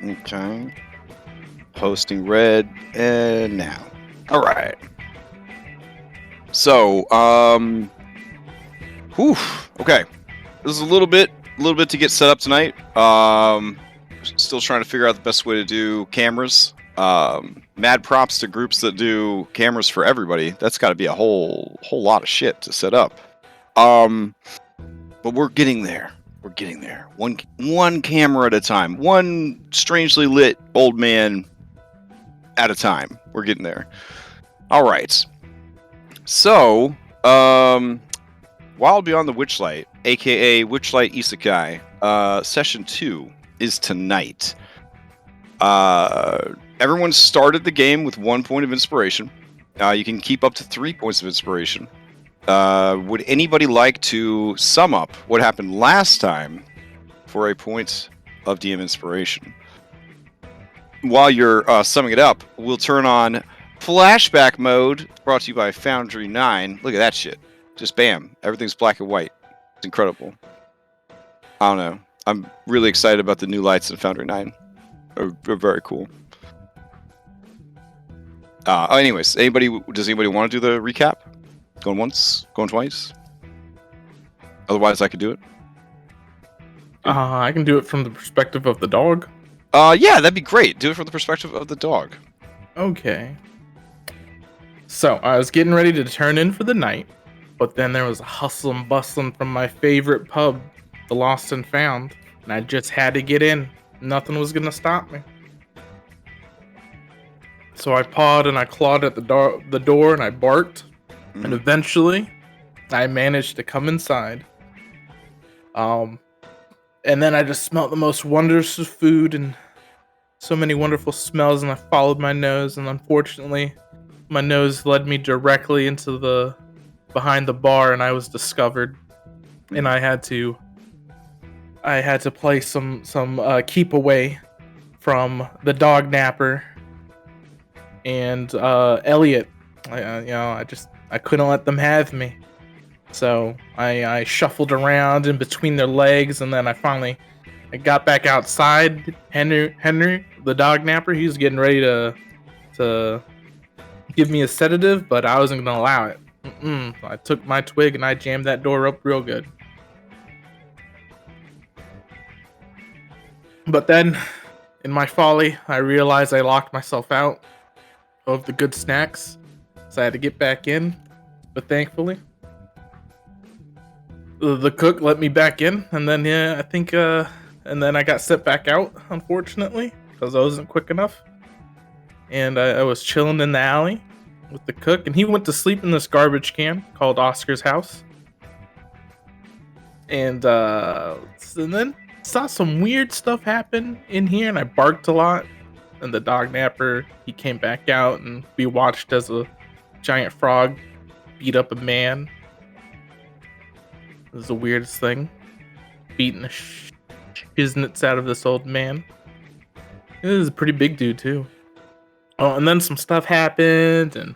Okay. Posting red and now. All right. So, whew, okay. This is a little bit to get set up tonight. Still trying to figure out the best way to do cameras. Mad props to groups that do cameras for everybody. That's got to be a whole lot of shit to set up. But we're getting there. We're getting there. One camera at a time. One strangely lit old man at a time. We're getting there. All right. So, Wild Beyond the Witchlight, aka Witchlight Isekai, session 2 is tonight. Everyone started the game with 1 point of inspiration. You can keep up to 3 points of inspiration. Would anybody like to sum up what happened last time for a point of DM inspiration? While you're summing it up, we'll turn on flashback mode, brought to you by Foundry 9. Look at that shit. Just bam. Everything's black and white. It's incredible. I don't know. I'm really excited about the new lights in Foundry 9. They're very cool. Anyways, does anybody want to do the recap? Going once? Going twice? Otherwise, I could do it. I can do it from the perspective of the dog. Yeah, that'd be great. Do it from the perspective of the dog. Okay. So, I was getting ready to turn in for the night, but then there was a hustle and bustling from my favorite pub, the Lost and Found, and I just had to get in. Nothing was gonna stop me. So I pawed and I clawed at the door and I barked, and eventually I managed to come inside. And then I just smelled the most wondrous of food and so many wonderful smells, and I followed my nose, and unfortunately my nose led me directly into behind the bar, and I was discovered, and I had to play some keep away from the dog napper and Elliot. I couldn't let them have me, so I shuffled around in between their legs, and then I got back outside. Henry, the dog napper, he was getting ready to give me a sedative, but I wasn't gonna allow it. I took my twig and I jammed that door up real good. But then, in my folly, I realized I locked myself out of the good snacks, so I had to get back in. But thankfully, the cook let me back in, and then and then I got sent back out, unfortunately, because I wasn't quick enough. And I was chilling in the alley with the cook, and he went to sleep in this garbage can called Oscar's house. And then saw some weird stuff happen in here, and I barked a lot. And the dog napper, he came back out, and we watched as a giant frog beat up a man. It was the weirdest thing. Beating the shiznits out of this old man. It was a pretty big dude, too. Oh, and then some stuff happened, and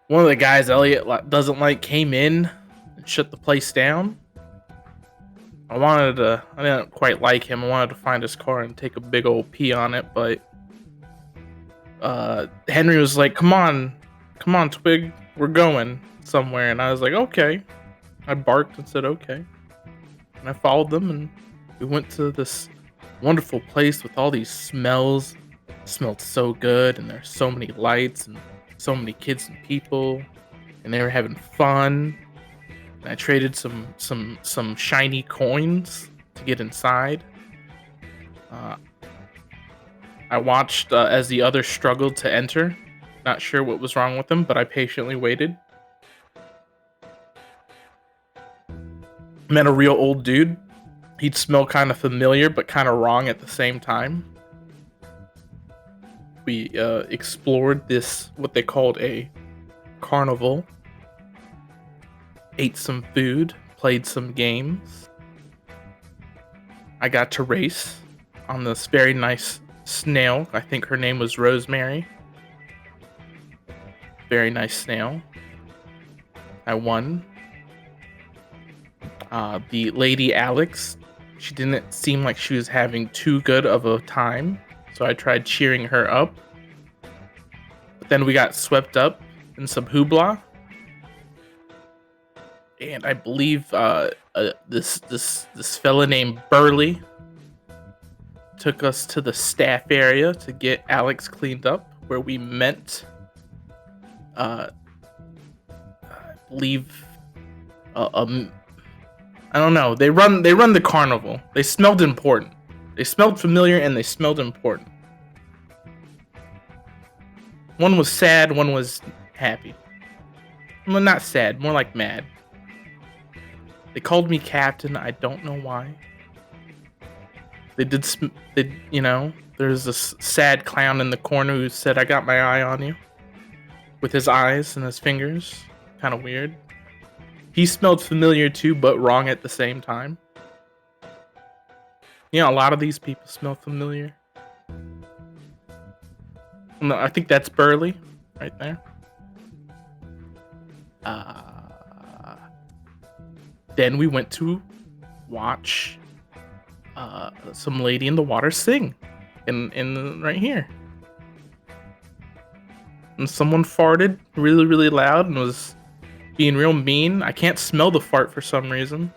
one of the guys Elliot doesn't like came in and shut the place down. I didn't quite like him. I wanted to find his car and take a big old pee on it, but Henry was like, come on, Twig, we're going somewhere. And I was like, okay. I barked and said, okay. And I followed them, and we went to this wonderful place with all these smells. It smelled so good, and there's so many lights and so many kids and people, and they were having fun. And I traded some shiny coins to get inside. I watched as the others struggled to enter. Not sure what was wrong with them, but I patiently waited. Met a real old dude. He'd smell kind of familiar, but kind of wrong at the same time. We explored this, what they called a carnival. Ate some food, played some games. I got to race on this very nice snail. I think her name was Rosemary. Very nice snail. I won. The lady Alex she didn't seem like she was having too good of a time, so I tried cheering her up. But then we got swept up in some hoopla, and I believe this fella named Burley took us to the staff area to get Alex cleaned up, where we met. I believe I don't know. They run the carnival. They smelled important. They smelled familiar and they smelled important. One was sad, one was happy. Well, not sad, more like mad. They called me captain. I don't know why. There's this sad clown in the corner who said, "I got my eye on you," with his eyes and his fingers. Kind of weird. He smelled familiar too, but wrong at the same time. A lot of these people smell familiar. No, I think that's Burley right there. Then we went to watch some lady in the water sing in right here. And someone farted really, really loud and was being real mean. I can't smell the fart for some reason.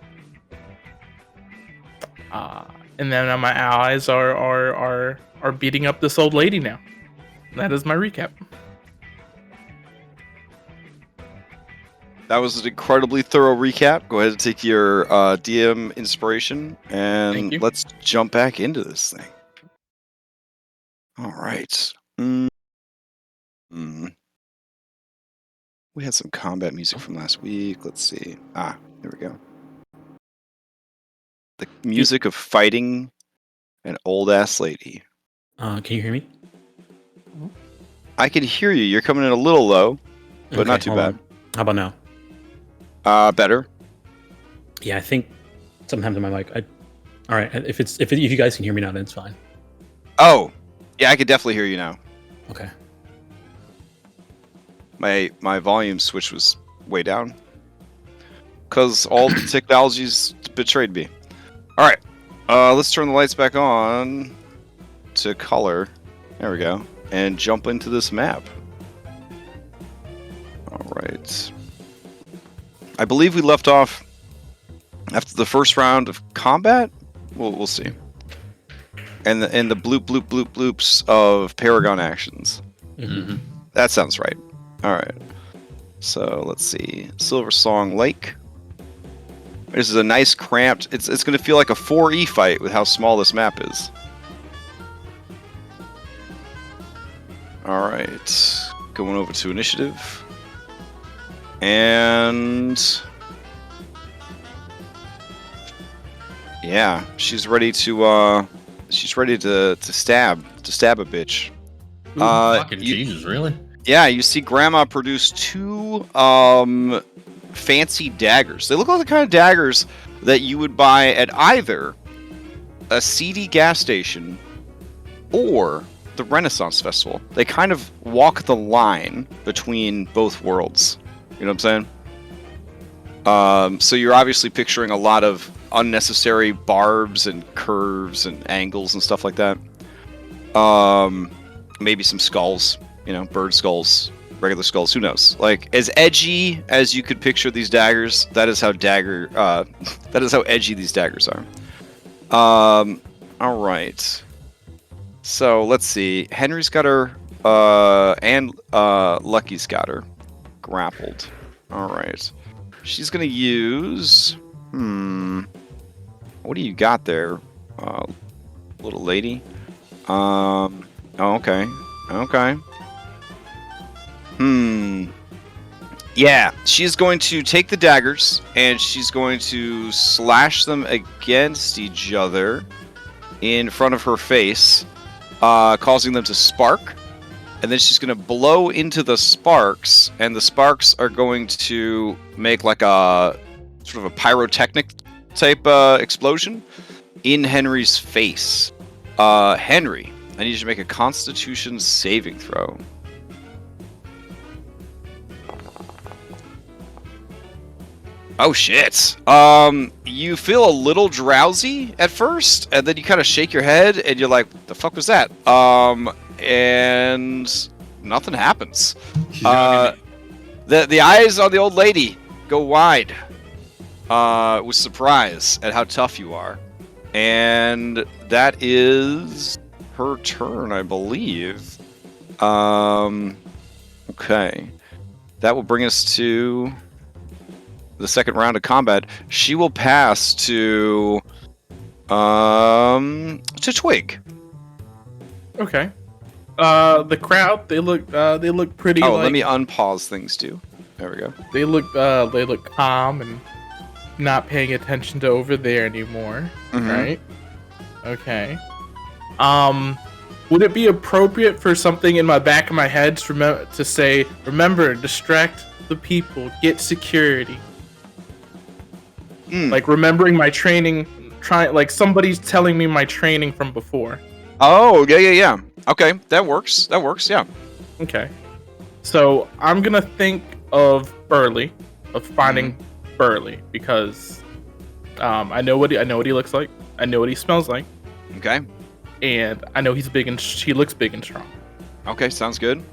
And then my allies are beating up this old lady now. That is my recap. That was an incredibly thorough recap. Go ahead and take your DM inspiration, and let's jump back into this thing. All right. We had some combat music from last week. Let's see. Here we go. The music of fighting an old-ass lady. Can you hear me? I can hear you. You're coming in a little low, but Okay, not too bad. How about now? Better. Yeah, I think sometimes on my mic. All right. If you guys can hear me now, then it's fine. Oh, yeah, I could definitely hear you now. Okay. My volume switch was way down because all the technologies betrayed me. All right, let's turn the lights back on to color. There we go, and jump into this map. All right. I believe we left off after the first round of combat. We'll see. And the bloop bloop bloop bloops of Paragon actions. Mm-hmm. That sounds right. All right. So let's see. Silver Song Lake. This is a nice cramped. It's going to feel like a 4E fight with how small this map is. All right. Going over to initiative. And yeah, she's ready to stab a bitch. Ooh, fucking Jesus, really? Yeah, you see Grandma produce two fancy daggers. They look like the kind of daggers that you would buy at either a seedy gas station or the Renaissance Festival. They kind of walk the line between both worlds. You know what I'm saying? So you're obviously picturing a lot of unnecessary barbs and curves and angles and stuff like that. Maybe some skulls, bird skulls, regular skulls, who knows? Like, as edgy as you could picture these daggers, that is how edgy these daggers are. All right. So, let's see. Henry's got her, and Lucky's got her grappled. All right. She's going to use... What do you got there, little lady? Oh, okay. Okay. Yeah, she's going to take the daggers, and she's going to slash them against each other in front of her face, causing them to spark. And then she's going to blow into the sparks, and the sparks are going to make like a sort of a pyrotechnic type explosion in Henry's face. Henry, I need you to make a Constitution saving throw. Oh shit. You feel a little drowsy at first, and then you kind of shake your head, and you're like, "The fuck was that?" And nothing happens. The eyes on the old lady go wide, with surprise at how tough you are, and that is her turn, I believe. Okay, that will bring us to the second round of combat. She will pass to Twig. Okay. The crowd, they look pretty. Oh, like, let me unpause things too. There we go. They look calm and not paying attention to over there anymore, right? Okay. Would it be appropriate for something in my back of my head to say, remember, distract the people, get security? Like remembering my training, like somebody's telling me my training from before. Oh, yeah. Okay, that works, yeah. Okay. So I'm gonna think of Burley, of finding Burley, because I know what he looks like, I know what he smells like. Okay. And I know he's big and he looks big and strong. Okay, sounds good.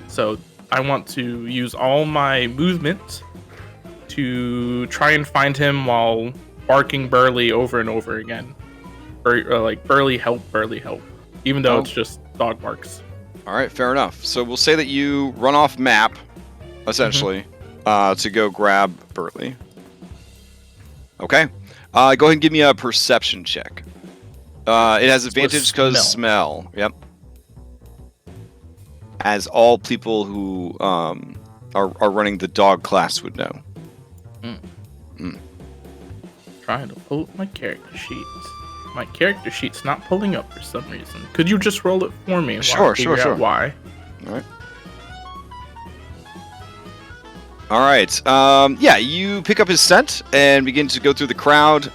So I want to use all my movement to try and find him while barking Burley over and over again. Like, Burley help, even though it's just dog barks. All right, fair enough. So we'll say that you run off map, essentially, to go grab Burley. Okay. Go ahead and give me a perception check. It has advantage because smell. Yep. As all people who are running the dog class would know. Trying to pull up my character sheet. My character sheet's not pulling up for some reason. Could you just roll it for me? Sure. Out why? All right. Yeah, you pick up his scent and begin to go through the crowd.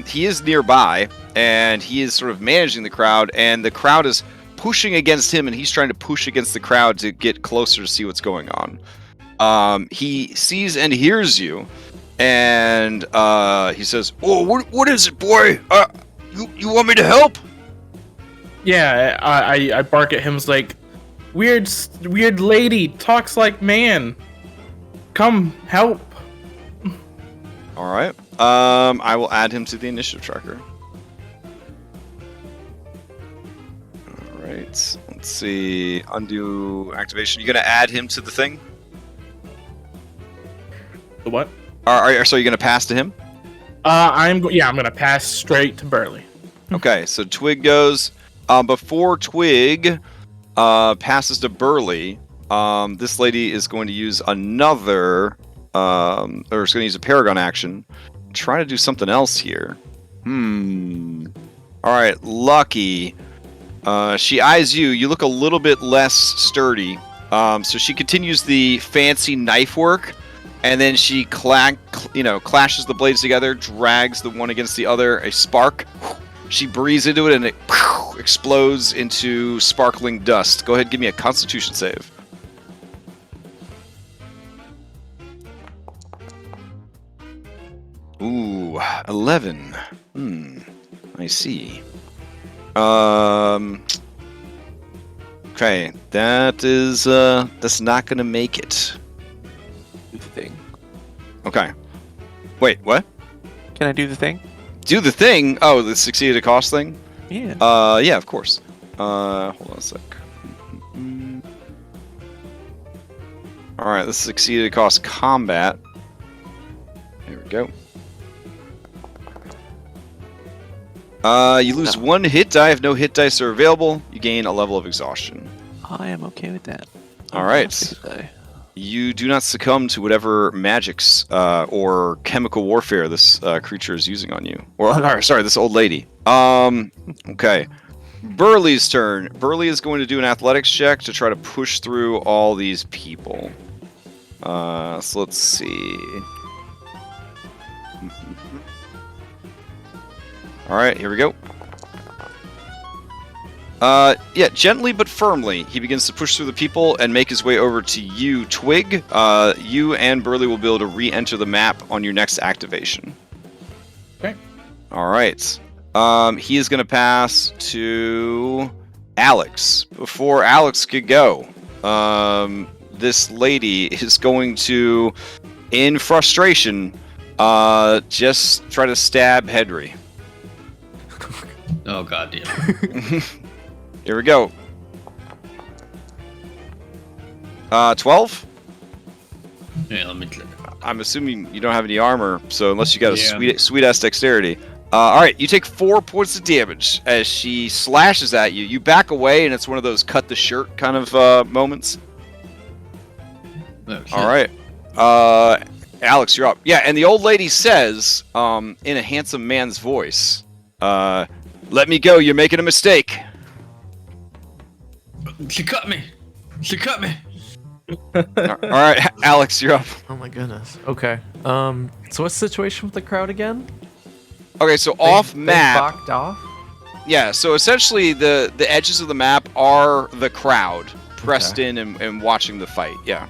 He is nearby, and he is sort of managing the crowd, and the crowd is pushing against him, and he's trying to push against the crowd to get closer to see what's going on. He sees and hears you, and he says, "Oh, what is it, boy? You want me to help?" Yeah, I bark at him. It's like, weird lady talks like man. Come help. All right. I will add him to the initiative tracker. All right. Let's see. Undo activation. You gonna add him to the thing? The what? So you're gonna pass to him? I'm gonna pass straight to Burley. Okay. So Twig goes. Before Twig passes to Burley, this lady is going to use another, or is going to use a Paragon action. Try to do something else here. All right, Lucky. She eyes you. You look a little bit less sturdy. So she continues the fancy knife work, and then she clashes the blades together, drags the one against the other. A spark. She breathes into it, and it explodes into sparkling dust. Go ahead, give me a Constitution save. Ooh, 11. I see. Okay, that's not gonna make it. Do the thing. Okay. Wait, what? Can I do the thing? Do the thing? Oh, the succeeded a cost thing? Yeah. Yeah, of course. Hold on a sec. Alright, this succeeded a cost combat. There we go. You lose one hit die if no hit dice are available. You gain a level of exhaustion. I am okay with that. Alright. You do not succumb to whatever magics or chemical warfare this creature is using on you. Or, sorry, this old lady. Okay. Burley's turn. Burley is going to do an athletics check to try to push through all these people. So let's see. Alright, here we go. Yeah, gently but firmly, he begins to push through the people and make his way over to you, Twig. You and Burley will be able to re-enter the map on your next activation. Okay. All right. He is going to pass to Alex. Before Alex could go, this lady is going to, in frustration, just try to stab Henry. Oh god damn. Here we go. 12? Yeah, let me click. I'm assuming you don't have any armor, so unless you got a Yeah. sweet ass dexterity. Alright, you take 4 points of damage as she slashes at you. You back away, and it's one of those cut the shirt kind of moments. Oh, shit. Alright. Alex, you're up. Yeah, and the old lady says, in a handsome man's voice, let me go, you're making a mistake. She cut me. She cut me. Alright, Alex, you're up. Oh my goodness. Okay. So what's the situation with the crowd again? Okay, so They- off they map. Blocked off. Yeah, so essentially the edges of the map are the crowd pressed in and watching the fight. Yeah.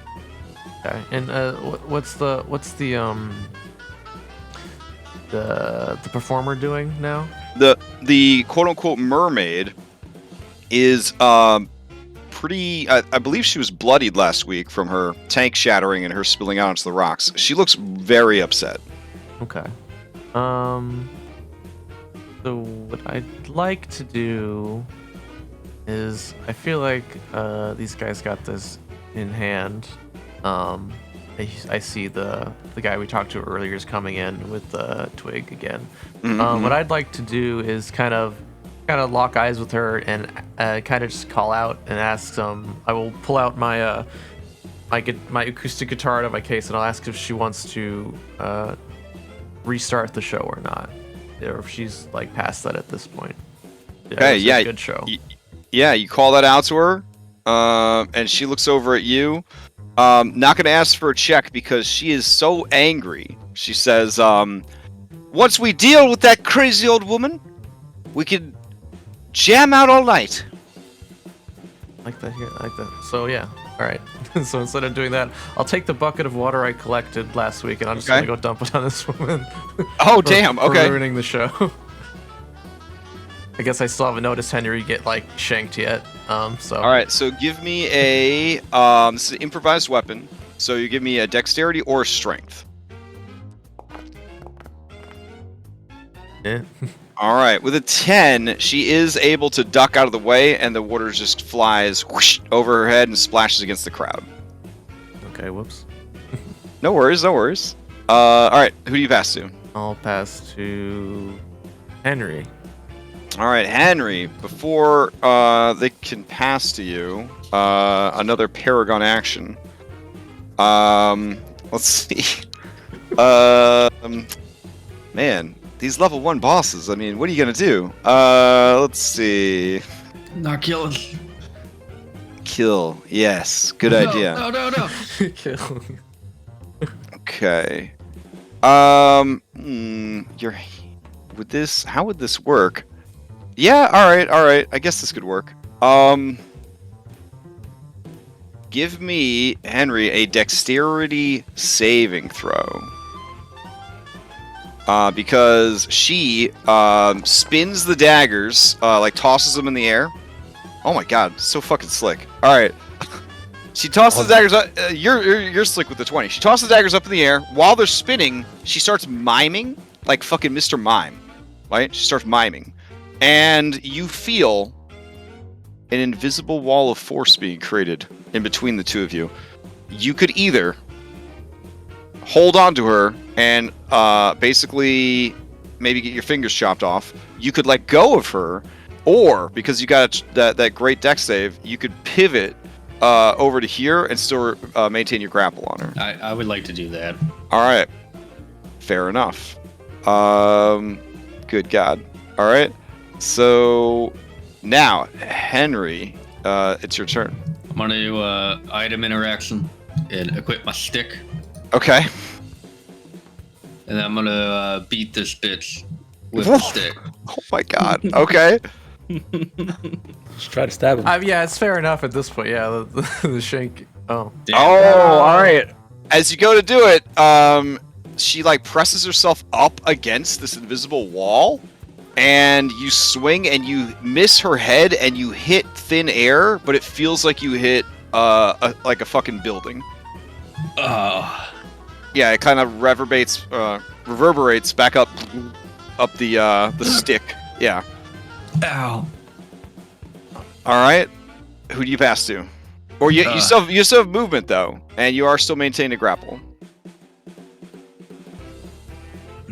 Okay. And what's the performer doing now? The quote unquote mermaid is pretty. I believe she was bloodied last week from her tank shattering and her spilling out onto the rocks. She looks very upset. Okay. So what I'd like to do is I feel like these guys got this in hand. I see the guy we talked to earlier is coming in with the twig again. Mhm. What I'd like to do is kind of lock eyes with her and kind of just call out and ask I will pull out my my acoustic guitar out of my case and I'll ask if she wants to restart the show or not, or if she's like past that at this point. Okay, it's yeah, a good show. Yeah, you call that out to her, and she looks over at you. Not going to ask for a check because she is so angry. She says, once we deal with that crazy old woman, we can jam out all night. Like that here, like that. So yeah, all right. So instead of doing that, I'll take the bucket of water I collected last week and I'm just Okay. gonna go dump it on this woman. Oh, for- damn, for okay. ruining the show. I guess I still haven't noticed Henry get like shanked yet. So. All right, so give me a this is an improvised weapon. So you give me a dexterity or strength. Yeah. All right, with a 10, she is able to duck out of the way, and the water just flies whoosh, over her head and splashes against the crowd. Okay. Whoops. No worries, no worries. All right, who do you pass to? I'll pass to Henry. All right, Henry. Before they can pass to you, another Paragon action. Let's see. Man, these level 1 bosses. I mean, what are you gonna do? Let's see. Not kill us. Kill. Yes, good idea. No. Kill. Okay. You're with this. How would this work? Yeah. All right. I guess this could work. Give me, Henry, a dexterity saving throw. Because she spins the daggers, like tosses them in the air. Oh my god, so fucking slick. All right. She tosses the daggers up. You're slick with the 20. She tosses the daggers up in the air. While they're spinning, she starts miming like fucking Mr. Mime. Right? She starts miming. And you feel an invisible wall of force being created in between the two of you. You could either hold on to her and basically maybe get your fingers chopped off. You could let go of her, or because you got that great dex save, you could pivot over to here and still maintain your grapple on her. I would like to do that. All right, fair enough. Good God. All right, so now Henry, it's your turn. I'm gonna do item interaction and equip my stick, Okay. and then I'm gonna beat this bitch with the stick. Oh my God. Okay. Just try to stab him. Yeah, it's fair enough at this point. Yeah, the shank. Oh. Damn. Oh, all right. As you go to do it, she like presses herself up against this invisible wall, and you swing and you miss her head and you hit thin air, but it feels like you hit like a fucking building. Oh. Yeah, it kind of reverberates back up the stick. Yeah. Ow. All right. Who do you pass to? Or you still have movement though, and you are still maintaining a grapple.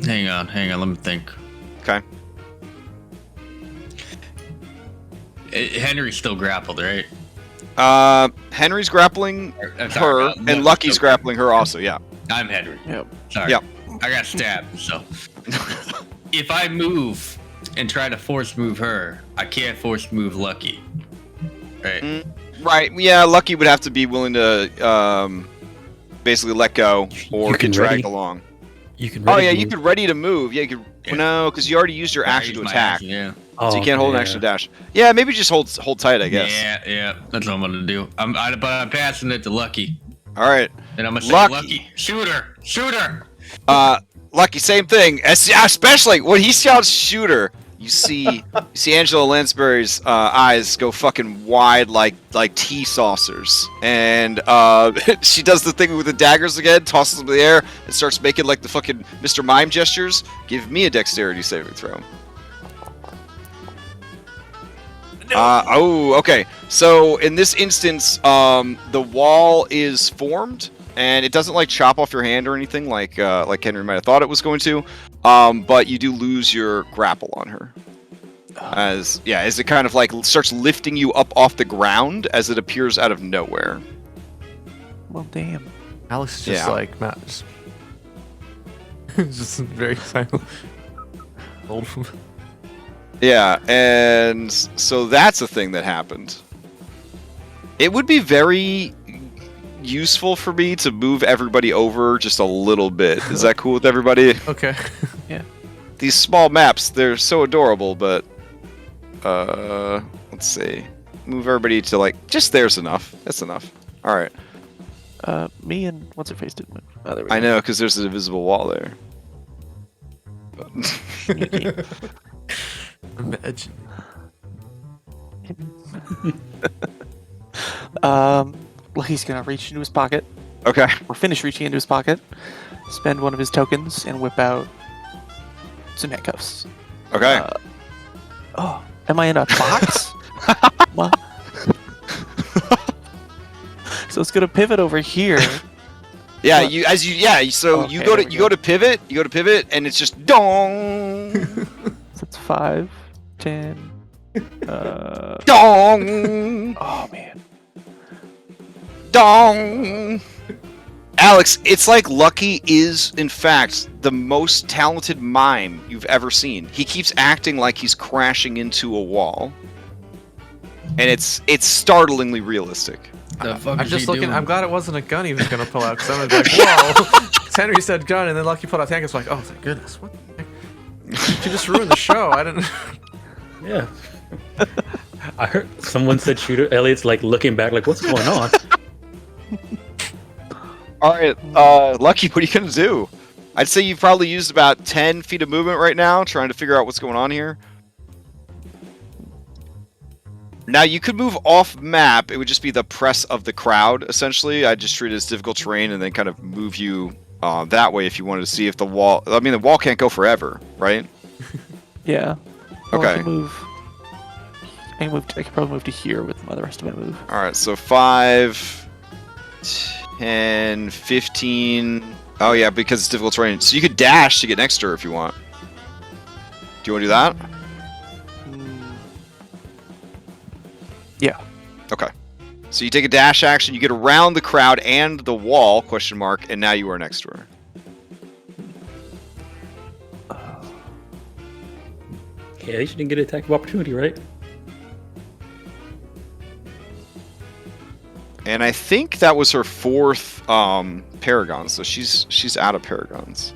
Hang on. Let me think. Okay. Henry's still grappled, right? Henry's grappling I'm sorry, her, and Lucky's grappling her also. Yeah. I'm Henry. Yep. Sorry. Yep. I got stabbed, so. If I move and try to force move her, I can't force move Lucky. Right? Right. Yeah. Lucky would have to be willing to basically let go or You can get dragged ready. along. You can. Oh ready yeah, move. you could ready to move. Yeah, you could. Yeah. No, because you already used your I action to used my attack, action, yeah. Oh, so you can't hold an yeah. action to dash. Yeah, maybe just hold tight, I guess. Yeah. That's what I'm gonna do. But I'm passing it to Lucky. All right. And I'm gonna say, Lucky. Lucky, shoot her! Lucky, same thing. Especially when he shouts "shooter," you see Angela Lansbury's eyes go fucking wide like tea saucers, and she does the thing with the daggers again, tosses them in the air, and starts making like the fucking Mr. Mime gestures. Give me a dexterity saving throw. Okay. So in this instance, the wall is formed, and it doesn't like chop off your hand or anything like Henry might have thought it was going to. But you do lose your grapple on her. As it kind of like starts lifting you up off the ground as it appears out of nowhere. Well, damn. Alex is just Yeah. like Matt. Just very silent. Old. Yeah, and so that's a thing that happened. It would be very useful for me to move everybody over just a little bit. Is that cool with everybody? Okay. These small maps, they're so adorable, but let's see. Move everybody to like just there's enough. That's enough. All right. Me and what's her face didn't move. Oh, there we I go. know because there's an invisible wall there. Imagine. Lucky's gonna reach into his pocket, Okay. or finish reaching into his pocket, spend one of his tokens, and whip out some handcuffs. Okay. Oh, am I in a box? What? So it's gonna pivot over here. Yeah, what? So Okay, you there we go to pivot, and it's just dong, So it's 5, 10. dong, Oh man. dong. Alex, it's like Lucky is in fact the most talented mime you've ever seen. He keeps acting like he's crashing into a wall, and it's startlingly realistic. The fuck I'm is just he looking. doing? I'm glad it wasn't a gun he was gonna pull out. Because I was like, whoa. 'Cause Henry said gun, and then Lucky pulled out handcuffs. Like, oh, thank goodness. What the heck? She just ruined the show. I didn't. Yeah. I heard someone said shooter. Elliot's like looking back, like, what's going on? All right, Lucky, what are you gonna do? I'd say you've probably used about 10 feet of movement right now, trying to figure out what's going on here. Now you could move off map. It would just be the press of the crowd, essentially. I'd just treat it as difficult terrain and then kind of move you that way if you wanted to see if the wall. I mean, the wall can't go forever, right? Yeah. Well, I Okay. can probably move to here with the rest of my move. All right, so 5, 10, 15. Oh yeah, because it's difficult terrain. So you could dash to get next to her if you want. Do you want to do that? Yeah. Okay. So you take a dash action, you get around the crowd and the wall, question mark, and now you are next to her. Yeah, you didn't get an attack of opportunity, right? And I think that was her 4th Paragon, so she's out of Paragons.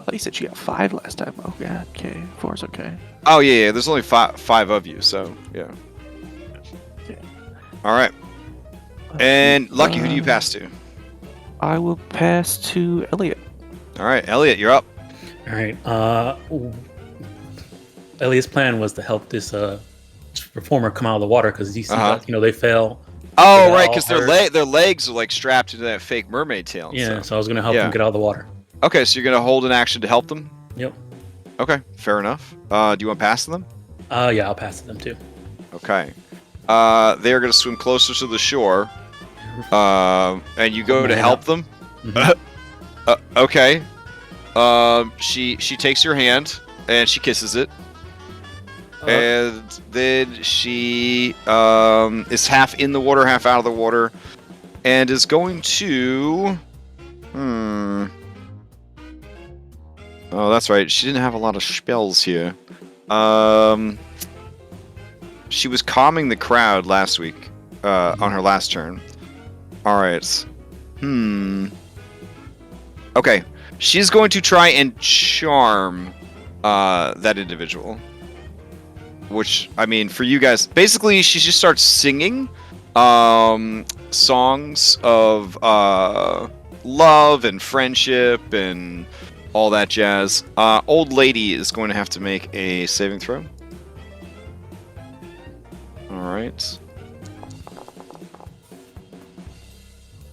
thought you said she got 5 last time. Oh, yeah. Okay. 4's okay. Oh yeah. There's only five of you, so yeah. Okay. All right. And Lucky, who do you pass to? I will pass to Elliot. All right, Elliot, you're up. All right. Elliot's plan was to help this performer come out of the water because he sees that, they fail. Oh, They right, all because hurt. their legs are like strapped into that fake mermaid tail. Yeah, so I was gonna help them get out of the water. Okay, so you're gonna hold an action to help them. Yep. Okay, fair enough. Do you want to pass to them? Yeah, I'll pass to them too. Okay. They're gonna swim closer to the shore. And you go to help them. Mm-hmm. Okay. She takes your hand and she kisses it. And then she is half in the water, half out of the water, and is going to. Oh, that's right. She didn't have a lot of spells here. She was calming the crowd last week on her last turn. All right. Okay. She's going to try and charm that individual. Which, I mean, for you guys, basically, she just starts singing songs of love and friendship and all that jazz. Old lady is going to have to make a saving throw. All right.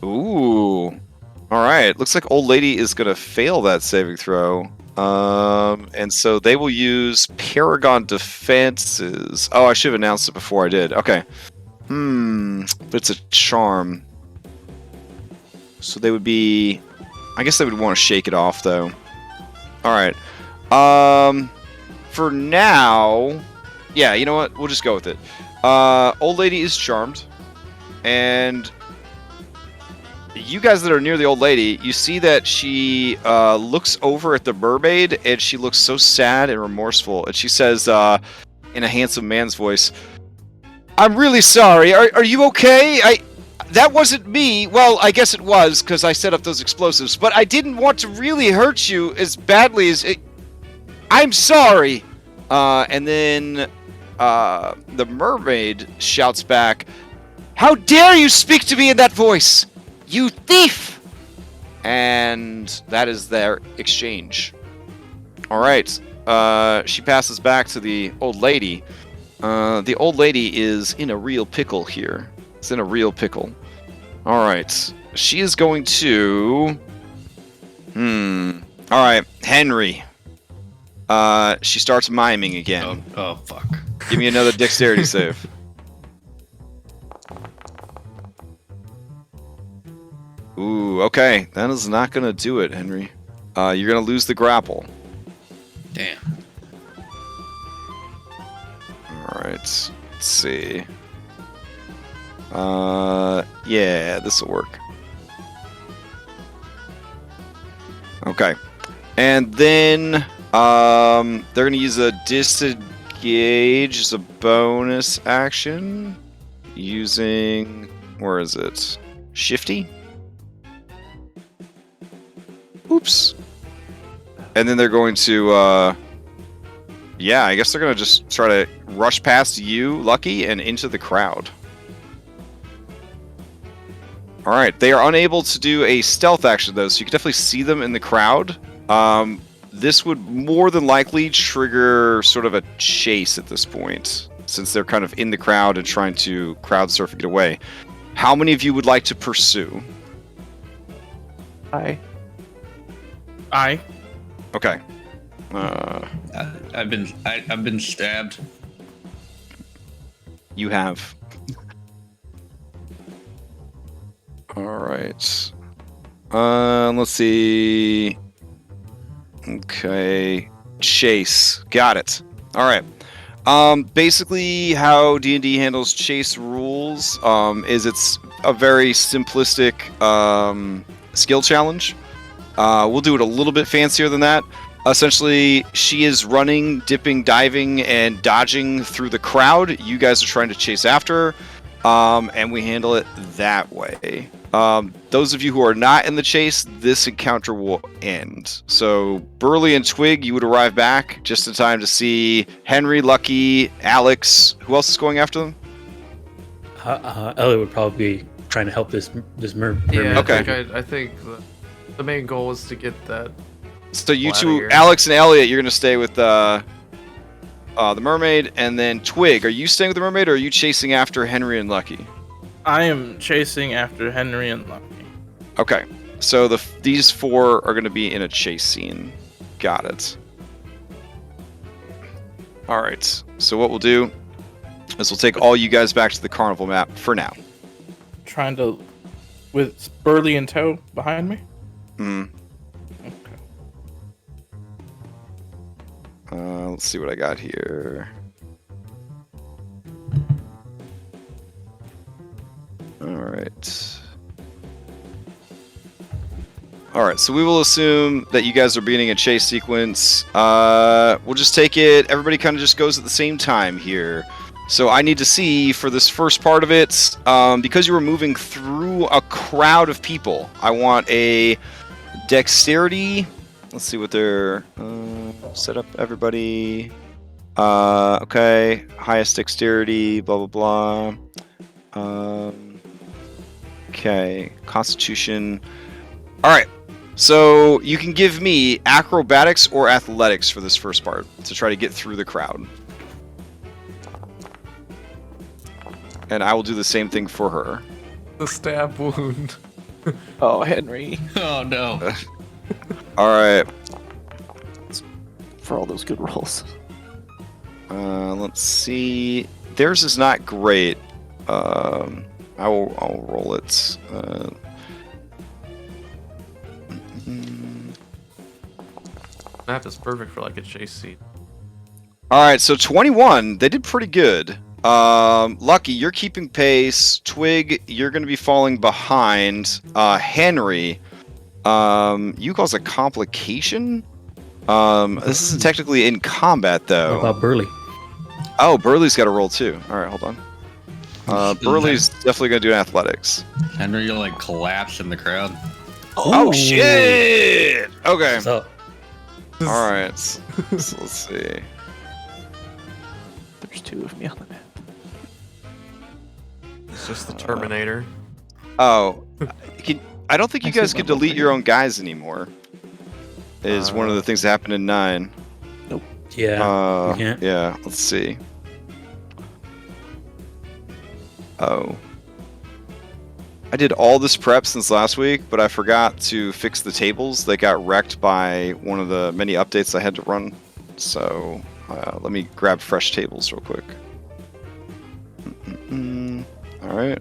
Ooh. All right. Looks like old lady is going to fail that saving throw. And so they will use Paragon defenses. Oh, I should have announced it before I did. Okay. But it's a charm. So they would be... I guess they would want to shake it off, though. Alright. For now... Yeah, you know what? We'll just go with it. Old lady is charmed. And... you guys that are near the old lady, you see that she looks over at the mermaid, and she looks so sad and remorseful. And she says, in a handsome man's voice, "I'm really sorry. Are you okay? That wasn't me. Well, I guess it was, because I set up those explosives. But I didn't want to really hurt you as badly as... I'm sorry." And then the mermaid shouts back, "How dare you speak to me in that voice? You thief!" And that is their exchange. Alright. She passes back to the old lady. The old lady is in a real pickle here. It's in a real pickle. Alright. She is going to... Alright. Henry. She starts miming again. Oh, fuck. Give me another dexterity save. Ooh, okay. That is not going to do it, Henry. You're going to lose the grapple. Damn. Alright. Let's see. Yeah, this will work. Okay. And then, they're going to use a disengage as a bonus action. Using... where is it? Shifty? Oops. And then they're going to, yeah, I guess they're going to just try to rush past you, Lucky, and into the crowd. Alright, they are unable to do a stealth action, though, so you can definitely see them in the crowd. This would more than likely trigger sort of a chase at this point, since they're kind of in the crowd and trying to crowd surf and get away. How many of you would like to pursue? Hi. I. Okay. I've been stabbed. You have. Alright. Let's see. Okay. Chase. Got it. Alright. Basically how D&D handles chase rules is it's a very simplistic skill challenge. We'll do it a little bit fancier than that. Essentially, she is running, dipping, diving, and dodging through the crowd. You guys are trying to chase after her, and we handle it that way. The those of you who are not in the chase, this encounter will end. So Burley and Twig, you would arrive back just in time to see Henry, Lucky, Alex. Who else is going after them? Elliot would probably be trying to help this mermaid. Yeah, Okay. I think the main goal is to get that. So you Outta two, here. Alex and Elliot, you're going to stay with the mermaid, and then Twig, are you staying with the mermaid, or are you chasing after Henry and Lucky? I am chasing after Henry and Lucky. Okay, so these four are going to be in a chase scene. Got it. All right, so what we'll do is we'll take all you guys back to the carnival map for now. Trying to, with Burley in tow behind me. Hmm. Okay. Let's see what I got here. All right, so we will assume that you guys are beginning a chase sequence. We'll just take it. Everybody kind of just goes at the same time here. So I need to see for this first part of it, because you were moving through a crowd of people, I want a dexterity. Let's see what they're set up. Everybody. Okay, highest dexterity. Blah blah blah. Okay, Constitution. All right. So you can give me acrobatics or athletics for this first part to try to get through the crowd. And I will do the same thing for her. The stab wound. Oh, Henry, Oh no. All right. for all those good rolls. Let's see. Theirs is not great. I'll roll it. Map is perfect for like a chase scene. All right, so 21. They did pretty good. Lucky, you're keeping pace. Twig, you're going to be falling behind. Henry, you cause a complication. This isn't technically in combat though. What about Burley? Oh, Burley's got to roll too. All right, hold on. Burley's definitely going to do athletics. Henry, you'll like collapse in the crowd. Oh shit! Okay. So, All right. So let's see. There's two of me on the map. It's just the Terminator. Oh, I don't think you I see guys can level delete 3. your own guys anymore. Is one of the things that happened in 9. yeah, you can't. Yeah. Let's see. Oh. I did all this prep since last week, but I forgot to fix the tables. They got wrecked by one of the many updates I had to run. So let me grab fresh tables real quick. All right.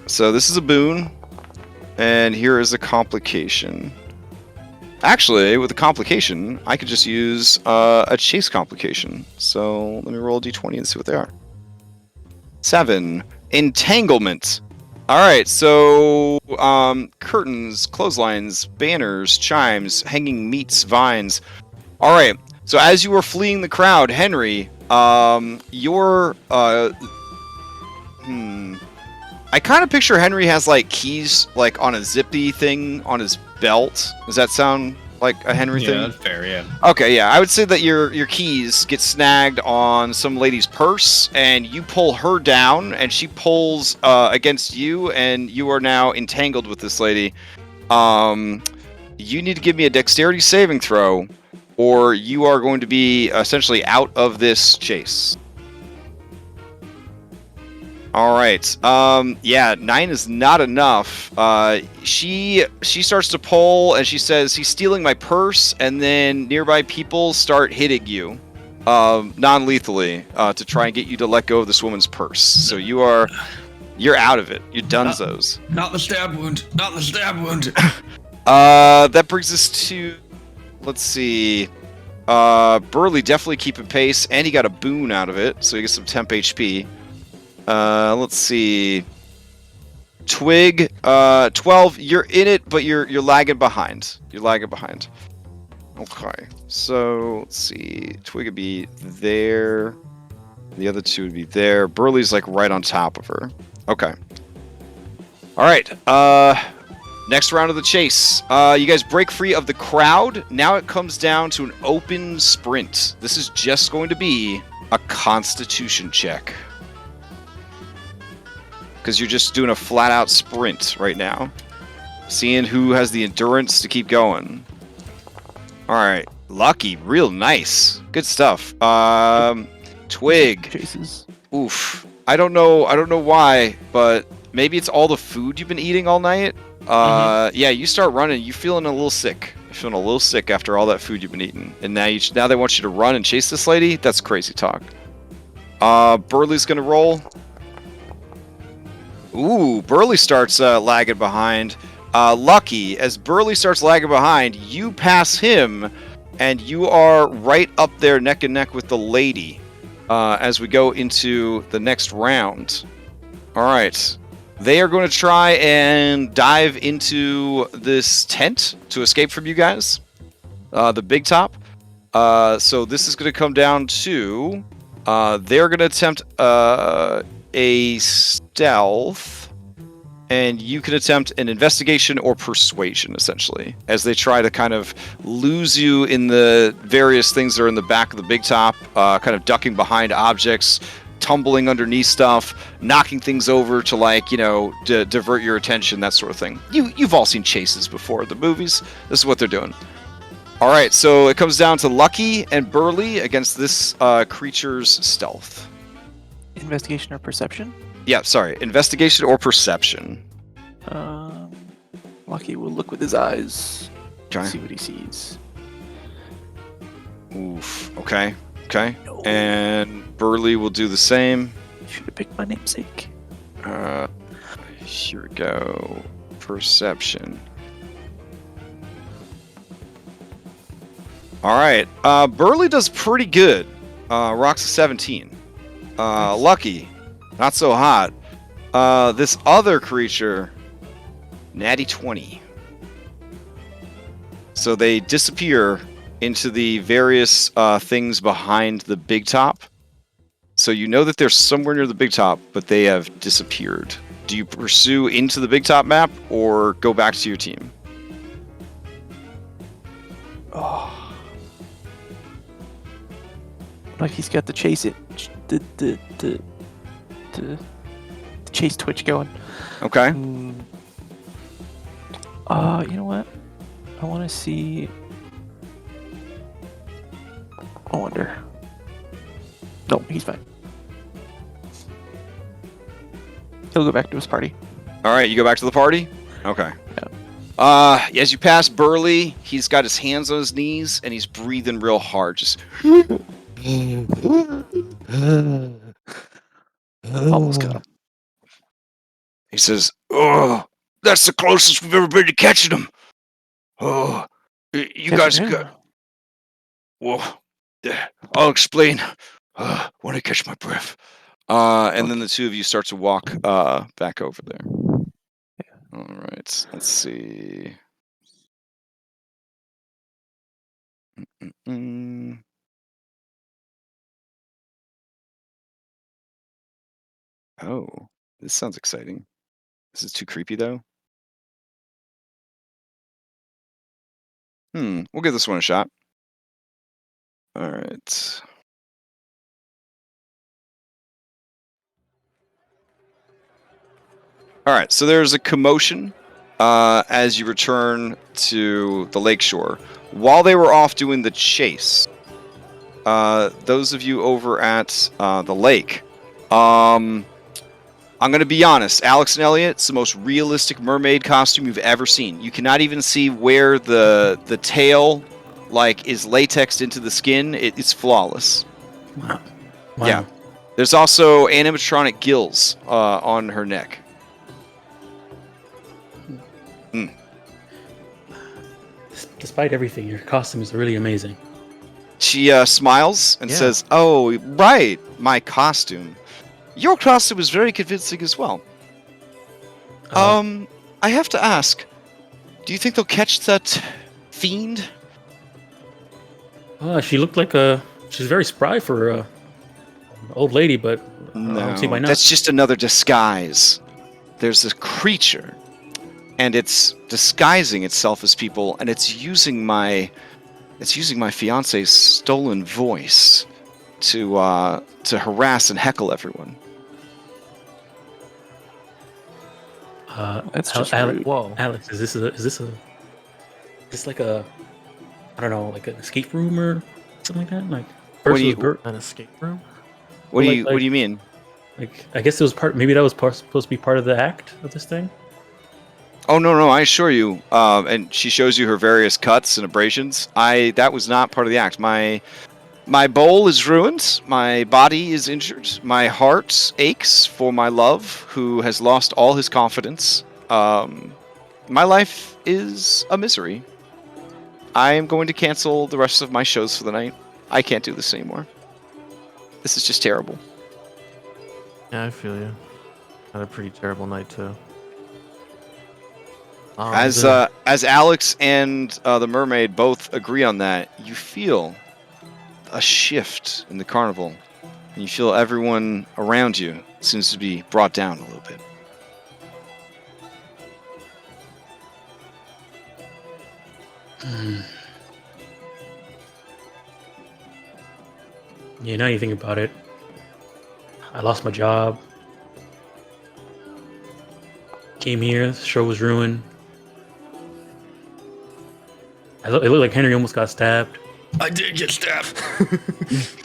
So this is a boon, and here is a complication. Actually, with a complication, I could just use a chase complication. So let me roll a d20 and see what they are. 7. Entanglement. All right, so curtains, clotheslines, banners, chimes, hanging meats, vines. All right, so as you were fleeing the crowd, Henry, your I kind of picture Henry has like keys like on a zippy thing on his belt. Does that sound like a Henry thing? Yeah, that's fair. Yeah. Okay, yeah, I would say that your keys get snagged on some lady's purse, and you pull her down, and she pulls against you, and you are now entangled with this lady. You need to give me a dexterity saving throw, or you are going to be essentially out of this chase. All right. Yeah, 9 is not enough. She starts to pull, and she says, "He's stealing my purse," and then nearby people start hitting you, non-lethally, to try and get you to let go of this woman's purse. So you're out of it. You're dunzos. Not the stab wound. Not the stab wound. That brings us to, let's see. Burley definitely keeping pace, and he got a boon out of it, so he gets some temp HP. Let's see. Twig, 12. You're in it, but you're lagging behind. You're lagging behind. Okay. So let's see. Twig would be there. The other two would be there. Burley's like right on top of her. Okay. All right. Next round of the chase. You guys break free of the crowd. Now it comes down to an open sprint. This is just going to be a constitution check. Because you're just doing a flat-out sprint right now. Seeing who has the endurance to keep going. All right. Lucky. Real nice. Good stuff. Twig. Chases. Oof. I don't know why, but maybe it's all the food you've been eating all night. Yeah, you start running. You're feeling a little sick. You're feeling a little sick after all that food you've been eating. And now they want you to run and chase this lady? That's crazy talk. Burley's going to roll. Ooh, Burley starts lagging behind. Lucky, as Burley starts lagging behind, you pass him, and you are right up there neck and neck with the lady as we go into the next round. All right. They are going to try and dive into this tent to escape from you guys. The big top. So this is going to come down to... they're going to attempt a stealth. And you can attempt an investigation or persuasion, essentially, as they try to kind of lose you in the various things that are in the back of the big top, kind of ducking behind objects, tumbling underneath stuff, knocking things over to, like, you know, divert your attention, that sort of thing. You've all seen chases before, the movies. This is what they're doing. All right, so it comes down to Lucky and Burley against this creature's stealth. Investigation or perception? Yeah, sorry. Investigation or perception. Lucky will look with his eyes. Okay. See what he sees. Oof. Okay. Okay. No. And Burley will do the same. Should have picked my namesake. Here we go. Perception. All right. Burley does pretty good. Rocks a 17. Lucky. Not so hot. This other creature, natty 20. So they disappear into the various things behind the big top. So you know that they're somewhere near the big top, but they have disappeared. Do you pursue into the big top map or go back to your team? Oh. Like he's got the chase it. The chase twitch going. Okay. You know what? I want to see. I wonder. No, he's fine. He'll go back to his party. All right, you go back to the party? Okay. Yeah. As you pass Burley, he's got his hands on his knees and he's breathing real hard. Just Almost got him. he says, "Oh, that's the closest we've ever been to catching him. Oh, you guys got. Well, I'll explain when I catch my breath." And then the two of you start to walk back over there. Yeah. All right. Let's see. Oh, this sounds exciting. This is too creepy, though. We'll give this one a shot. All right. All right, so there's a commotion as you return to the lakeshore. While they were off doing the chase, those of you over at the lake, I'm going to be honest, Alex and Elliot, it's the most realistic mermaid costume you've ever seen. You cannot even see where the tail is latexed into the skin. It's flawless. Wow. Yeah. There's also animatronic gills on her neck. Despite everything, your costume is really amazing. She smiles and says, "Oh, right, my costume. Your costume is very convincing as well. I have to ask, do you think they'll catch that fiend?" She looked like she's very spry for an old lady, but I don't see why not. That's just another disguise. there's a creature, and it's disguising itself as people, and it's using my fiance's stolen voice to harass and heckle everyone. That's just Alex, rude. Whoa. Alex, is this like a, I don't know, like an escape room or something like that? Like, What do you- An escape room? What Well, do you like- what do you mean? Like, I guess it was maybe that was supposed to be part of the act of this thing. Oh no, I assure you. And she shows you her various cuts and abrasions. That was not part of the act. My bowl is ruined. My body is injured. My heart aches for my love, who has lost all his confidence. My life is a misery. I am going to cancel the rest of my shows for the night. I can't do this anymore. This is just terrible. Yeah, I feel you. Had a pretty terrible night too. As Alex and the mermaid both agree on that, you feel a shift in the carnival, and you feel everyone around you seems to be brought down a little bit. Yeah, now you think about it, I lost my job. Came here, the show was ruined. It looked like Henry almost got stabbed. I did get stabbed.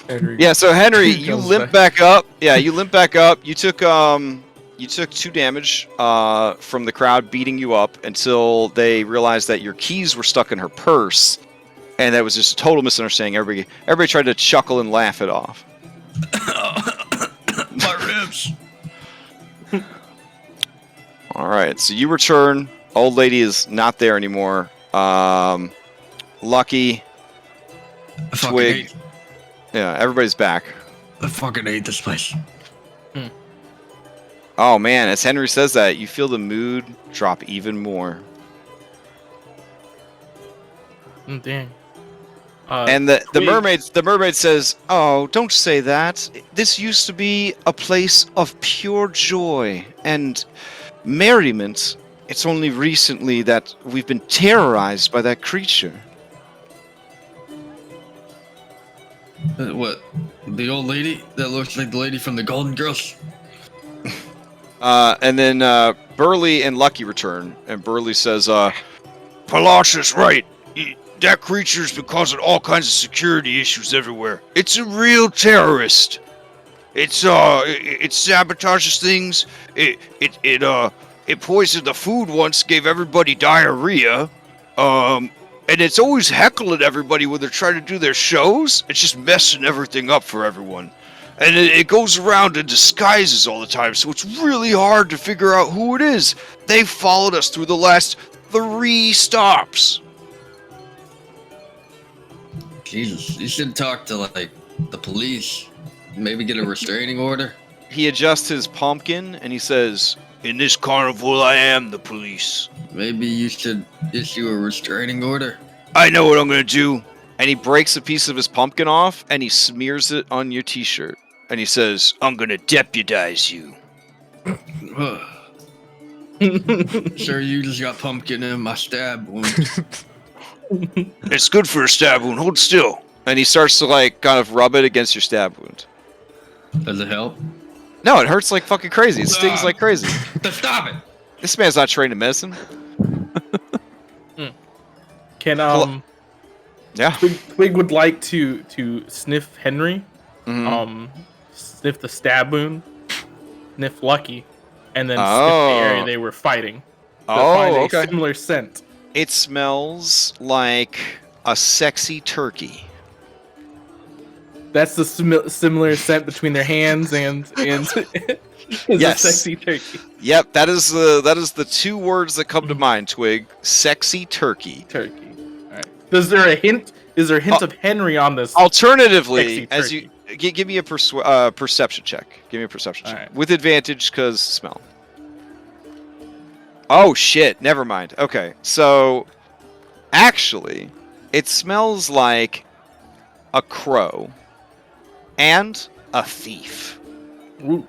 Henry. Yeah, so Henry, you Goes limp back up. Yeah, you limp back up. You took 2 damage from the crowd beating you up until they realized that your keys were stuck in her purse, and that was just a total misunderstanding. Everybody tried to chuckle and laugh it off. My ribs. All right, so you return. Old lady is not there anymore. Lucky, I fucking Twig. hate, Yeah, everybody's back. I fucking hate this place. Oh man, as Henry says that, you feel the mood drop even more. Dang. And the Twig- mermaid says, "Oh, don't say that. This used to be a place of pure joy and merriment. It's only recently that we've been terrorized by that creature." What? The old lady that looks like the lady from the Golden Girls? And then Burley and Lucky return, and Burley says, "Palash is right. That creature's been causing all kinds of security issues everywhere. It's a real terrorist. It sabotages things. It poisoned the food once, gave everybody diarrhea. And it's always heckling everybody when they're trying to do their shows. It's just messing everything up for everyone. And it goes around in disguises all the time, so it's really hard to figure out who it is. They followed us through the last 3 stops." Jesus, you should talk to like the police. Maybe get a restraining order. He adjusts his pumpkin and he says, "In this carnival, I am the police. Maybe you should issue a restraining order. I know what I'm gonna do." And he breaks a piece of his pumpkin off and he smears it on your t-shirt. And he says, "I'm gonna deputize you." Sure, you just got pumpkin in my stab wound. "It's good for a stab wound. Hold still." And he starts to like kind of rub it against your stab wound. Does it help? No, it hurts like fucking crazy. It stings like crazy. Stop it! This man's not trained in medicine. Can Yeah. Twig would like to sniff Henry, Mhm. sniff the stab wound, sniff Lucky, and then sniff Oh. the area they were fighting. To Oh, find a okay. similar scent. It smells like a sexy turkey. That's the similar scent between their hands and is Yes. a sexy turkey. Yep, that is the 2 words that come to mind, Twig. Sexy turkey. Turkey. All right. Is there a hint of Henry on this? Alternatively, Sexy as you give me a perception check. Give me a perception check Alright. with advantage because smell. Oh shit! Never mind. Okay, so actually, it smells like a crow and a thief. Ooh.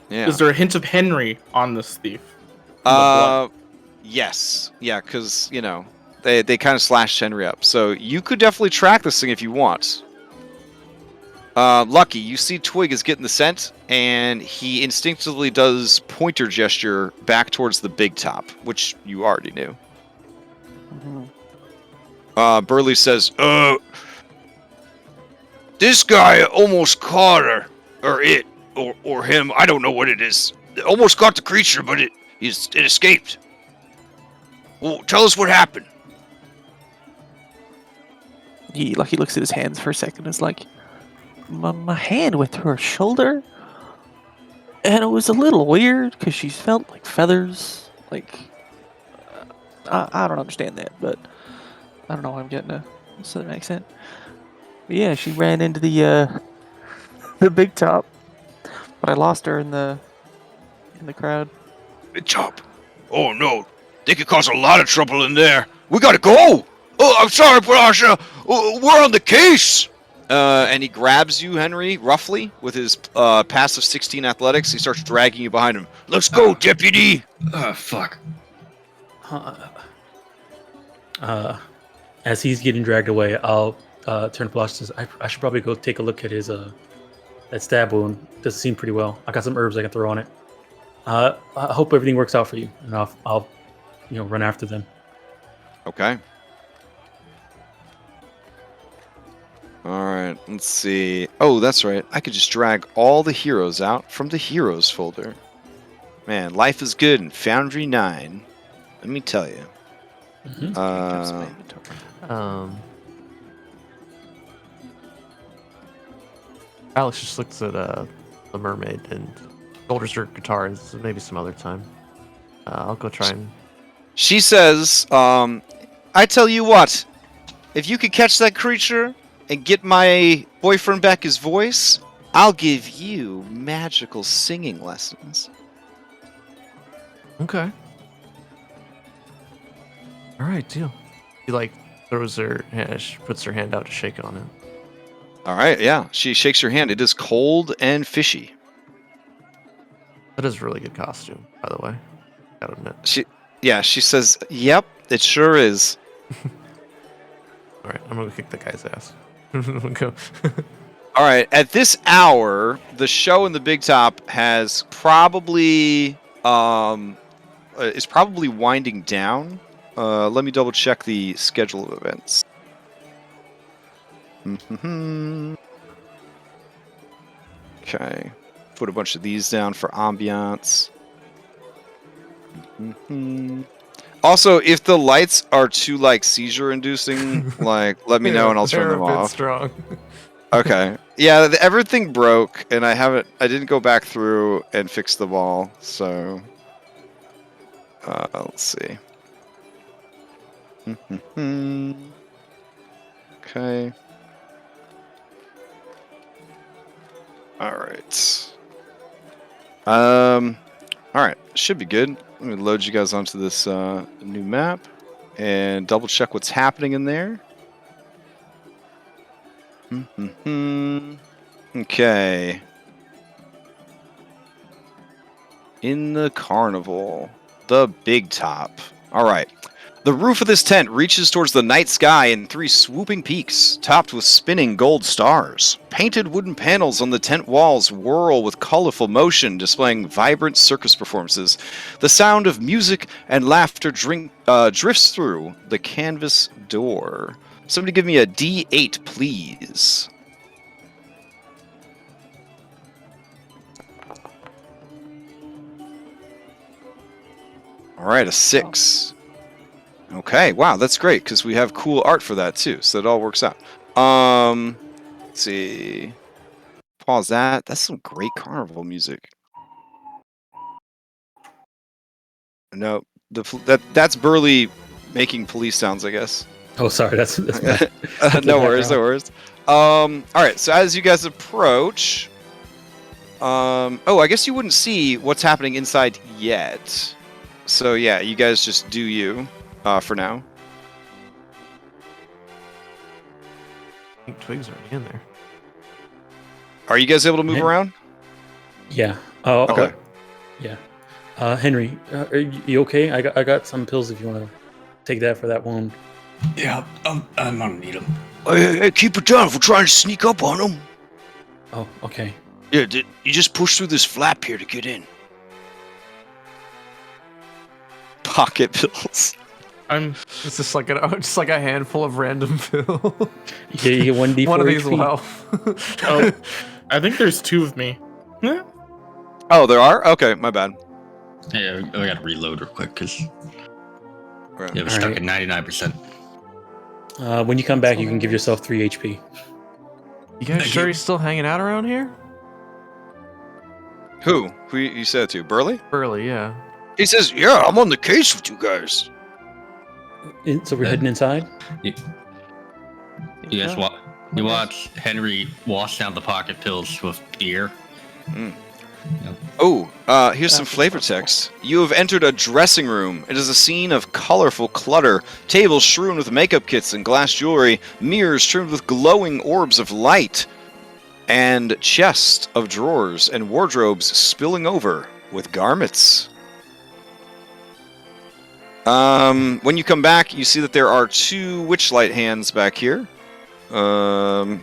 Yeah. Is there a hint of Henry on this thief? Yes. Yeah, because, they kind of slashed Henry up. So you could definitely track this thing if you want. Lucky, you see Twig is getting the scent, and he instinctively does pointer gesture back towards the big top, which you already knew. Burley says, this guy almost caught her, or it, or him, I don't know what it is. It almost caught the creature, but it escaped. Well, tell us what happened. Lucky looks at his hands for a second. It's like, my hand went through her shoulder, and it was a little weird because she felt like feathers. Like, I don't understand that, but I don't know why I'm getting a southern accent. But yeah, she ran into the big top, but I lost her in the crowd. Big top? Oh no, they could cause a lot of trouble in there. We gotta go. Oh, I'm sorry, Brasha. We're on the case. And he grabs you, Henry, roughly, with his passive 16 athletics. He starts dragging you behind him. Let's go, deputy! Oh, fuck. As he's getting dragged away, I'll turn to Blush and says, I should probably go take a look at his that stab wound. Doesn't seem pretty well. I got some herbs I can throw on it. I hope everything works out for you, and I'll run after them. Okay. Alright, let's see. Oh, that's right. I could just drag all the heroes out from the heroes folder. Man, life is good in Foundry 9. Let me tell you. Alex just looks at the mermaid and shoulders her guitar, and maybe some other time. I'll go try and... She says, I tell you what, if you could catch that creature and get my boyfriend back his voice, I'll give you magical singing lessons. Okay. All right, deal. She throws her, she puts her hand out to shake on it. All right, yeah. She shakes your hand. It is cold and fishy. That is a really good costume, by the way. Gotta admit. She says, "Yep, it sure is." All right, I'm gonna kick the guy's ass. Go. All right, at this hour, the show in the Big Top has probably is probably winding down. Let me double check the schedule of events. Okay, put a bunch of these down for ambiance. Also, if the lights are too seizure-inducing, let me know and I'll turn them off. Strong. Okay. Yeah, everything broke, and I didn't go back through and fix them all. So, let's see. Okay. All right. All right. Should be good. Let me load you guys onto this new map and double check what's happening in there. Okay. In the carnival, the Big Top. All right. The roof of this tent reaches towards the night sky in 3 swooping peaks, topped with spinning gold stars. Painted wooden panels on the tent walls whirl with colorful motion, displaying vibrant circus performances. The sound of music and laughter drifts through the canvas door. Somebody give me a D8, please. All right, a 6. Okay, wow, that's great, because we have cool art for that, too, so it all works out. Let's see. Pause that. That's some great carnival music. No, that's Burley making police sounds, I guess. Oh, sorry, that's no worries, no worries. All right, so as you guys approach... oh, I guess you wouldn't see what's happening inside yet. So, yeah, you guys just do you. For now. I think Twig's already in there. Are you guys able to move around? Yeah. Oh, okay. Yeah. Henry, are you okay? I got some pills if you want to take that for that wound. Yeah, I'm gonna need him. Hey, keep it down. If we're trying to sneak up on them. Oh, okay. Yeah, you just push through this flap here to get in. Pocket pills. It's just like a handful of random pills. Yeah, you get 1d4 One of these will HP. help. Oh, I think there's 2 of me. Yeah. Oh, there are? Okay, my bad. Yeah, I gotta reload real quick because Right. we're stuck at 99%. When you come back, you can give yourself 3 HP. You guys sure he's still hanging out around here? Who you said it to? Burley? Burley, yeah. He says, yeah, I'm on the case with you guys. So we're heading inside? You guys watch Henry wash down the pocket pills with ear. Oh, here's some flavor text. You have entered a dressing room. It is a scene of colorful clutter. Tables strewn with makeup kits and glass jewelry. Mirrors trimmed with glowing orbs of light. And chests of drawers and wardrobes spilling over with garments. When you come back, you see that there are 2 witchlight hands back here. I'll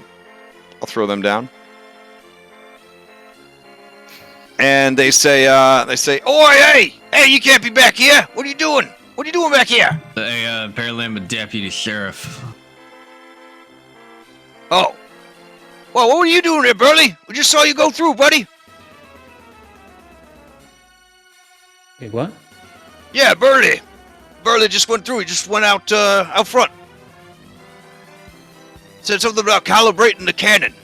throw them down. And they say, "Oi, hey, you can't be back here. What are you doing? What are you doing back here?" Apparently I'm a deputy sheriff. Oh, well, what were you doing there, Burley? We just saw you go through, buddy. Wait, what? Yeah, Burley. Burley just went through. He just went out front. Said something about calibrating the cannon.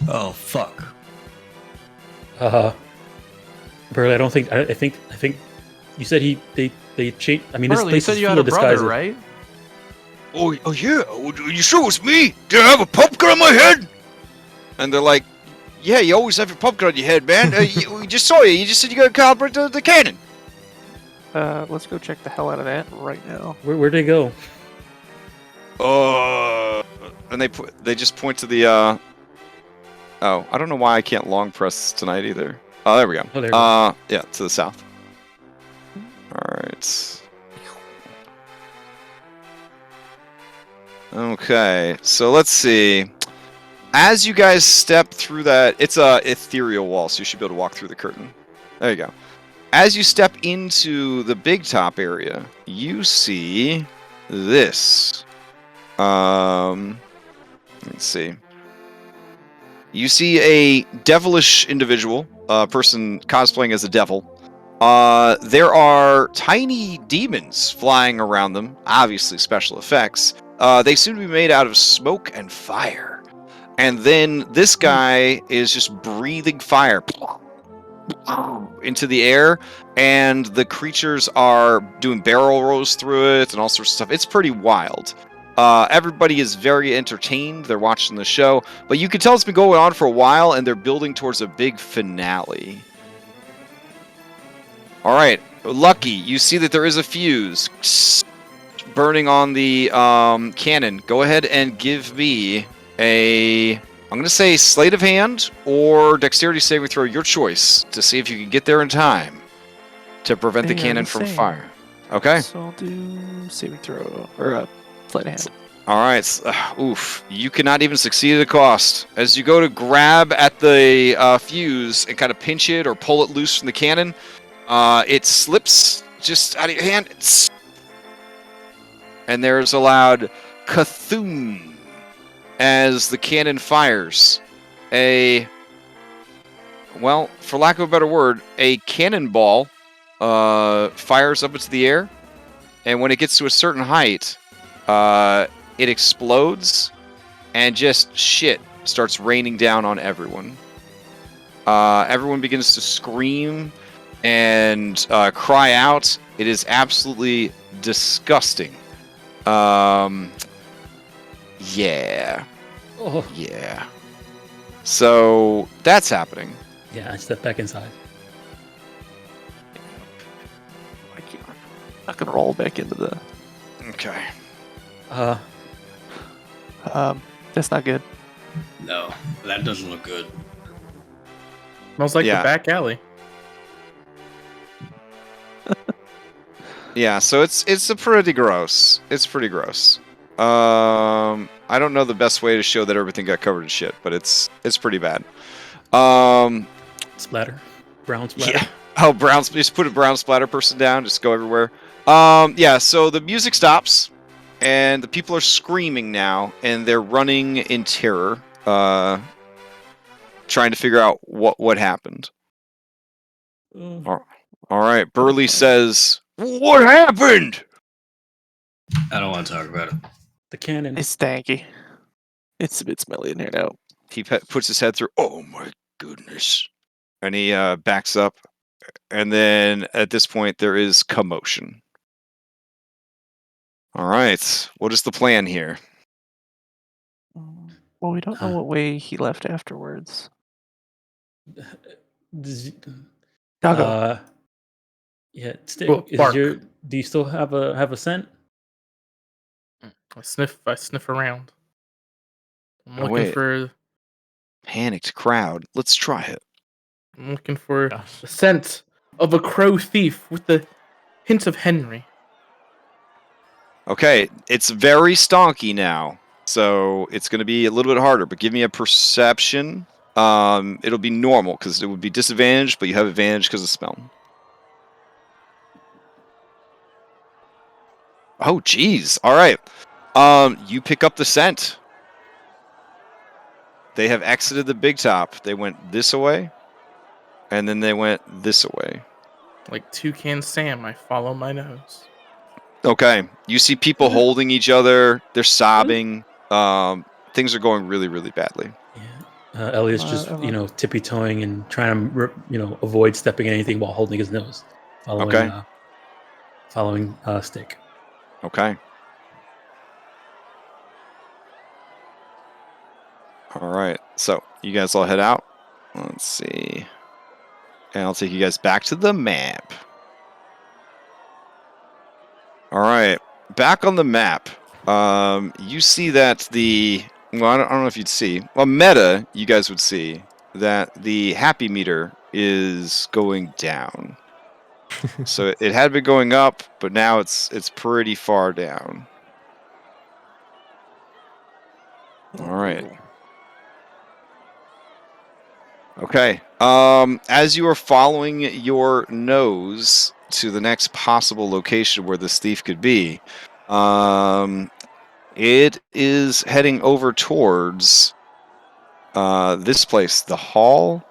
Oh fuck. Burley, I think you said they changed. I mean, this Burley, you place said is you full had of a brother, disguises. right? Oh yeah. Are you sure it was me? Did I have a pumpkin on my head? And they're like, "Yeah, you always have your pumpkin on your head, man. We just saw you. You just said you got to calibrate the cannon." Let's go check the hell out of that right now. Where'd they go? And they just point to the Oh, I don't know why I can't long press tonight either. Oh, there we go. Oh, there we go. Yeah, to the south. All right. Okay, so let's see. As you guys step through that, it's a ethereal wall, so you should be able to walk through the curtain. There you go. As you step into the big top area, you see this. Let's see. You see a devilish individual, person cosplaying as a devil. There are tiny demons flying around them, obviously special effects. They seem to be made out of smoke and fire. And then this guy is just breathing fire into the air, and the creatures are doing barrel rolls through it and all sorts of stuff. It's pretty wild. Everybody is very entertained. They're watching the show, but you can tell it's been going on for a while, and they're building towards a big finale. All right, Lucky, you see that there is a fuse burning on the cannon. Go ahead and give me I'm going to say sleight of hand or dexterity saving throw, your choice, to see if you can get there in time to prevent the They are cannon the from same. fire. Okay? So I'll do saving throw, or sleight of hand. All right. Oof. You cannot even succeed at a cost. As you go to grab at the fuse and kind of pinch it or pull it loose from the cannon, it slips just out of your hand. And there's a loud kathoom as the cannon fires. Well, for lack of a better word, a cannonball fires up into the air. And when it gets to a certain height, it explodes, and just shit starts raining down on everyone. Everyone begins to scream and cry out. It is absolutely disgusting. Yeah. Oh, Yeah. So that's happening. yeah. I step back inside. I can't, I'm not gonna roll back into the. Okay. That's not good. No, that doesn't look good. Smells like Yeah. the back alley. Yeah, so it's a pretty gross. It's pretty gross. I don't know the best way to show that everything got covered in shit, but it's pretty bad. Splatter. Brown splatter. Yeah. Oh, just put a brown splatter person down. Just go everywhere. Yeah. So the music stops, and the people are screaming now, and they're running in terror, trying to figure out what happened. All right. Burley says, "What happened?" I don't want to talk about it. The cannon. It's stanky. It's a bit smelly in here now. He puts his head through. Oh my goodness! And he backs up, and then at this point there is commotion. All right. What is the plan here? Well, we don't know what way he left afterwards. Doggo. Yeah. Well, bark. Do you still have a scent? I sniff around. I'm Oh, looking wait. for. Panicked crowd. Let's try it. I'm looking for the scent of a crow thief with the hint of Henry. Okay, it's very stonky now, so it's going to be a little bit harder. But give me a perception. It'll be normal because it would be disadvantaged, but you have advantage because of smell. Oh, geez. All right. You pick up the scent. They have exited the big top. They went this away, and then they went this away. Like Toucan Sam, I follow my nose. Okay. You see people holding each other. They're sobbing. Things are going really, really badly. Yeah. Elliot's just, tippy-toeing and trying to, avoid stepping anything while holding his nose. Following Stick. Okay. All right. So you guys all head out. Let's see. And I'll take you guys back to the map. All right. Back on the map. You see that I don't know if you'd see. Well, meta, you guys would see that the happy meter is going down. So it had been going up, but now it's pretty far down. All right. Okay. As you are following your nose to the next possible location where this thief could be, it is heading over towards this place, the Hall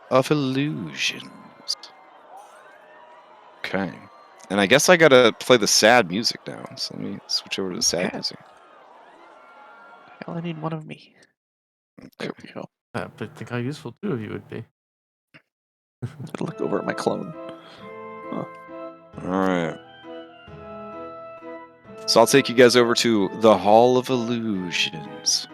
of Illusions. Okay. And I guess I gotta play the sad music now. So let me switch over to the sad music. I only need one of me. There we go. But think how useful two of you would be. Gotta look over at my clone. All right. So I'll take you guys over to the Hall of Illusions.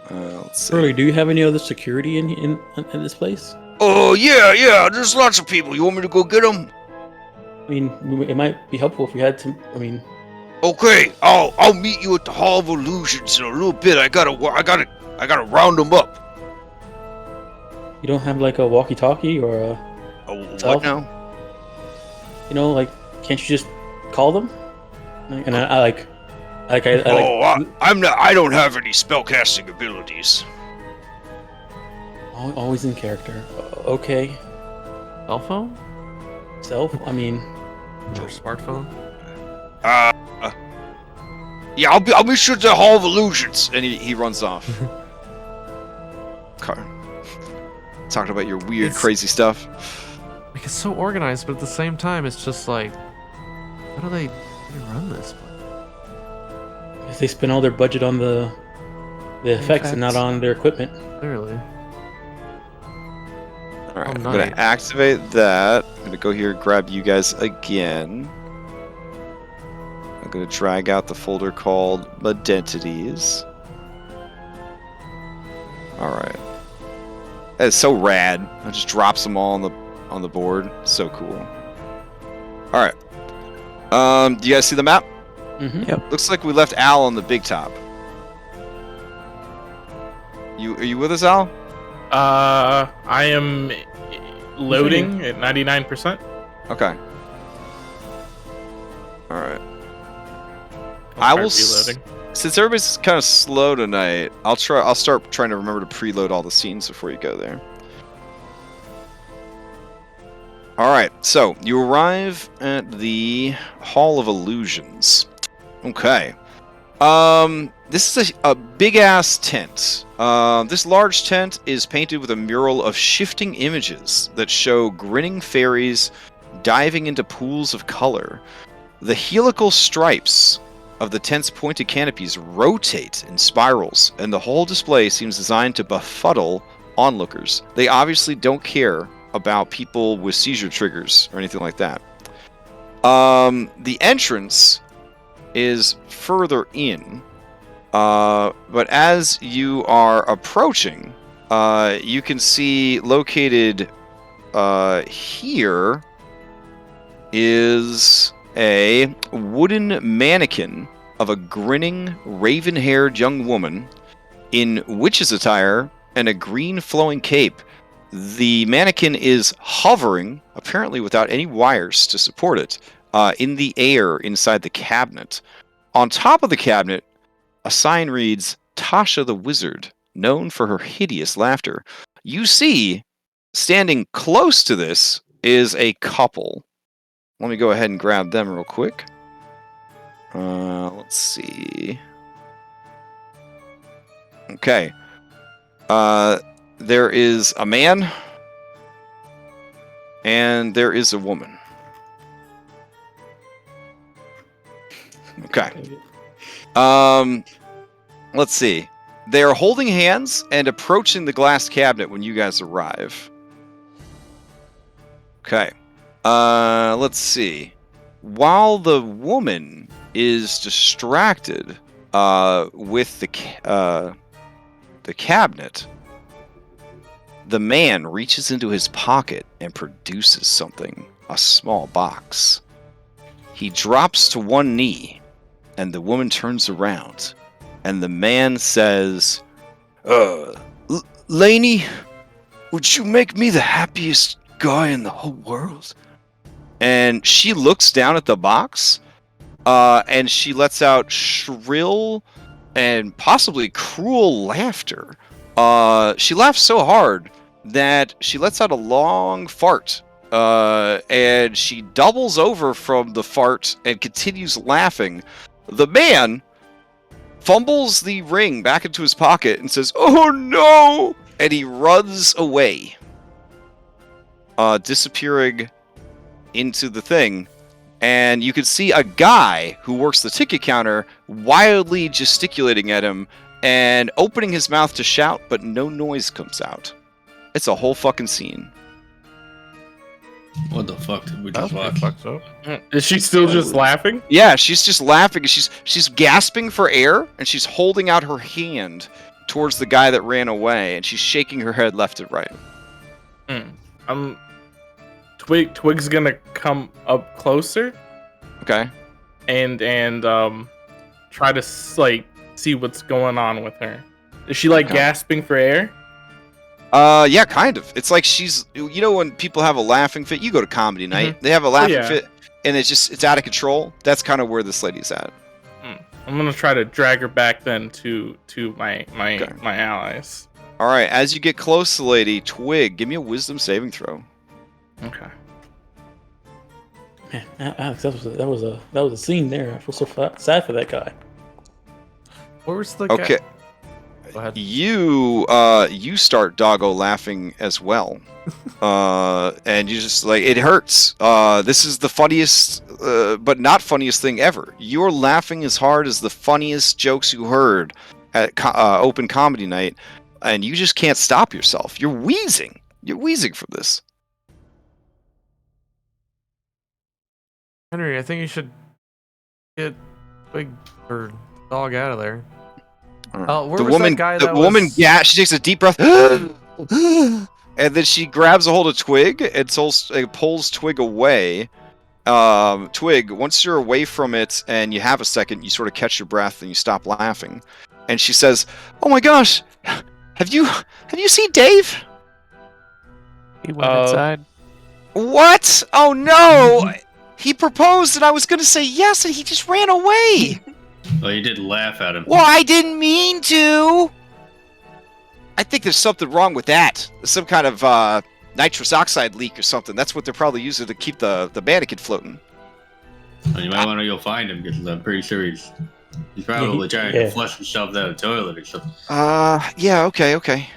Let's see. Burley, do you have any other security in this place? Oh yeah. There's lots of people. You want me to go get them? I mean, it might be helpful if we had to. I mean. Okay, I'll meet you at the Hall of Illusions in a little bit. I gotta round them up. You don't have like a walkie-talkie or a. What now? Can't you just call them? And I don't have any spellcasting abilities. Always in character. Okay. Cell phone? I mean. Or smartphone? Yeah, I'll be sure to the Hall of Illusions, and he runs off. Talking about your weird, crazy stuff. Like, it's so organized, but at the same time, it's just like, how do they run this? If they spend all their budget on the effects and not on their equipment. Clearly. All right, I'm gonna activate that. I'm gonna go here and grab you guys again. I'm gonna drag out the folder called Identities. All right. That's so rad. It just drops them all on the board. So cool. All right. Do you guys see the map? Mm-hmm. Yep. Looks like we left Al on the big top. Are you with us, Al? I am loading at 99%. Okay. All right. I'll I will. start reloading. Since everybody's kind of slow tonight, I'll start trying to remember to preload all the scenes before you go there. All right. So you arrive at the Hall of Illusions. Okay. This is a big ass tent. This large tent is painted with a mural of shifting images that show grinning fairies diving into pools of color. The helical stripes of the tent's pointed canopies rotate in spirals, and the whole display seems designed to befuddle onlookers. They obviously don't care about people with seizure triggers or anything like that. The entrance is further in, but as you are approaching, you can see located here is a wooden mannequin of a grinning, raven-haired young woman in witch's attire and a green flowing cape. The mannequin is hovering, apparently without any wires to support it, in the air inside the cabinet. On top of the cabinet, a sign reads, Tasha the Wizard, known for her hideous laughter. You see, standing close to this is a couple. Let me go ahead and grab them real quick. Let's see. Okay. There is a man, and there is a woman. Okay. Let's see. They are holding hands and approaching the glass cabinet when you guys arrive. Okay. Let's see. While the woman is distracted with the cabinet, the man reaches into his pocket and produces something, a small box. He drops to one knee, and the woman turns around, and the man says, Laney, would you make me the happiest guy in the whole world? And she looks down at the box, and she lets out shrill and possibly cruel laughter. She laughs so hard that she lets out a long fart, and she doubles over from the fart and continues laughing. The man fumbles the ring back into his pocket and says, "Oh no!" and he runs away, disappearing into the thing. And you can see a guy who works the ticket counter wildly gesticulating at him and opening his mouth to shout, but no noise comes out. It's a whole fucking scene. What the fuck did we That's just pretty watch? fucked up. Is she still just laughing? Yeah, she's just laughing. She's gasping for air, and she's holding out her hand towards the guy that ran away, and she's shaking her head left and right. Twig's gonna come up closer Okay. and try to see what's going on with her. Is she like Okay. gasping for air? Yeah, kind of. It's like she's, you know, when people have a laughing fit, you go to comedy night, they have a laughing yeah. fit, and it's out of control. That's kind of where this lady's at. I'm gonna try to drag her back then to my Okay. my allies. All right, as you get close to the lady, Twig, give me a wisdom saving throw. Okay. Man, Alex, that was a scene there. I feel so sad for that guy. Where's the Okay. guy? Go ahead. You start doggo laughing as well. And you just like, it hurts. This is the funniest, but not funniest thing ever. You're laughing as hard as the funniest jokes you heard at open comedy night, and you just can't stop yourself. You're wheezing. You're wheezing from this. Henry, I think you should get Big or dog out of there. Alright. Where the was woman, that guy the that woman, was... yeah, she takes a deep breath, and then she grabs a hold of Twig and pulls Twig away. Twig, once you're away from it and you have a second, you sort of catch your breath and you stop laughing. And she says, "Oh my gosh, have you seen Dave? He went inside. What? Oh no! He proposed, and I was gonna say yes, and he just ran away. Well, you did laugh at him. Well, I didn't mean to. I think there's something wrong with that. Some kind of nitrous oxide leak or something. That's what they're probably using to keep the mannequin floating. Well, you might want to go find him because I'm pretty sure he's probably trying to flush himself down the toilet or something. Yeah, okay.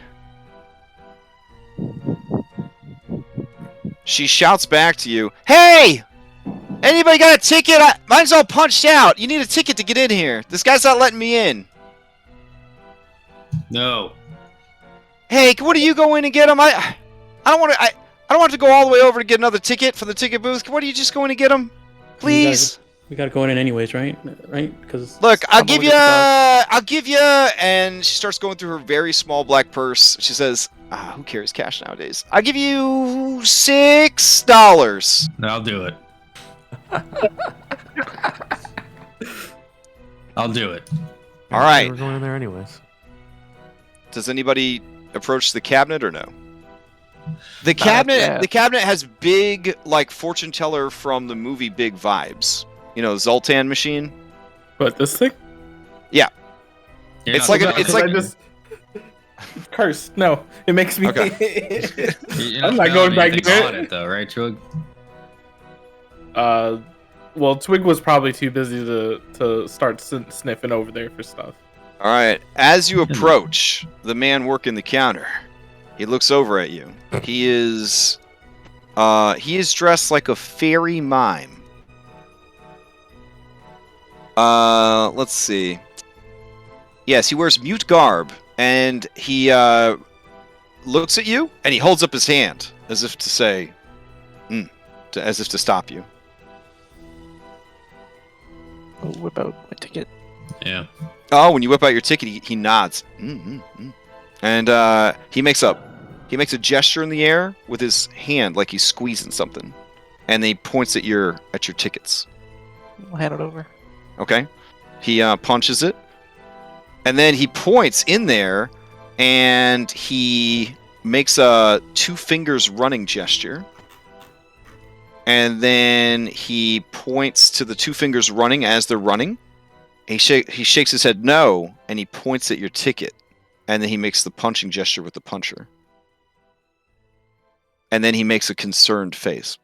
She shouts back to you, "Hey! Anybody got a ticket? Mine's all punched out. You need a ticket to get in here. This guy's not letting me in." No. Hey, what do you go in and get him? I don't want to. I don't want to go all the way over to get another ticket from the ticket booth. Why don't you just go in and get him, please? We gotta go in anyways, right? Right? Because look, I'll give you. And she starts going through her very small black purse. She says, "Who carries cash nowadays? I'll give you $6." I'll do it. I'll do it. All right. We're going in there anyways. Does anybody approach the cabinet or no? The cabinet has big, like, fortune teller from the movie Big vibes. You know, Zoltan machine. But this thing? Yeah. It's like cursed. No, it makes me. Okay. I'm not going back on it though, right, Twig? Well, Twig was probably too busy to start sniffing over there for stuff. All right. As you approach the man working the counter, he looks over at you. He is dressed like a fairy mime. Let's see. Yes, he wears mute garb, and he looks at you, and he holds up his hand as if to say, as if to stop you. Oh, whip out my ticket. Yeah. Oh, when you whip out your ticket, he nods. And he makes a gesture in the air with his hand, like he's squeezing something, and then he points at your tickets. I'll hand it over. Okay. He punches it, and then he points in there, and he makes a 2 fingers running gesture, and then he points to the 2 fingers running as they're running. He shakes his head no, and he points at your ticket, and then he makes the punching gesture with the puncher, and then he makes a concerned face.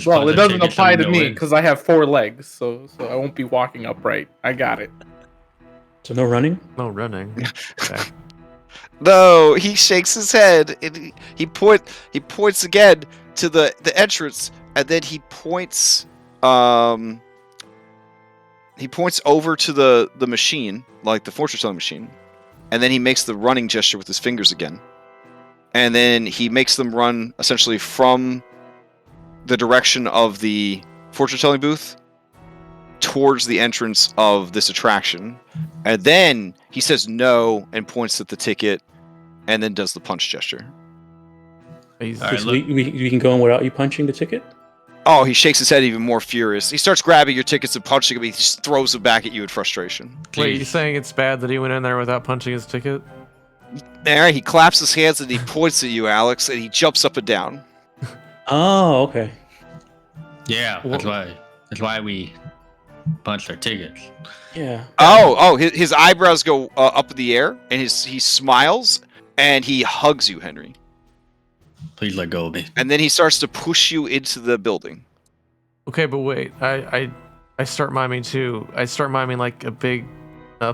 Well, it doesn't apply to me because I have 4 legs, so I won't be walking upright. I got it. So no running? No running. Okay. No, he shakes his head, and he points again to the entrance, and then he points over to the machine, like the fortune telling machine, and then he makes the running gesture with his fingers again, and then he makes them run essentially from the direction of the fortune telling booth towards the entrance of this attraction, and then he says no and points at the ticket, and then does the punch gesture. Right, we can go in without you punching the ticket? Oh, he shakes his head even more furious. He starts grabbing your tickets and punching them. He just throws them back at you in frustration. Wait, you saying it's bad that he went in there without punching his ticket? There, he claps his hands and he points at you, Alex, and he jumps up and down. Oh, okay. Yeah, that's why we punched our tickets. Yeah. Oh, his eyebrows go up in the air, and he smiles, and he hugs you, Henry. Please let go of me. And then he starts to push you into the building. Okay, but wait, I start miming too. I start miming like a big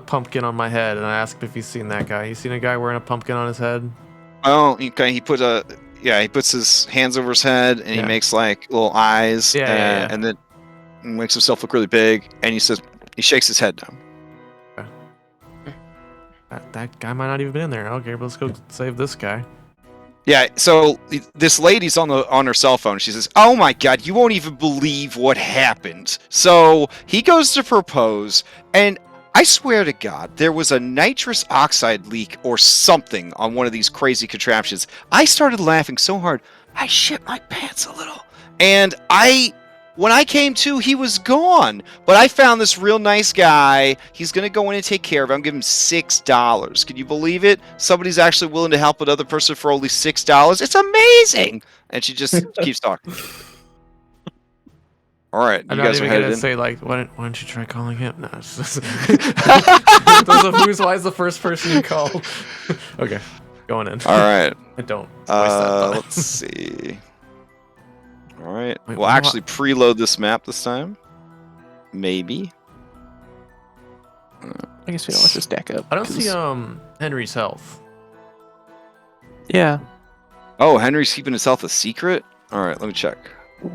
pumpkin on my head, and I ask him if he's seen that guy. You seen a guy wearing a pumpkin on his head? Oh, okay. He puts his hands over his head, and he makes like little eyes, and then makes himself look really big, and he shakes his head down. That guy might not even been in there. Okay, but let's go save this guy. Yeah, so this lady's on her cell phone. She says, "Oh my God, you won't even believe what happened." So he goes to propose, and I swear to God, there was a nitrous oxide leak or something on one of these crazy contraptions. I started laughing so hard, I shit my pants a little. And I When I came to, he was gone. But I found this real nice guy. He's going to go in and take care of him. I'm giving him $6. Can you believe it? Somebody's actually willing to help another person for only $6. It's amazing. And she just keeps talking. All right, I'm you not guys are even headed gonna in. say like, why don't you try calling him? No, it's just those of who's why is the first person you call? Okay, going in. All right. Don't waste that thought. Let's see. All right. Wait, We'll what do actually preload this map this time. Maybe. I guess we don't have to stack up. I don't 'cause- see Henry's health. Yeah. Oh, Henry's keeping his health a secret? All right, let me check.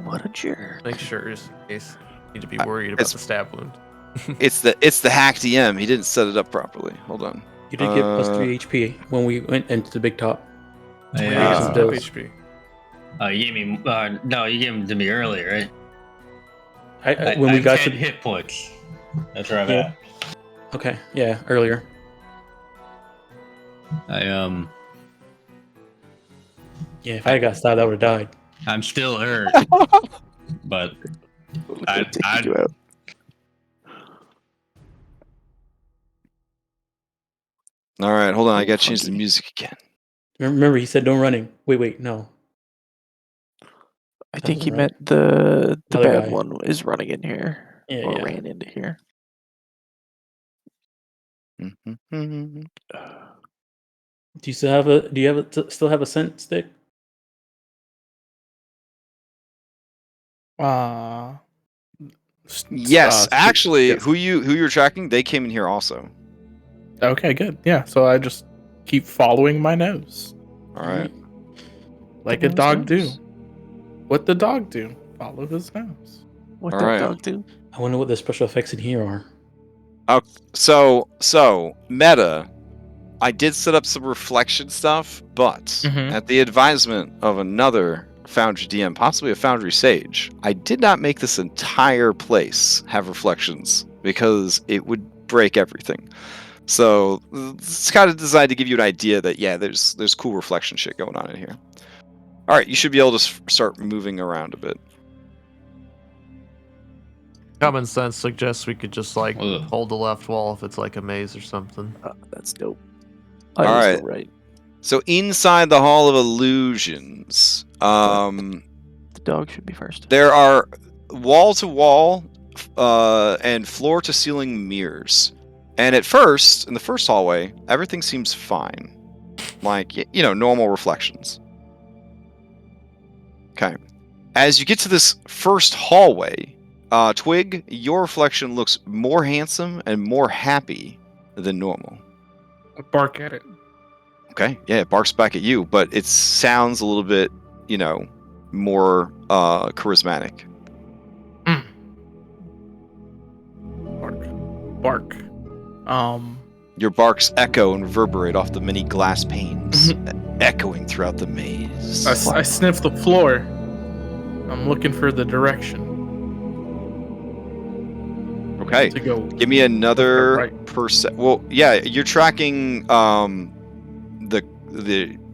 What a jerk. Make sure just in case you need to be worried about it's- the stab wound. It's the hack DM. He didn't set it up properly. Hold on. You did get plus 3 HP when we went into the big top. Yeah. some Half bills. HP. You gave me. No, you gave them to me earlier, right? When I we have got 10 to hit points. That's where I'm Yeah. okay, yeah, earlier. at. Yeah, if I had got stabbed, I would have died. I'm still hurt, but I I- you out. All right, hold on. I got to change the music again. Remember, he said don't running. Wait, no. I think he Right. meant the Other bad guy. one is running in here. Yeah, or yeah. ran into here. Mhm. Do you still have a? Do you have still have a scent stick? Yes, actually, yes. who you're tracking? They came in here also. Okay, good. Yeah, so I just keep following my nose, All right. like The a dog nose do. knows. What the dog do? Follow his nose. What All that right. dog do? I wonder what the special effects in here are. So meta. I did set up some reflection stuff, but Mhm. at the advisement of another Foundry DM, possibly a Foundry Sage, I did not make this entire place have reflections because it would break everything. So it's kind of designed to give you an idea that yeah, there's cool reflection shit going on in here. All right, you should be able to start moving around a bit. Common sense suggests we could just like Ugh. hold the left wall if it's like a maze or something. That's dope. All I was right. still right. So inside the Hall of Illusions, The dog should be first. there are wall-to-wall and floor-to-ceiling mirrors. And at first, in the first hallway, everything seems fine. Like, normal reflections. Okay. As you get to this first hallway, Twig, your reflection looks more handsome and more happy than normal. I bark at it. Okay, yeah, it barks back at you, but it sounds a little bit, more charismatic. Bark. Your barks echo and reverberate off the many glass panes, echoing throughout the maze. I sniff the floor. I'm looking for the direction Okay, to go. give me another Right. percent. Well, yeah, you're tracking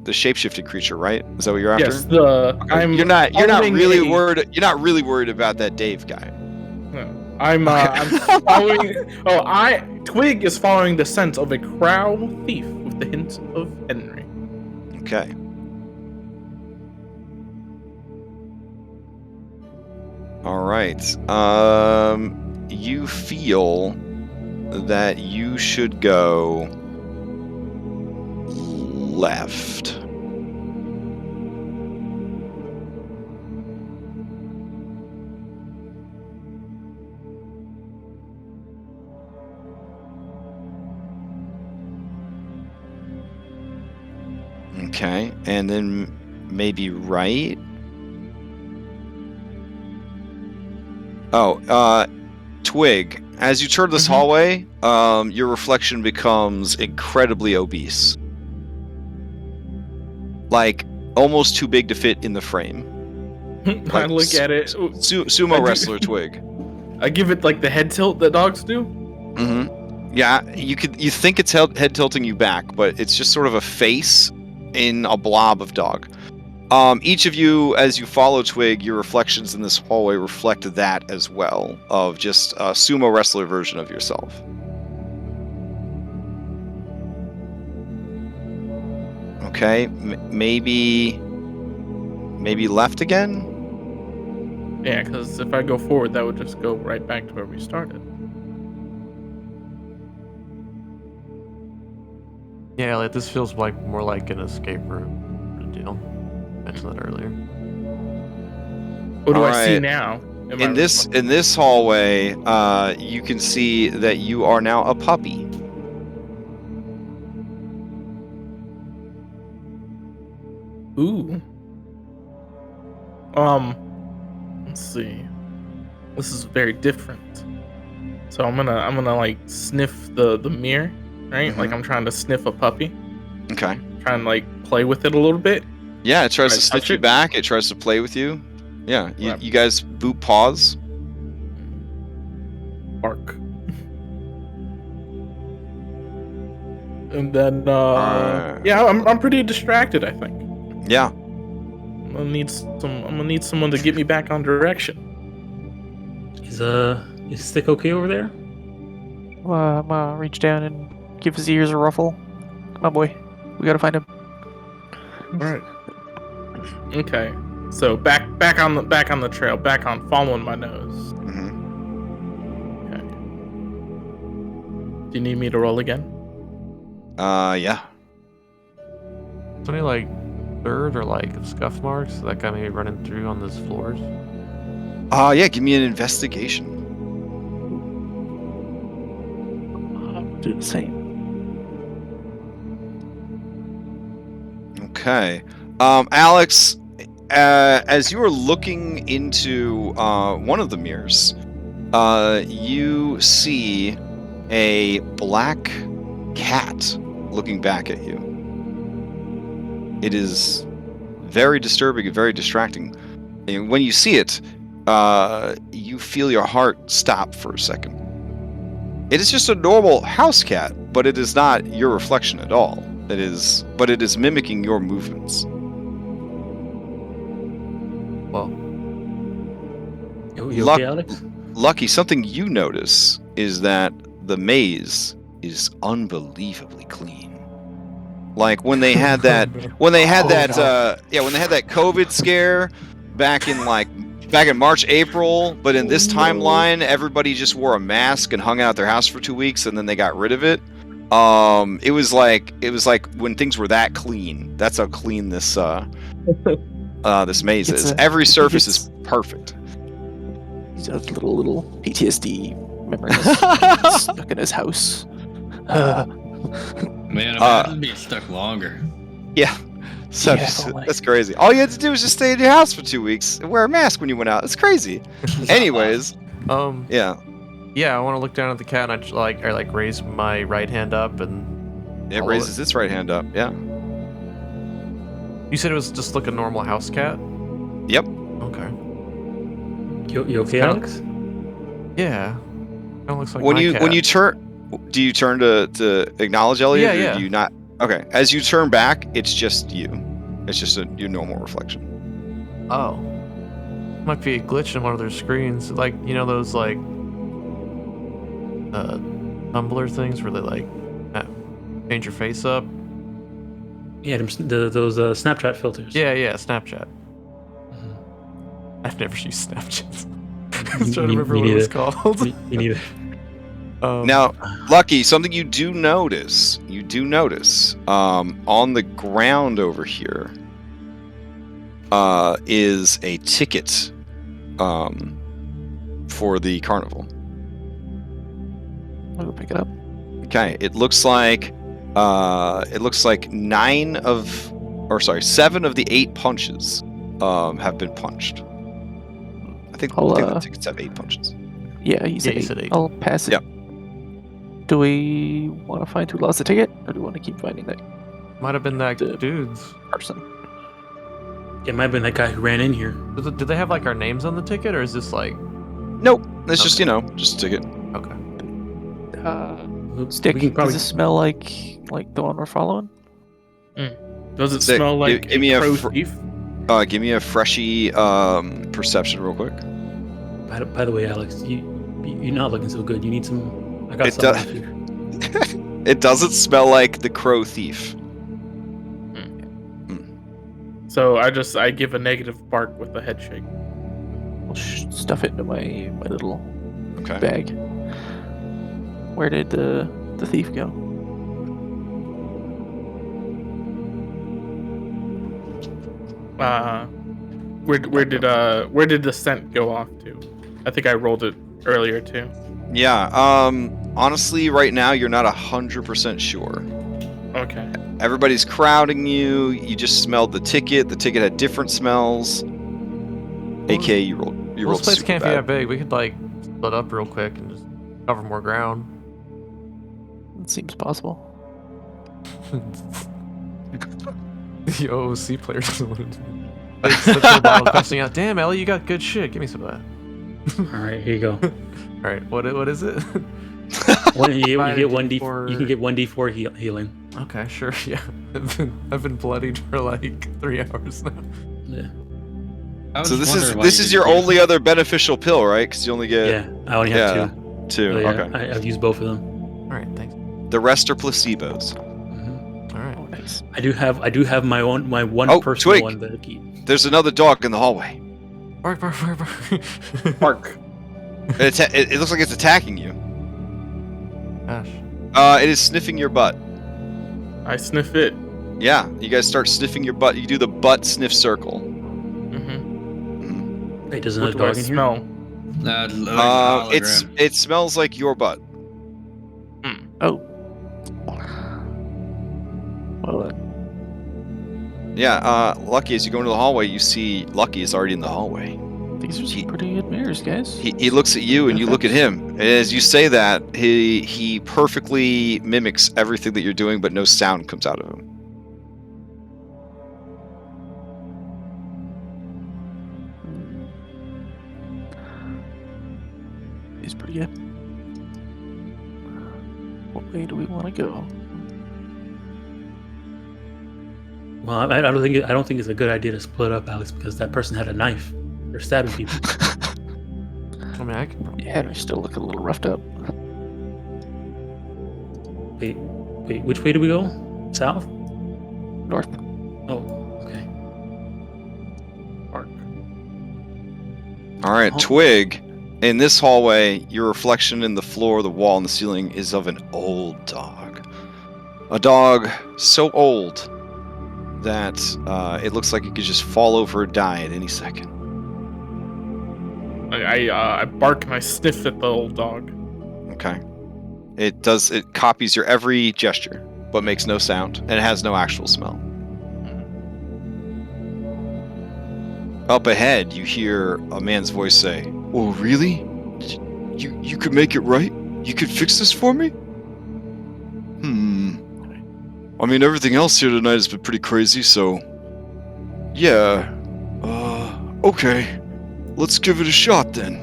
the shapeshifting creature, right? Is that what you're after? Yes, Okay. You're not following really a- worried. You're not really worried about that Dave guy. I'm following. Twig is following the scent of a crow thief with the hint of Henry. Okay. All right. You feel that you should go left. Okay, and then maybe right. Oh, Twig, as you turn this hallway, your reflection becomes incredibly obese. Like, almost too big to fit in the frame. I look at it. Sumo I do- wrestler Twig. I give it like the head tilt that dogs do. Mm-hmm. Yeah, you think it's head tilting you back, but it's just sort of a face in a blob of dog. Each of you, as you follow Twig, your reflections in this hallway reflect that as well, of just a sumo wrestler version of yourself. Okay, maybe left again? Yeah, because if I go forward, that would just go right back to where we started. Yeah, like this feels like more like an escape room deal. Mentioned that earlier. What do I see Alright. now? In this hallway, you can see that you are now a puppy. Ooh. Let's see. This is very different. So I'm gonna like sniff the mirror, right? Like I'm trying to sniff a puppy. Okay. Trying to like play with it a little bit. Yeah, it tries Can I to sniff touch you it? back. It tries to play with you. Yeah, Right. you guys boot paws. Bark. And then yeah, I'm pretty distracted, I think. Yeah. I'm gonna need someone to get me back on direction. Is Stick okay over there? I'm gonna reach down and give his ears a ruffle. Come on, boy. We gotta find him. Right. Okay. So back on the trail, back on following my nose. hmm Okay. Do you need me to roll again? Yeah. Is there any like dirt or like scuff marks that guy may be running through on those floors? Yeah, give me an investigation. Do the same. Okay. Alex, as you are looking into one of the mirrors, you see a black cat looking back at you. It is very disturbing and very distracting. And when you see it, you feel your heart stop for a second. It is just a normal house cat, but it is not your reflection at all. But it is mimicking your movements. Well, You Luck- okay, Alex? Lucky, something you notice is that the maze is unbelievably clean. Like when they had that when they had that COVID scare back in March, April, but in this timeline everybody just wore a mask and hung out at their house for 2 weeks and then they got rid of it. It was like when things were that clean. That's how clean this this maze is. Every surface is perfect. He's got little PTSD memories stuck in his house. Man, imagine being stuck longer. Yeah. So Yeah, just- like- that's crazy. All you had to do was just stay in your house for 2 weeks and wear a mask when you went out. It's crazy. Anyways, yeah. Yeah, I want to look down at the cat and I raise my right hand up and. It Follow raises its right hand up. Yeah. You said it was just like a normal house cat. Yep. Okay. You okay, Kinda- Alex? Yeah. Kind of looks like When my you cat. when you turn, do you turn to acknowledge Elliot? Yeah, or yeah. do you not? Okay. As you turn back, it's just you. It's just your normal reflection. Oh. Might be a glitch in one of their screens. Like, you know those like Tumblr things where they like change your face up? Yeah, those Snapchat filters. Yeah, Snapchat. Mhm. I've never used Snapchat. I was trying to Me- remember me what it was neither. called. Me neither. Now, Lucky, something you do notice, on the ground over here, is a ticket, for the carnival. I'll go pick it up. Okay, it looks like 7 of the 8 punches, have been punched. I think the tickets have 8 punches. Yeah, you said, you eight. said 8. I'll pass it. Yep. Do we want to find who lost the ticket, or do we want to keep finding that Might have been that The- dude's. person? It might have been that guy who ran in here. Did they have like our names on the ticket, or is this like Nope, it's just Okay. just a ticket. okay? Stick. We can probably Does it smell like the one we're following? Does it Sick. smell like Give me a crow's fr- beef? Give me a freshy perception real quick. By the way, Alex, you're not looking so good. You need some. I got It some does- here. It doesn't smell like the crow thief. So I give a negative bark with a head shake. We'll stuff it into my little Okay. bag. Where did the thief go? Where did the scent go off to? I think I rolled it earlier too. Yeah. Honestly, right now you're not 100% sure. Okay. Everybody's crowding you. You just smelled the ticket. The ticket had different smells. AKA, you rolled. You Well, rolled this place super can't be bad. that big. We could like split up real quick and just cover more ground. It seems possible. The OOC player doesn't want to. Like, slips her bottle, cussing out. Damn, Ellie, you got good shit. Give me some of that. All right, here you go. All right, what is it? You get Divided 1d. D4. You can get 1d4 healing. Okay, sure. Yeah, I've been bloodied for like 3 hours now. Yeah. I was So this wondering why is you your didn't use only other beneficial pill, right? Because you only get Yeah. I only have yeah, two. two. Yeah, Okay. I've used both of them. All right, thanks. The rest are placebos. Mhm. All right. Oh, nice. I do have my one Oh, personal Twig. one that I keep. There's another dog in the hallway. Bark, bark, bark, bark. Bark. It looks like it's attacking you. Gosh. It is sniffing your butt. I sniff it. Yeah, you guys start sniffing your butt. You do the butt sniff circle. Mm-hmm. Wait, does What another do I dog in here? smell? It smells like your butt. Oh. Well, Yeah, Lucky, as you go into the hallway, you see Lucky is already in the hallway. these are some pretty good mirrors, guys. He looks at you and you look at him. And as you say that, he perfectly mimics everything that you're doing, but no sound comes out of him. He's pretty good. What way do we want to go? Well, I don't think it's a good idea to split up, Alex, because that person had a knife. They're stabbing people. I mean, I can probably. Yeah, we still look a little roughed up. Wait, which way do we go? South? North. Oh, okay. Bark. All right, Oh. Twig. In this hallway, your reflection in the floor, the wall, and the ceiling is of an old dog. A dog so old that it looks like it could just fall over and die at any second. I bark and I sniff at the old dog. Okay. It copies your every gesture, but makes no sound, and it has no actual smell. Up ahead, you hear a man's voice say, "Oh, really? You could make it right? You could fix this for me?" I mean, everything else here tonight has been pretty crazy, so... Yeah. Okay. Let's give it a shot, then.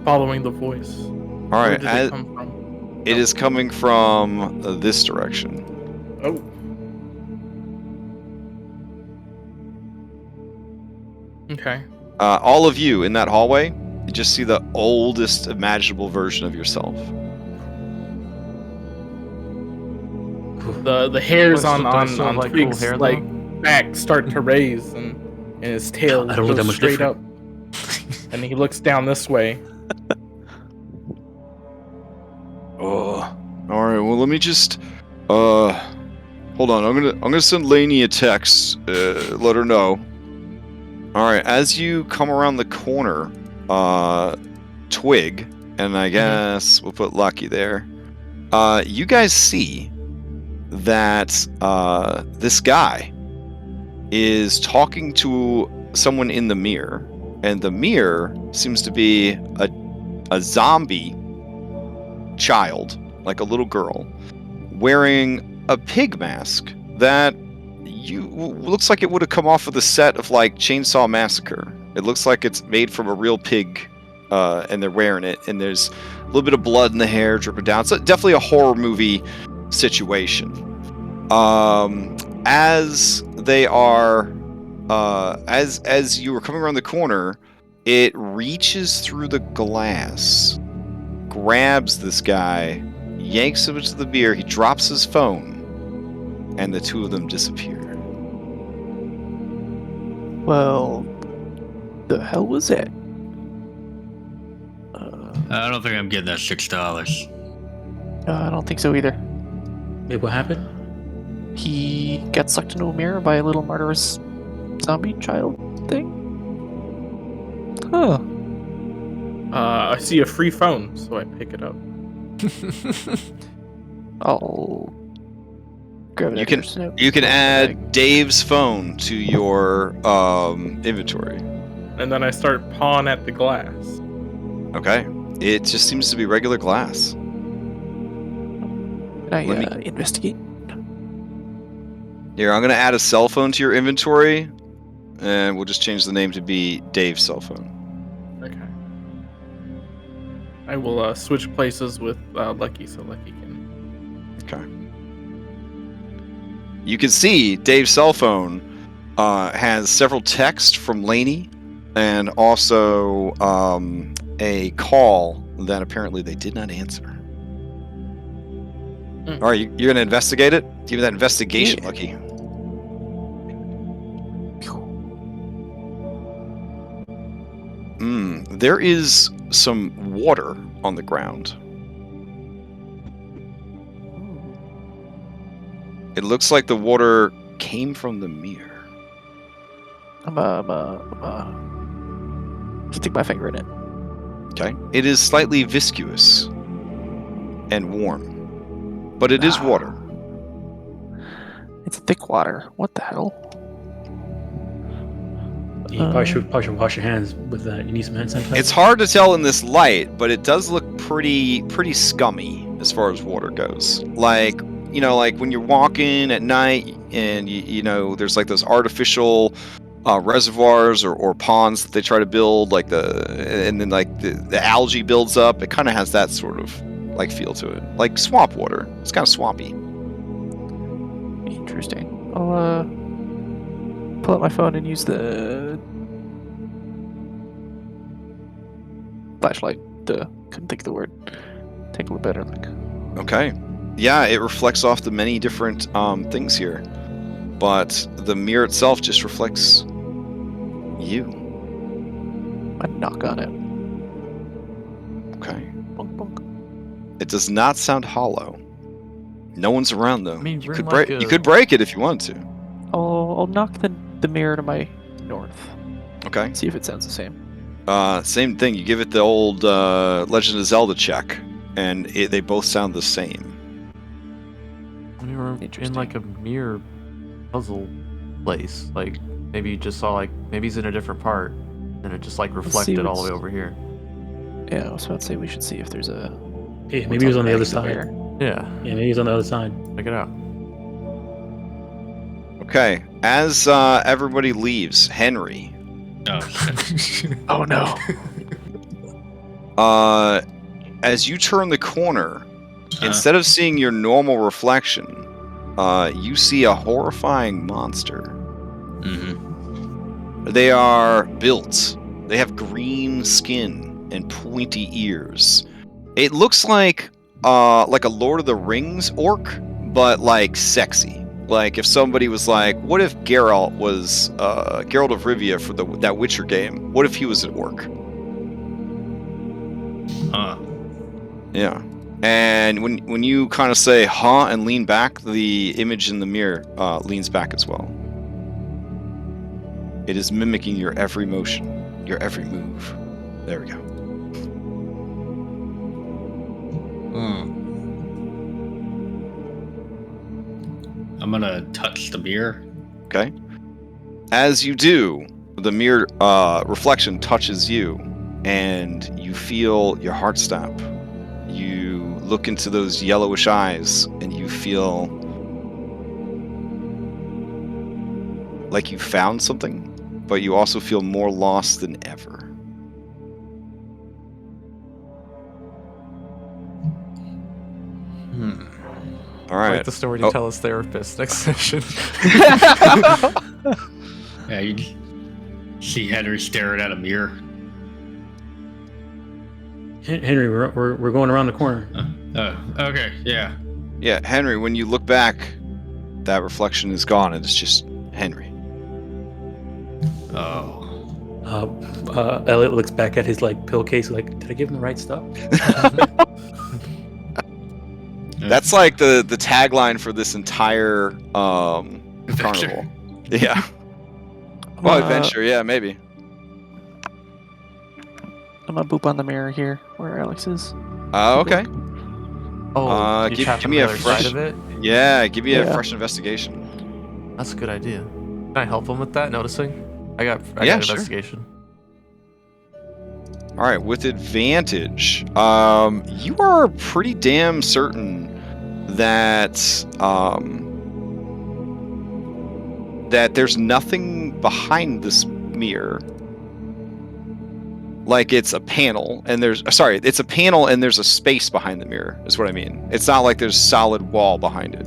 Following the voice. All Where right, did it come from? it is coming from this direction. Oh. Okay. All of you in that hallway, you just see the oldest imaginable version of yourself. The hairs What's on the- does it have, like, cool Twig's hair, like though? back start to raise, and his tail I don't look that goes much straight different. up, and he looks down this way. Oh, all right. Well, let me just hold on. I'm gonna send Lainey a text. Let her know. All right. As you come around the corner, Twig, and I guess we'll put Lucky there. You guys see that this guy is talking to someone in the mirror, and the mirror seems to be a zombie child, like a little girl, wearing a pig mask that looks like it would have come off of the set of like Chainsaw Massacre. It looks like it's made from a real pig, and they're wearing it, and there's a little bit of blood in the hair dripping down. So definitely a horror movie situation. As they are as you were coming around the corner, it reaches through the glass, grabs this guy, yanks him into the beer. He drops his phone, and the two of them disappear. Well, the hell was that? I don't think I'm getting that $6. I don't think so either. Wait, what happened? He got sucked into a mirror by a little murderous zombie child thing. Huh. I see a free phone, so I pick it up. I'll grab it. You can add Dave's phone to your inventory. And then I start pawing at the glass. Okay. It just seems to be regular glass. Can I investigate? Here, I'm going to add a cell phone to your inventory, and we'll just change the name to be Dave's cell phone. Okay. I will switch places with Lucky so Lucky can... Okay. You can see Dave's cell phone has several texts from Lainey, and also a call that apparently they did not answer. All right, you're going to investigate it? Give me that investigation, Lucky. There is some water on the ground. It looks like the water came from the mirror. Stick my finger in it. Okay. It is slightly viscous and warm, but it is water. It's thick water. What the hell? You probably should wash your hands with that. You need some hand sanitizer. It's hard to tell in this light, but it does look pretty scummy as far as water goes. Like, you know, like when you're walking at night and you know there's like those artificial reservoirs or ponds that they try to build, like and then like the algae builds up. It kind of has that sort of like feel to it, like swamp water. It's kind of swampy. Interesting. I'll pull out my phone and use the flashlight. Couldn't think of the word. Take a look better. Okay. Yeah, it reflects off the many different things here, but the mirror itself just reflects you. I knock on it. Okay. Bonk, bonk. It does not sound hollow. No one's around though. I mean, You we're could in like break. a- You could break it if you want to. I'll knock the mirror to my north. Okay. See if it sounds the same. Same thing. You give it the old Legend of Zelda check, and they both sound the same. I mean, we're in Interesting. like a mirror puzzle place. Like maybe you just saw maybe he's in a different part, and it just like see reflected all the way what's- over here. Yeah, I was about to say we should see if there's a. Yeah, maybe it was on the other side. mirror. Yeah, Yeah, maybe it was on the other side. check it out. Okay. As everybody leaves, Henry. Oh, shit. Oh no! As you turn the corner, instead of seeing your normal reflection, you see a horrifying monster. Mhm. They are built. They have green skin and pointy ears. It looks like a Lord of the Rings orc, but like sexy. Like if somebody was like, what if Geralt was Geralt of Rivia for that Witcher game? What if he was an orc? Huh. Yeah. And when you kind of say "huh" and lean back, the image in the mirror leans back as well. It is mimicking your every motion, your every move. There we go. I'm gonna touch the mirror. Okay. As you do, the mirror reflection touches you, and you feel your heart stop. You look into those yellowish eyes, and you feel like you found something, but you also feel more lost than ever. All Write right. the story Oh. to tell his therapist next session. Yeah, you see Henry staring at a mirror. Henry, we're going around the corner. Okay, yeah. Yeah, Henry, when you look back, that reflection is gone and it's just Henry. Oh. Elliot looks back at his like pill case, like, did I give him the right stuff? That's like the tagline for this entire carnival. Yeah. Well, adventure, yeah, maybe. I'm gonna boop on the mirror here where Alex is. Okay. Oh, you give trapped on me the a other fresh- side of it? Yeah, give me a Yeah. fresh investigation. That's a good idea. Can I help him with that, noticing? I got Yeah, sure. investigation. All right, with advantage, you are pretty damn certain that that there's nothing behind this mirror. Like it's a panel, and it's a panel, and there's a space behind the mirror. Is what I mean. It's not like there's a solid wall behind it,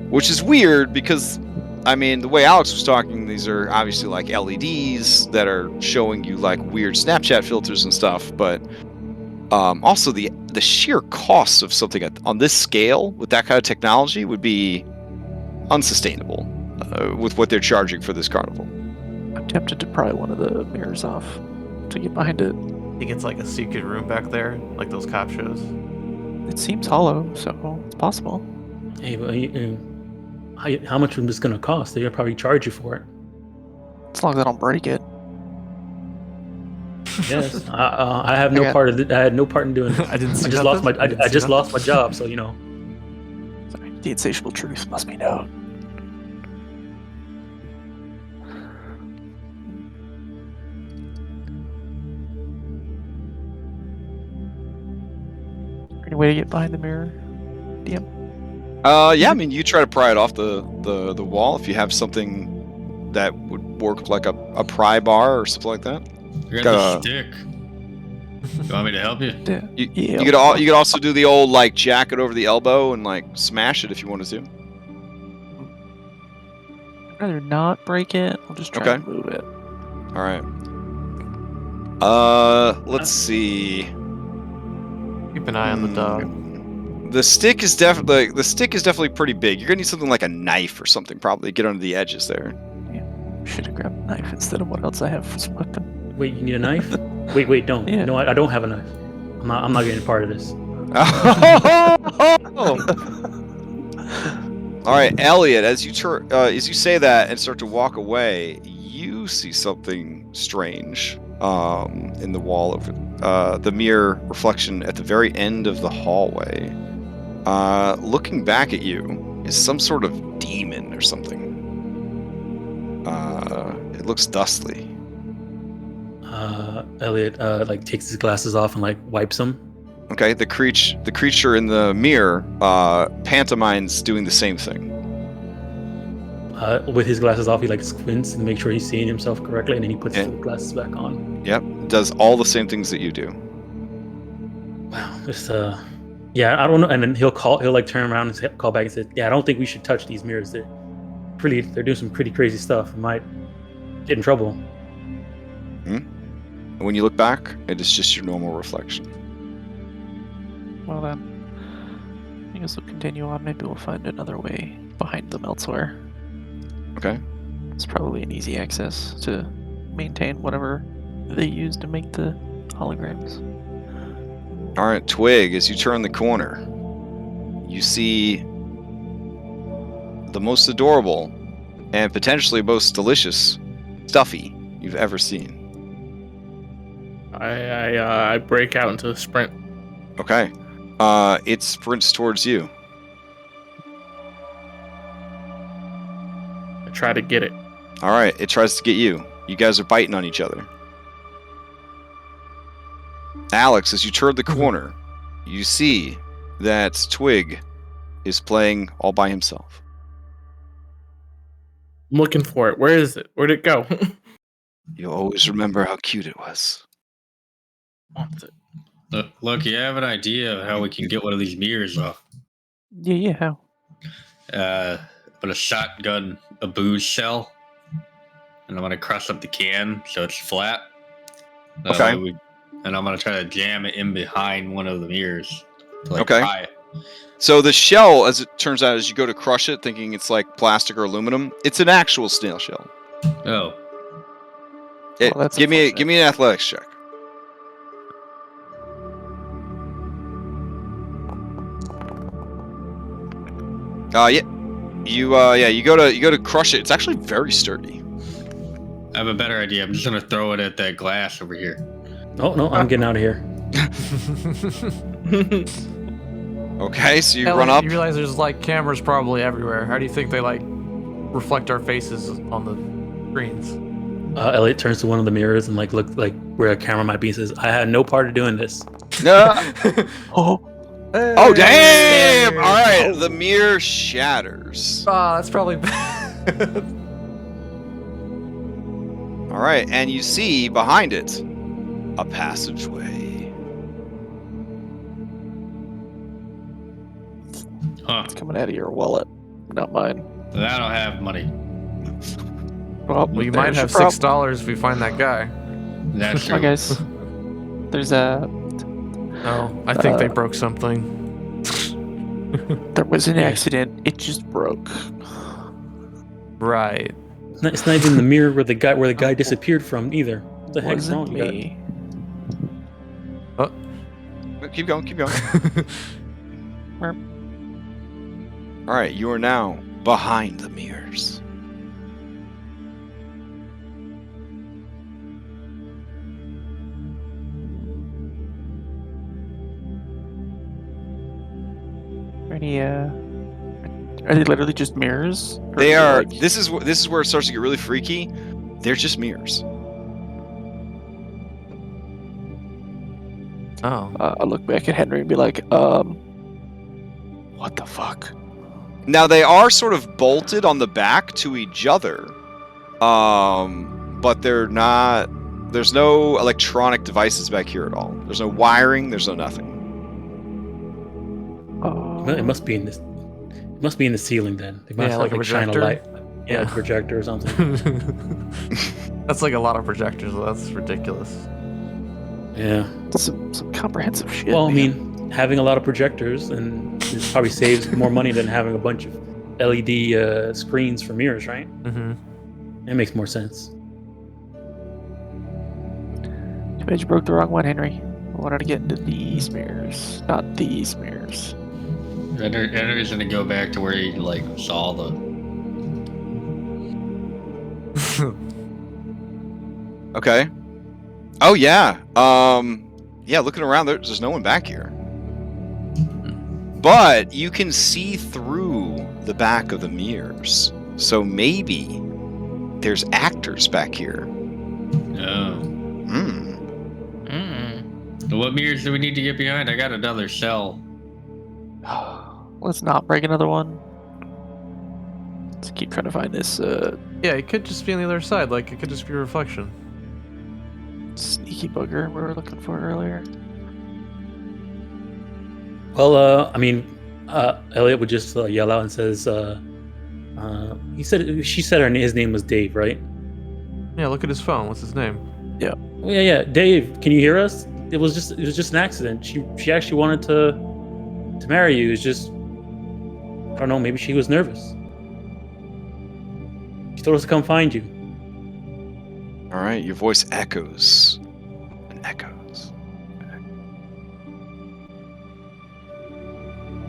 which is weird because, I mean, the way Alex was talking, these are obviously like LEDs that are showing you like weird Snapchat filters and stuff, but also the sheer cost of something on this scale with that kind of technology would be unsustainable with what they're charging for this carnival. I'm tempted to pry one of the mirrors off to get behind it. I think it's like a secret room back there, like those cop shows. It seems hollow, so it's possible. Hey, but how much is this gonna cost? They'll probably charge you for it. As long as I don't break it. Yes, I have no part of it. I had no part in doing it. I didn't see I just nothing. lost my. I just lost my job, so you know. Sorry, the insatiable truth must be known. Any way to get behind the mirror, DM? Yeah, I mean, you try to pry it off the wall if you have something that would work like a pry bar or something like that. You got Got the stick. You want me to help you? Yeah. You could also do the old like jack it over the elbow and like smash it if you wanted to. I'd rather not break it. I'll just try Okay. to move it. All right. Let's see. Keep an eye on the dog. The stick is definitely pretty big. You're gonna need something like a knife or something, probably to get under the edges there. Should have grabbed a knife instead of what else I have as a weapon. Wait, you need a knife? wait, don't. Yeah. No, I don't have a knife. I'm not getting part of this. All right, Elliot. As you say that and start to walk away, you see something strange in the wall over the mirror reflection at the very end of the hallway. Looking back at you is some sort of demon or something. It looks dustly. Elliot like takes his glasses off and like wipes them. Okay, the creature in the mirror pantomimes doing the same thing. With his glasses off, he like squints and makes sure he's seeing himself correctly, and then he puts Yeah. the glasses back on. Yep, does all the same things that you do. Wow, just yeah, I don't know. And then he'll like turn around and call back and say, "Yeah, I don't think we should touch these mirrors. They're doing some pretty crazy stuff. We might get in trouble." And when you look back, it is just your normal reflection. Well then, I guess we'll continue on. Maybe we'll find another way behind them elsewhere. Okay. It's probably an easy access to maintain whatever they use to make the holograms. All right, Twig, as you turn the corner, you see the most adorable and potentially most delicious stuffy you've ever seen. I break out into a sprint. Okay. It sprints towards you. I try to get it. All right, it tries to get you. You guys are biting on each other. Alex, as you turn the corner, you see that Twig is playing all by himself. I'm looking for it. Where is it? Where'd it go? You'll always remember how cute it was. Wants it. Look, you have an idea of how we can get one of these mirrors off. Yeah, how? Put a shotgun, a booze shell, and I'm gonna crush up the can so it's flat. Okay. And I'm gonna try to jam it in behind one of the mirrors to Okay. pry it. So the shell, as it turns out, as you go to crush it, thinking it's like plastic or aluminum, it's an actual snail shell. Oh, That's give me unfortunate. an athletics check. You go to crush it. It's actually very sturdy. I have a better idea. I'm just gonna throw it at that glass over here. Oh no, I'm getting out of here. Okay, so you Elliot, run up. You realize there's like cameras probably everywhere. How do you think they like reflect our faces on the screens? Elliot turns to one of the mirrors and like looks like where a camera might be and says, "I had no part of doing this." No. Oh, Oh damn! All right, the mirror shatters. Ah, that's probably. All right, and you see behind it a passageway. Huh. it's coming out of your wallet, not mine. I don't have money. Well, Well, you might have $6 if we find that guy. That's Come on, true. guys. There's a. Oh, I think they broke something. There was an accident. It just broke. Right. It's not even the mirror where the guy disappeared from either. What the heck's Wasn't wrong with that? me. Keep going. All right, you are now behind the mirrors. Are they literally just mirrors? Or They is it are. like- This is where it starts to get really freaky. They're just mirrors. Oh. I'll look back at Henry and be like, what the fuck? Now they are sort of bolted on the back to each other, but they're not. There's no electronic devices back here at all. There's no wiring. There's no nothing. Well, it must be in this. It must be in the ceiling then. They must Yeah, have, like a shine a projector? light. Yeah, like a projector or something. That's like a lot of projectors. Though. That's ridiculous. Yeah. Some comprehensive shit. Well, I man. mean, having a lot of projectors and it probably saves more money than having a bunch of LED screens for mirrors, right? Mm-hmm. It makes more sense. Too bad you broke the wrong one, Henry. I wanted to get into these mirrors, not these mirrors. Henry's gonna go back to where he like saw the. Okay. Oh yeah. Yeah. Looking around, there's no one back here. But you can see through the back of the mirrors, so maybe there's actors back here. Oh. So what mirrors do we need to get behind? I got another cell. Let's not break another one. Let's keep trying to find this Yeah, it could just be on the other side. Like, it could just be a reflection. sneaky bugger we were looking for earlier. Well, I mean, Elliot would just yell out and says, she said his name was Dave, right? Yeah, look at his phone. What's his name? Oh, yeah, Dave, can you hear us? It was just an accident. She actually wanted to marry you. It's just, I don't know, maybe she was nervous. She told us to come find you. All right, your voice echoes and echoes.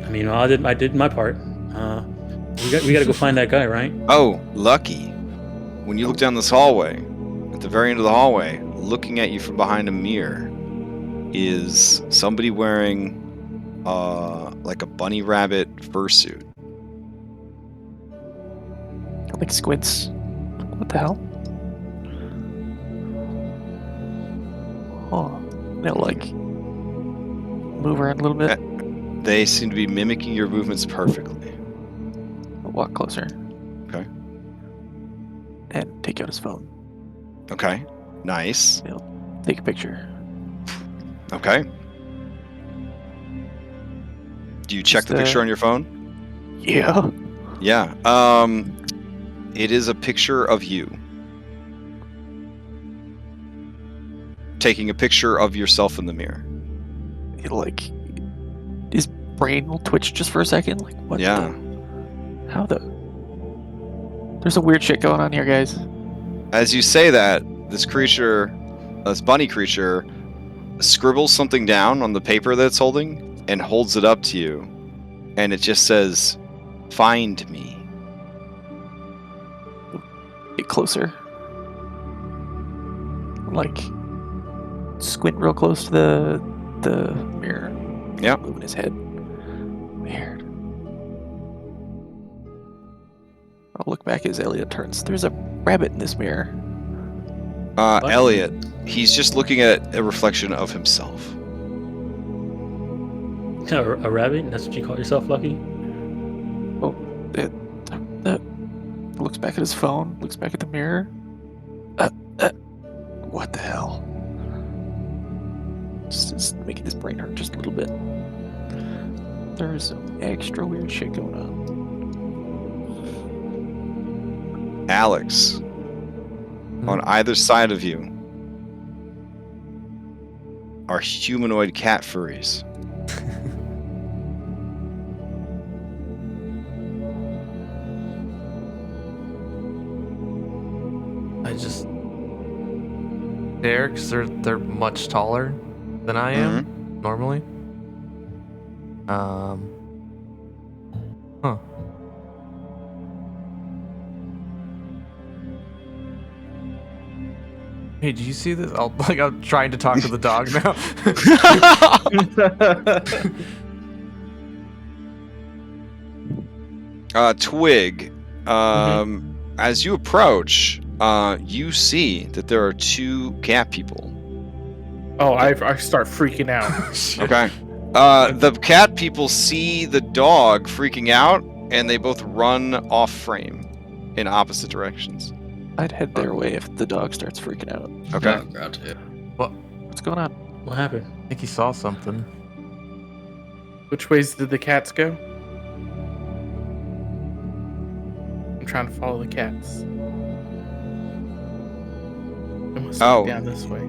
I mean, I did my part. We got to go find that guy, right? Oh, lucky. When you look down this hallway, at the very end of the hallway, looking at you from behind a mirror, is somebody wearing like a bunny rabbit fursuit. Like squints. What the hell? Oh, they'll like move around a little bit. They seem to be mimicking your movements perfectly. I'll walk closer. Okay. And take out his phone. Okay. Nice. Take a picture. Okay. Do you check Just, the picture on your phone? Yeah. Yeah. It is a picture of you. taking a picture of yourself in the mirror. It'll like his brain will twitch just for a second. Like what? Yeah. How the? There's some weird shit going on here, guys. As you say that, this creature, this bunny creature, scribbles something down on the paper that it's holding and holds it up to you, and it just says, "Find me." Get closer. Like squint real close to the mirror. Yep. Moving his head. Weird. I'll look back as Elliot turns. There's a rabbit in this mirror. Elliot, he's just looking at a reflection of himself. A rabbit? That's what you call yourself, Lucky? That looks back at his phone. Looks back at the mirror. What the hell? Just making his brain hurt just a little bit. There is some extra weird shit going on. Alex, on either side of you are humanoid cat furries. I just stare because they're much taller than I am normally. Huh. Hey, do you see this? I'm trying to talk to the dog now. Twig, as you approach, you see that there are two cat people. Oh, I start freaking out. Okay. The cat people see the dog freaking out, and they both run off frame in opposite directions. I'd head their way if the dog starts freaking out. Okay. What's going on? What happened? I think he saw something. Which ways did the cats go? I'm trying to follow the cats. They must be down this way.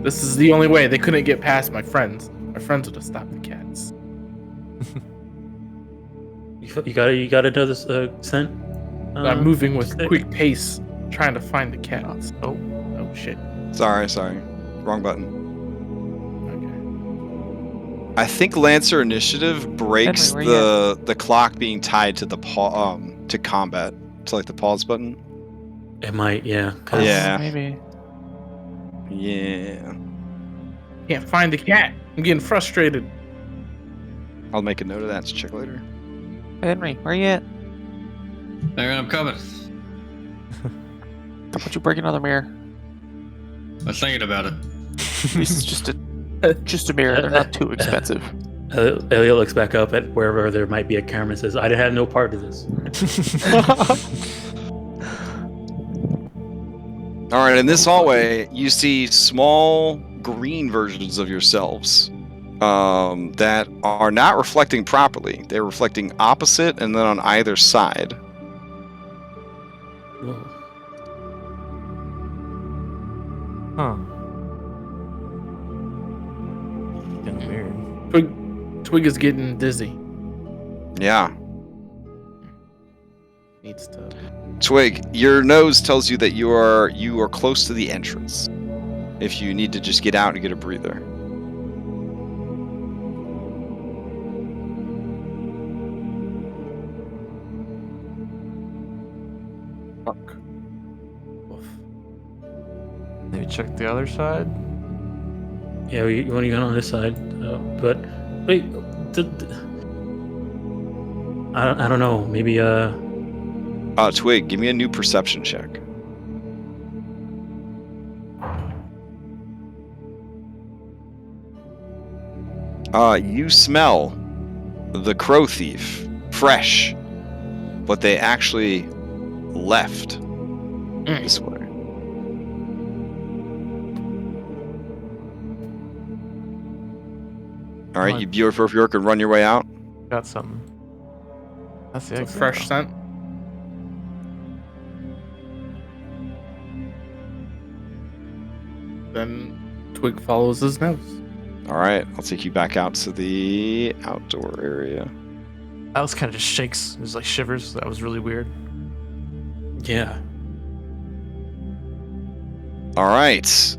This is the only way. They couldn't get past my friends. My friends would have stopped the cats. You got another scent? I'm moving with quick pace, trying to find the cats. Oh shit. Sorry. Wrong button. Okay. I think Lancer Initiative breaks Henry, where the clock being tied to the to combat, to like the pause button. It might, yeah. 'Cause Yeah. Maybe. Yeah. Can't find the cat. I'm getting frustrated. I'll make a note of that to check later. Henry, where you at? There, I'm coming. Don't you break another mirror? I was thinking about it. This is just a mirror. They're not too expensive. Elliot looks back up at wherever there might be a camera and says, I had no part of this. All right, in this hallway, you see small green versions of yourselves that are not reflecting properly. They're reflecting opposite and then on either side. Whoa. Huh. Getting weird. Twig is getting dizzy. Yeah. Needs to. Twig, your nose tells you that you are close to the entrance. If you need to just get out and get a breather. Fuck. Oof. Maybe check the other side. Yeah, you want to go on this side. But, wait. I don't know. Maybe, Twig, give me a new perception check. You smell the crow thief fresh, but they actually left this way. All right, you Bjork and run your way out. Got something. That's the It's a exit. fresh scent. and Twig follows his nose. All right, I'll take you back out to the outdoor area. Alice kind of just shakes. It was like shivers. That was really weird. Yeah. All right.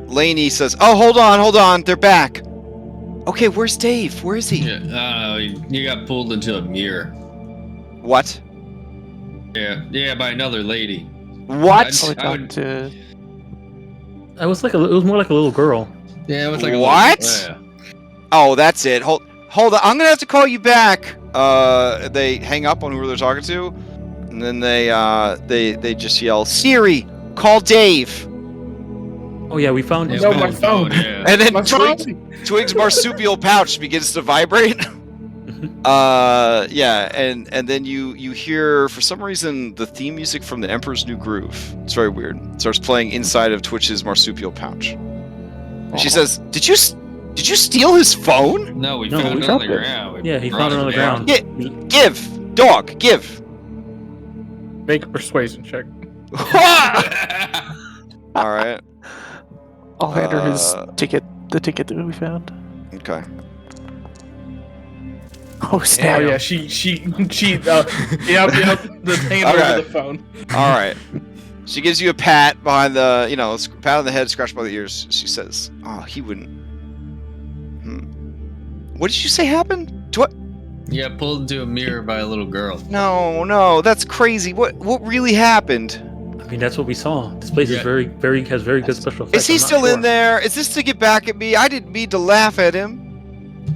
Lainey says, "Oh, hold on, they're back." Okay, where's Dave? Where is he? Yeah, you got pulled into a mirror. What? Yeah, by another lady. What? Probably I talking would- to. It was more like a little girl. Yeah, it was like What? A Oh, that's it. Hold on. I'm gonna have to call you back. They hang up on who they're talking to, and then they just yell, "Siri, call Dave." Oh yeah, we found his No, phone. my phone. Yeah. And then My Twig's marsupial pouch begins to vibrate. Yeah, and then you hear, for some reason, the theme music from the Emperor's New Groove. It's very weird. It starts playing inside of Twitch's marsupial pouch. And she says, "Did you steal his phone? No, we No, found we it on the dropped it. ground. Yeah, he found it on the ground. Give, dog, give." Make a persuasion check. All right. I'll hand her his Uh, ticket, the ticket that we found. Okay. Oh snap! Oh yeah, she yep, the hand Okay. over the phone. All right. She gives you a pat behind the, pat on the head, scratch by the ears. She says, "Oh, he wouldn't." What did you say happened? Yeah, pulled into a mirror by a little girl. No, that's crazy. What really happened? I mean, that's what we saw. This place is Yeah. very has very good special effects. Is he I'm not still in sure. there? Is this to get back at me? I didn't mean to laugh at him.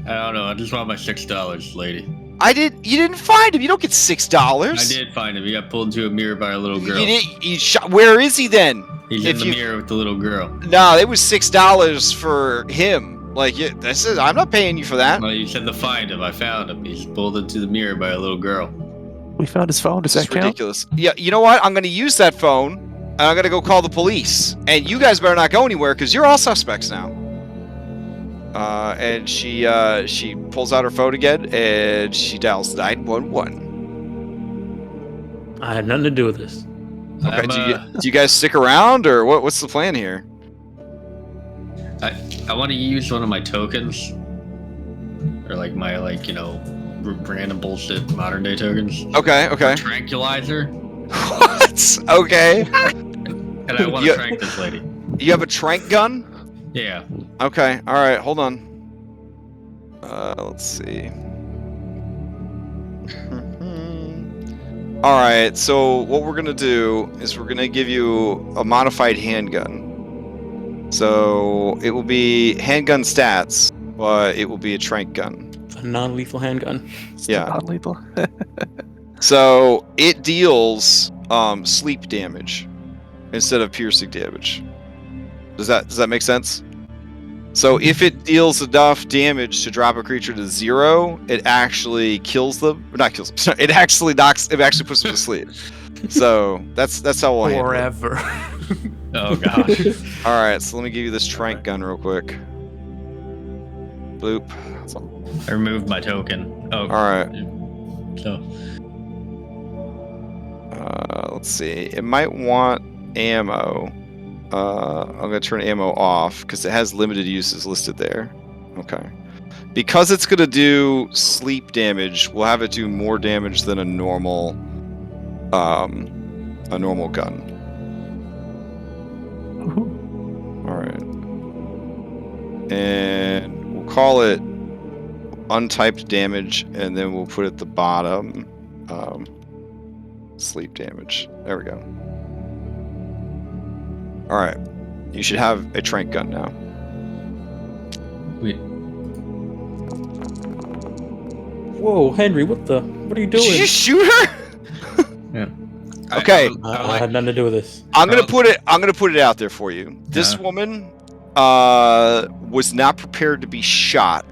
I don't know. I just want my $6, lady. You didn't find him. You don't get $6. I did find him. He got pulled into a mirror by a little girl. Where is he then? He's if in the you- mirror with the little girl. No, it was $6 for him. Like, I'm not paying you for that. Well, you said to find him. I found him. He's pulled into the mirror by a little girl. We found his phone. Does This that is count? ridiculous. Yeah, you know what? I'm going to use that phone, and I'm going to go call the police. And you guys better not go anywhere, because you're all suspects now. And she pulls out her phone again, and she dials 911. I had nothing to do with this. Okay, do you guys stick around, or what's the plan here? I want to use one of my tokens, or like my random bullshit modern day tokens. Okay. Tranquilizer, What? Okay. and I want to Yeah. trank this lady. You have a trank gun? Yeah. Okay. All right. Hold on. Let's see. All right. So what we're gonna do is we're gonna give you a modified handgun. So it will be handgun stats, but it will be a trank gun. A non-lethal handgun. Yeah. Non-lethal. So it deals sleep damage instead of piercing damage. Does that make sense? So if it deals enough damage to drop a creature to 0, it actually kills them. Not kills them. Sorry, it actually puts them to sleep. So that's how we'll handle it. Forever. Oh gosh. All right, so let me give you this trank gun real quick. Bloop. I removed my token. Oh. All right. So. Let's see. It might want ammo. I'm gonna turn ammo off because it has limited uses listed there. Okay. Because it's gonna do sleep damage, we'll have it do more damage than a normal gun. All right. And we'll call it untyped damage, and then we'll put at the bottom sleep damage. There we go. All right. You should have a trank gun now. Wait. Whoa, Henry, what are you Did you doing? just shoot her? Okay. I had nothing to do with this. I'm gonna put it out there for you. This Yeah. woman was not prepared to be shot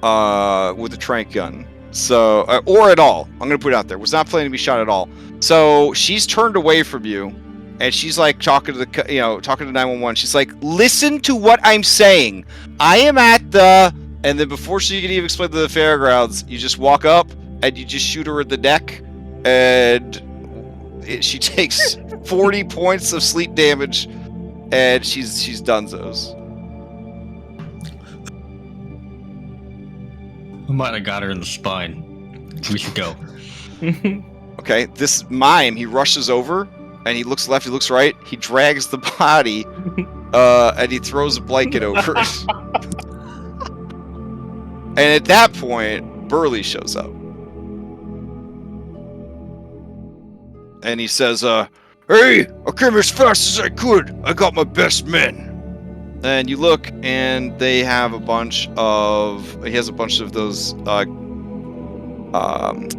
with a trank gun. So or at all. I'm gonna put it out there. Was not planning to be shot at all. So she's turned away from you, and she's like talking to 911. She's like, "Listen to what I'm saying. I am at the..." And then before she can even explain to the fairgrounds, you just walk up and you just shoot her in the neck, and she takes 40 points of sleep damage, and she's donezo's. I might have got her in the spine. We should go. Okay, this mime, he rushes over, and he looks left, he looks right, he drags the body, and he throws a blanket over it. And at that point, Burley shows up. And he says, hey, I came as fast as I could. I got my best men. And you look, and they have a bunch of... He has a bunch of those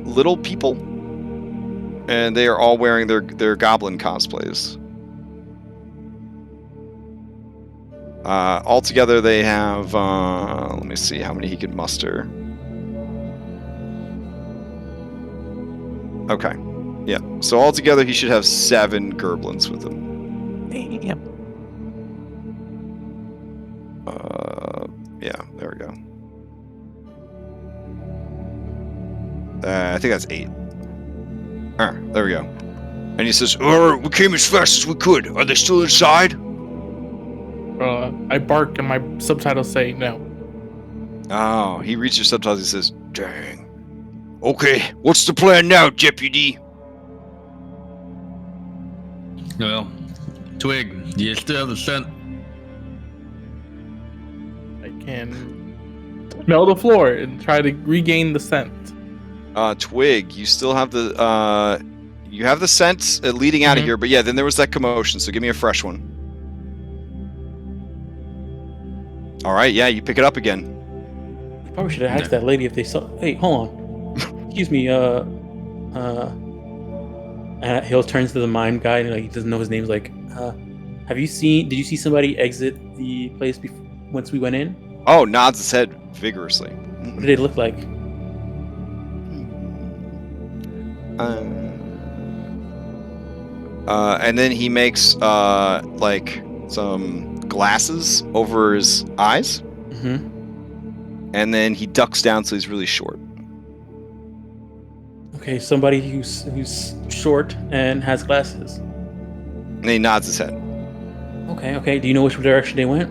little people. And they are all wearing their goblin cosplays. Altogether, they have... let me see how many he could muster. Okay. Yeah. So altogether, he should have 7 gerblins with him. Damn. Yeah, there we go. I think that's 8. There we go. And he says, we came as fast as we could. Are they still inside? I bark and my subtitles say no. Oh, he reads your subtitles. He says, dang. Okay, what's the plan now, Deputy? Well, Twig, do you still have the scent? I can smell the floor and try to regain the scent. Twig, you still have the you have the scent leading out of here, but yeah, then there was that commotion, so give me a fresh one. All right, yeah, you pick it up again. Probably should have asked that lady if they saw. Hey, hold on. Excuse me. And he'll turn to the mime guy and he doesn't know his name. He's like, did you see somebody exit the place once we went in? Oh, nods his head vigorously. What did they look like? And then he makes like some glasses over his eyes. Mm-hmm. And then he ducks down so he's really short. Okay, somebody who's short and has glasses. And he nods his head. Okay. Do you know which direction they went?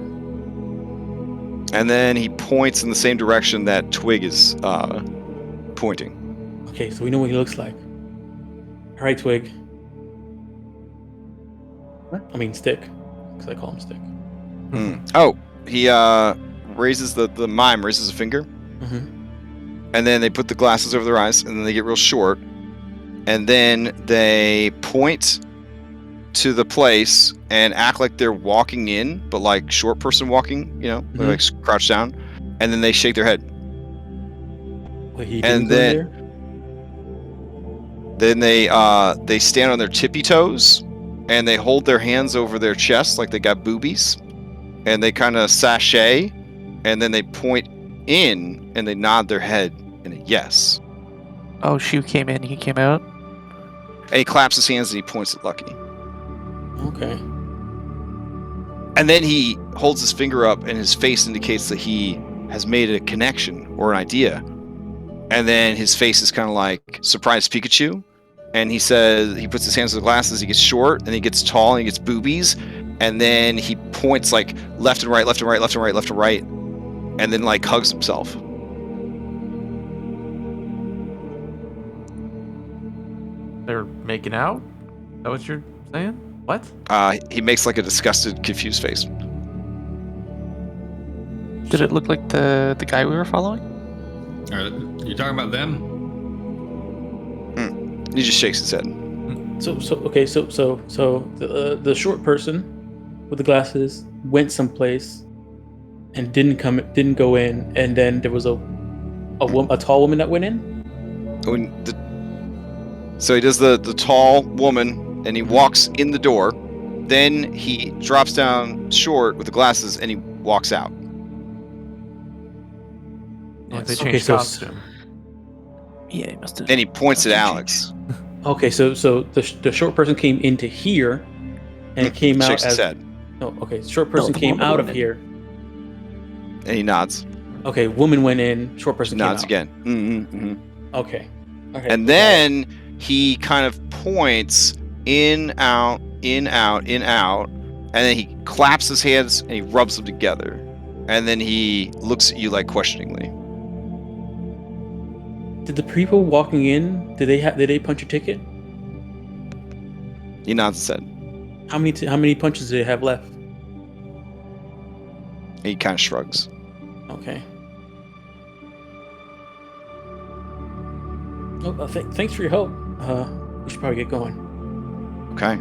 And then he points in the same direction that Twig is pointing. Okay, so we know what he looks like. All right, Twig. What? I mean, Stick, because I call him Stick. Oh, he raises the mime raises a finger. Mm-hmm. And then they put the glasses over their eyes, and then they get real short. And then they point to the place and act like they're walking in, but like short person walking, they're like crouched down. And then they shake their head. Wait, he and didn't then they stand on their tippy toes, and they hold their hands over their chest like they got boobies, and they kind of sashay, and then they point in and they nod their head in a yes. Oh, she came in, he came out. And he claps his hands and he points at Lucky. Okay. And then he holds his finger up and his face indicates that he has made a connection or an idea. And then his face is kind of like surprised Pikachu. And he says, he puts his hands on the glasses, he gets short, and he gets tall, and he gets boobies. And then he points like left and right, left and right, left and right, left and right. And then like hugs himself. They're making out? Is that what you're saying? What? He makes like a disgusted, confused face. Did it look like the guy we were following? You talking about them? He just shakes his head. So the short person with the glasses went someplace and didn't go in, and then there was a tall woman that went in. So he does the tall woman, and he walks in the door. Then he drops down short with the glasses, and he walks out. Like they Okay, changed so costume. Yeah, he must have. Then he points at Alex. Okay, so the short person came into here, and came out Shakes his as. head. No, okay. Short person the came woman out of went in. here. And he nods. Okay, woman went in. Short person Nods came out. again. Mm-hmm. Okay. And then he kind of points in, out, in, out, in, out. and then he claps his hands and he rubs them together, and then he looks at you like questioningly. Did the people walking in, did they punch your ticket? He nods his head. How many punches do they have left? He kind of shrugs. Okay. Oh, thanks for your help. We should probably get going. Okay.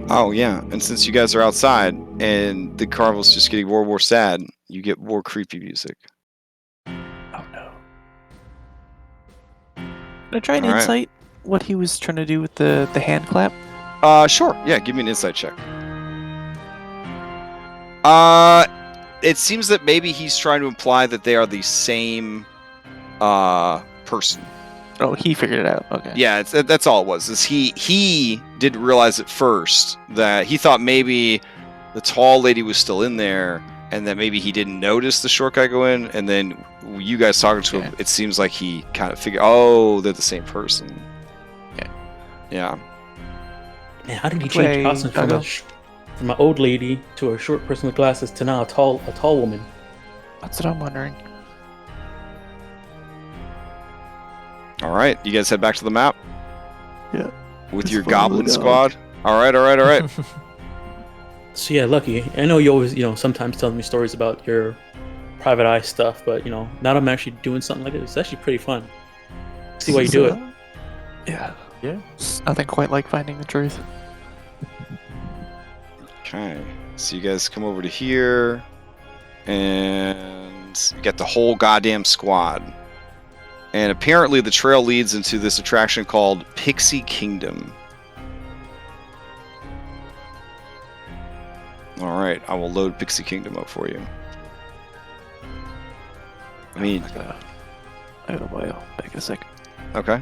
Oh yeah, and since you guys are outside and the carnival's just getting more and more sad, you get more creepy music. Oh no. Can I try an All right. insight? What he was trying to do with the hand clap? Sure. Yeah, give me an insight check. It seems that maybe he's trying to imply that they are the same person. Oh, he figured it out. Okay. Yeah, that's all it was. Is he didn't realize at first that he thought maybe the tall lady was still in there, and that maybe he didn't notice the short guy go in, and then you guys talking to him, it seems like he kind of figured, oh, they're the same person. Okay. Yeah. Man, how did he change costumes from an old lady to a short person with glasses to now a tall woman? That's what I'm wondering. All right, you guys head back to the map. Yeah. With Just your follow goblin the dog. squad. All right. So yeah, Lucky, I know you always, sometimes tell me stories about your private eye stuff, but now that I'm actually doing something like this, it's actually pretty fun. See why you do it. Yeah. Yeah. It's nothing quite like finding the truth. Okay, so you guys come over to here, and you get the whole goddamn squad. And apparently the trail leads into this attraction called Pixie Kingdom. All right, I will load Pixie Kingdom up for you. I mean, I gotta wait. Take a second. okay.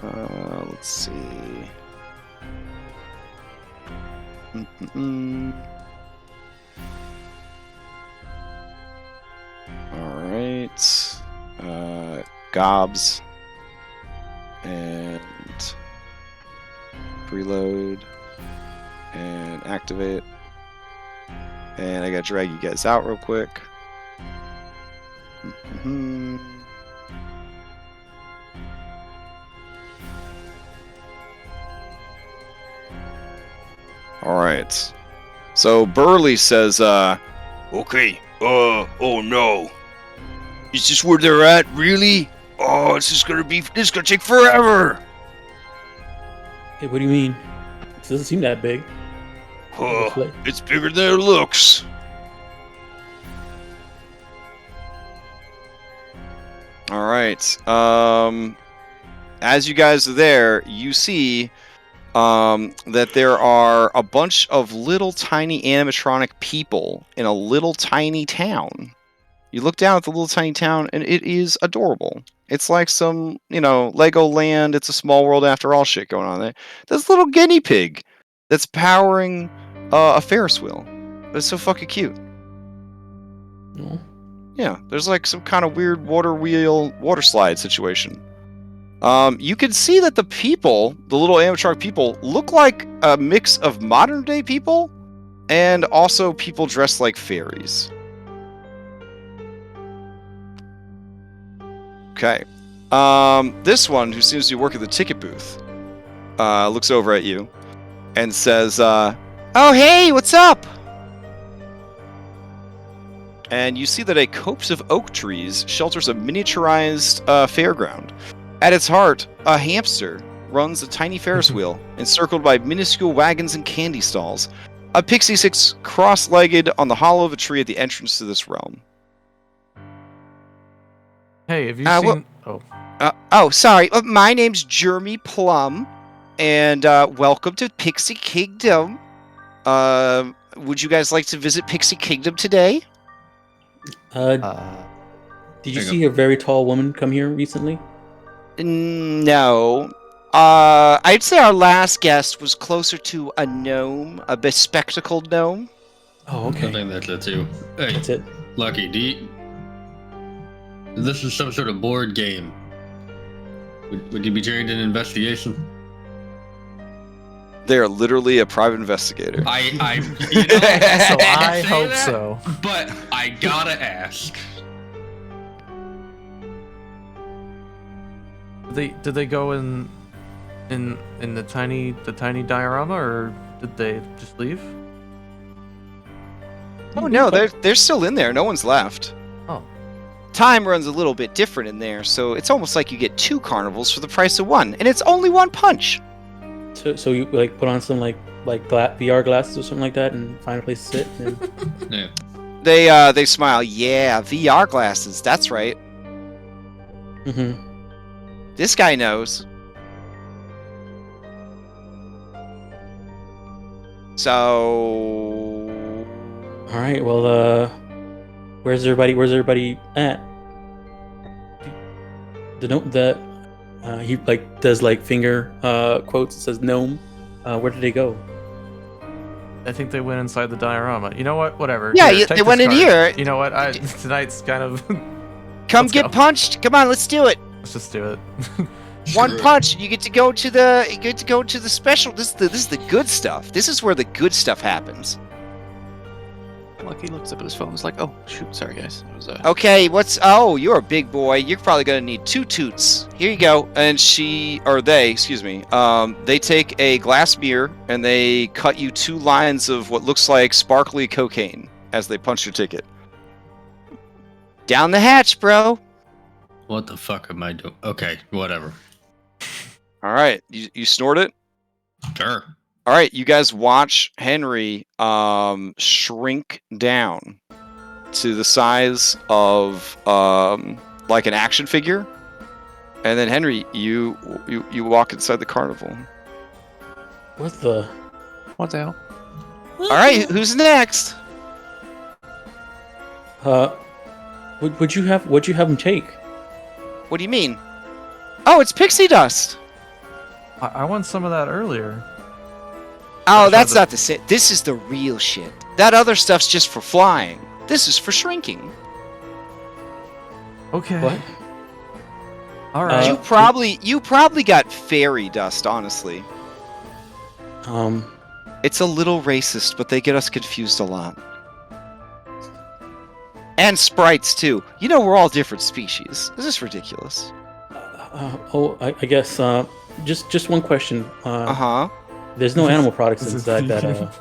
Let's see. All right. Gobs and preload and activate, and I gotta drag you guys out real quick. All right, so Burley says okay, oh no, is this where they're at, really? Oh, this is gonna take forever. Hey, what do you mean? It doesn't seem that big. It's bigger than it looks. All right. As you guys are there, you see that there are a bunch of little tiny animatronic people in a little tiny town. You look down at the little tiny town, and it is adorable. It's like some, Legoland, It's a Small World After All shit going on there. There's a little guinea pig that's powering a Ferris wheel. It's so fucking cute. No. Yeah, there's like some kind of weird water slide situation. You can see that the little animatronic people, look like a mix of modern day people and also people dressed like fairies. Okay. This one, who seems to be working the ticket booth, looks over at you and says, oh, hey, what's up? And you see that a copse of oak trees shelters a miniaturized fairground. At its heart, a hamster runs a tiny Ferris wheel, encircled by minuscule wagons and candy stalls. A pixie sits cross-legged on the hollow of a tree at the entrance to this realm. Hey, have you seen... Sorry. My name's Jeremy Plum, and welcome to Pixie Kingdom. Would you guys like to visit Pixie Kingdom today? Did you see a very tall woman come here recently? No. I'd say our last guest was closer to a gnome, a bespectacled gnome. Oh, okay. I think that's it too. Hey, That's it. Lucky, this is some sort of board game. Would you be trained in investigation? They're literally a private investigator. So I say hope that, so. But I gotta ask. Did they go in the tiny diorama, or did they just leave? Oh no, they're still in there. No one's left. Oh. Time runs a little bit different in there, so it's almost like you get 2 carnivals for the price of 1, and it's only 1 punch. So you like put on some like VR glasses or something like that and find a place to sit. And... Yeah. They smile. Yeah, VR glasses. That's right. Mm-hmm. This guy knows. So. All right. Well, where's everybody at? The note that he like does like finger quotes and says gnome. Where did they go? I think they went inside the diorama. You know what? Whatever. Yeah, Here, take they went this in card. here. You know what? Tonight's kind of. Come Let's get go. punched. Come on, let's do it. Let's just do it. 1 punch. You get to go to the. You get to go to the special. This is the good stuff. This is where the good stuff happens. Lucky looks up at his phone. Is like, oh shoot, sorry guys. It was, Okay, oh, you're a big boy. You're probably gonna need 2 toots. Here you go. And excuse me. They take a glass mirror and they cut you 2 lines of what looks like sparkly cocaine as they punch your ticket. Down the hatch, bro. What the fuck am I doing? Okay, whatever. All right, you snort it. Sure. All right, you guys watch Henry shrink down to the size of like an action figure, and then Henry, you walk inside the carnival. What the? What's out? All right, who's next? What'd you have him take? What do you mean? Oh, it's pixie dust. I won some of that earlier. Oh, that's not the same. This is the real shit. That other stuff's just for flying. This is for shrinking. Okay. What? All right. You probably got fairy dust, honestly. It's a little racist, but they get us confused a lot. And sprites too. You know we're all different species. This is ridiculous. I guess just one question. Uh-huh. There's no animal products inside that.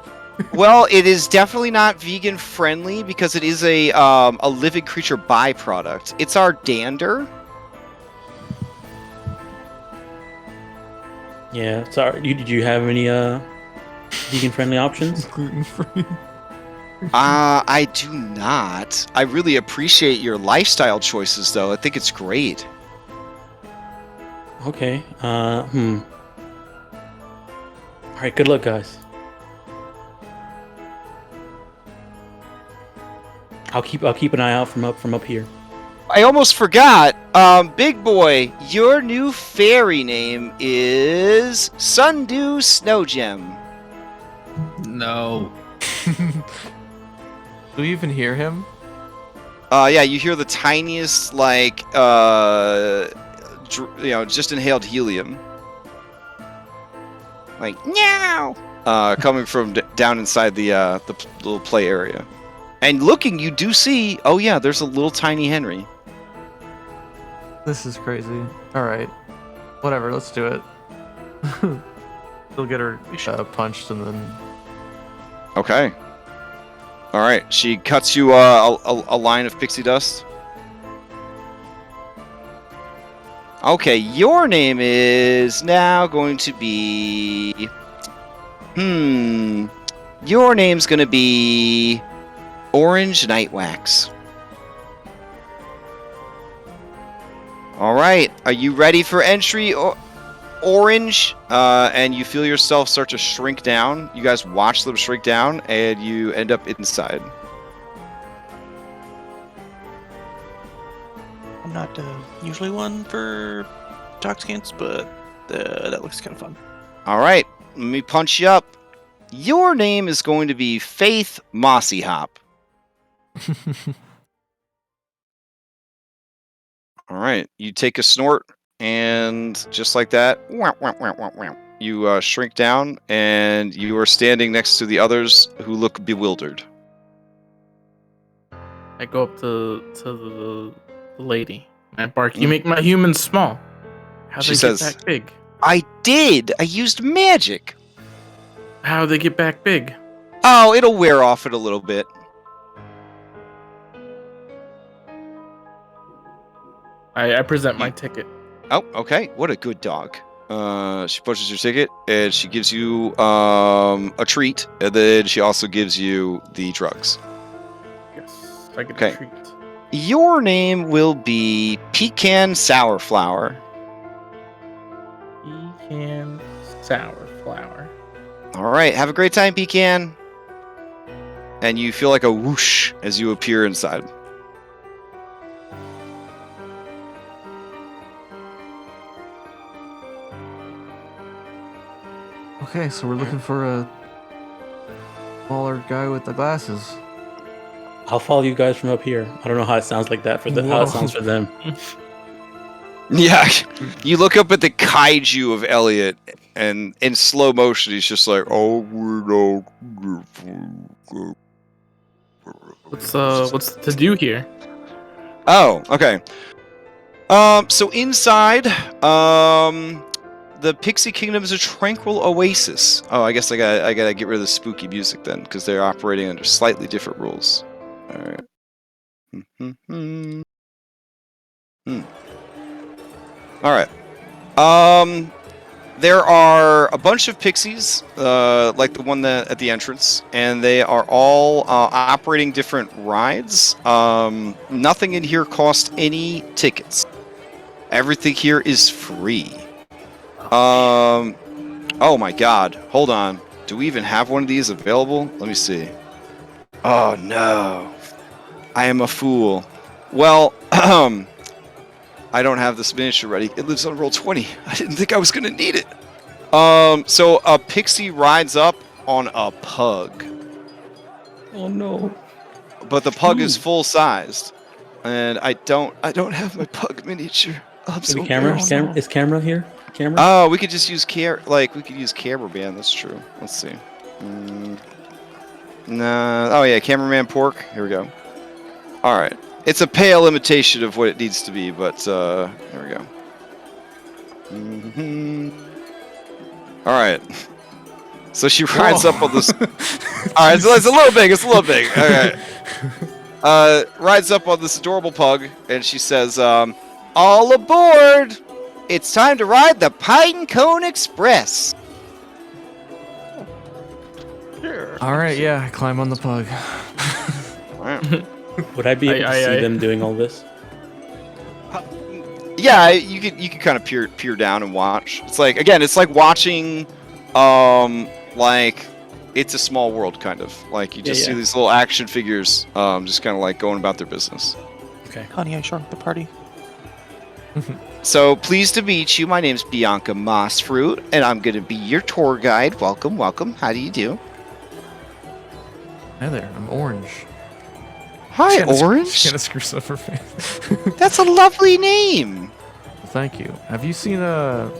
Well, it is definitely not vegan friendly because it is a living creature byproduct. It's our dander. Yeah. Sorry. Did you have any vegan friendly options? Gluten free. I do not. I really appreciate your lifestyle choices, though. I think it's great. Okay. All right. Good luck, guys. I'll keep an eye out from up here. I almost forgot. Big boy, your new fairy name is Sundew Snowgem. No. Do we even hear him? Yeah, you hear the tiniest, like, just inhaled helium. Like, meow! Coming from down inside the little play area. And looking, you do see, oh yeah, there's a little tiny Henry. This is crazy. All right. Whatever, let's do it. She'll get her punched and then... Okay. All right, she cuts you a line of pixie dust. Okay, your name is now going to be... Your name's going to be... Orange Nightwax. All right, are you ready for entry, Orange? And you feel yourself start to shrink down. You guys watch them shrink down, and you end up inside. I'm not usually one for intoxicants, but that looks kind of fun. All right, let me punch you up. Your name is going to be Faith Mossy Hop. All right, you take a snort, and just like that, you shrink down, and you are standing next to the others who look bewildered. I go up to the lady. I bark. You make my humans small. How She they says- get back big? I did! I used magic! How they get back big? Oh, it'll wear off in a little bit. I present my ticket. Oh, okay. What a good dog. She pushes your ticket, and she gives you a treat, and then she also gives you the drugs. Yes, I get Okay. a treat. Your name will be Pecan Sourflower. Pecan sour flour. All right, have a great time, Pecan. And you feel like a whoosh as you appear inside. Okay, so we're looking for a smaller guy with the glasses. I'll follow you guys from up here. I don't know how it sounds like that for the how it Whoa. sounds for them. Yeah, you look up at the kaiju of Elliot, and in slow motion, he's just like, "Oh, we're no." What's to do here? Oh, okay. So inside, the Pixie Kingdom is a tranquil oasis. Oh, I guess I gotta get rid of the spooky music then, because they're operating under slightly different rules. All right. All right. There are a bunch of pixies, like the one at the entrance, and they are all operating different rides. Nothing in here costs any tickets. Everything here is free. Oh my God! Hold on. Do we even have one of these available? Let me see. Oh no! I am a fool. Well, I don't have this miniature ready. It lives on roll 20. I didn't think I was gonna need it. So a pixie rides up on a pug, Oh no. but the pug is full sized, and I don't have my pug miniature. I'm so Maybe camera? embarrassed. Camera? Is camera here? Camera? Oh, we could just use we could use camera band. That's true. Let's see. Nah. Oh yeah, cameraman pork. Here we go. All right. It's a pale imitation of what it needs to be, but here we go. All right. So she rides up on this. All right, so it's a little big. It's a little big. All right. Rides up on this adorable pug, and she says, "All aboard! It's time to ride the Pine Cone Express." All right, yeah, climb on the pug. All right. Would I be able to see them doing all this? Yeah, you could kind of peer down and watch. It's like, again, it's like watching, like It's a Small World kind of. Like you just see these little action figures, just kind of like going about their business. Okay. Honey, I Shrunk the Party. So pleased to meet you. My name's Bianca Mossfruit, and I'm gonna be your tour guide. Welcome, welcome. How do you do? Hi there, I'm Orange. Hi, She Orange. kind of screws up her face. That's a lovely name. Thank you. Have you seen a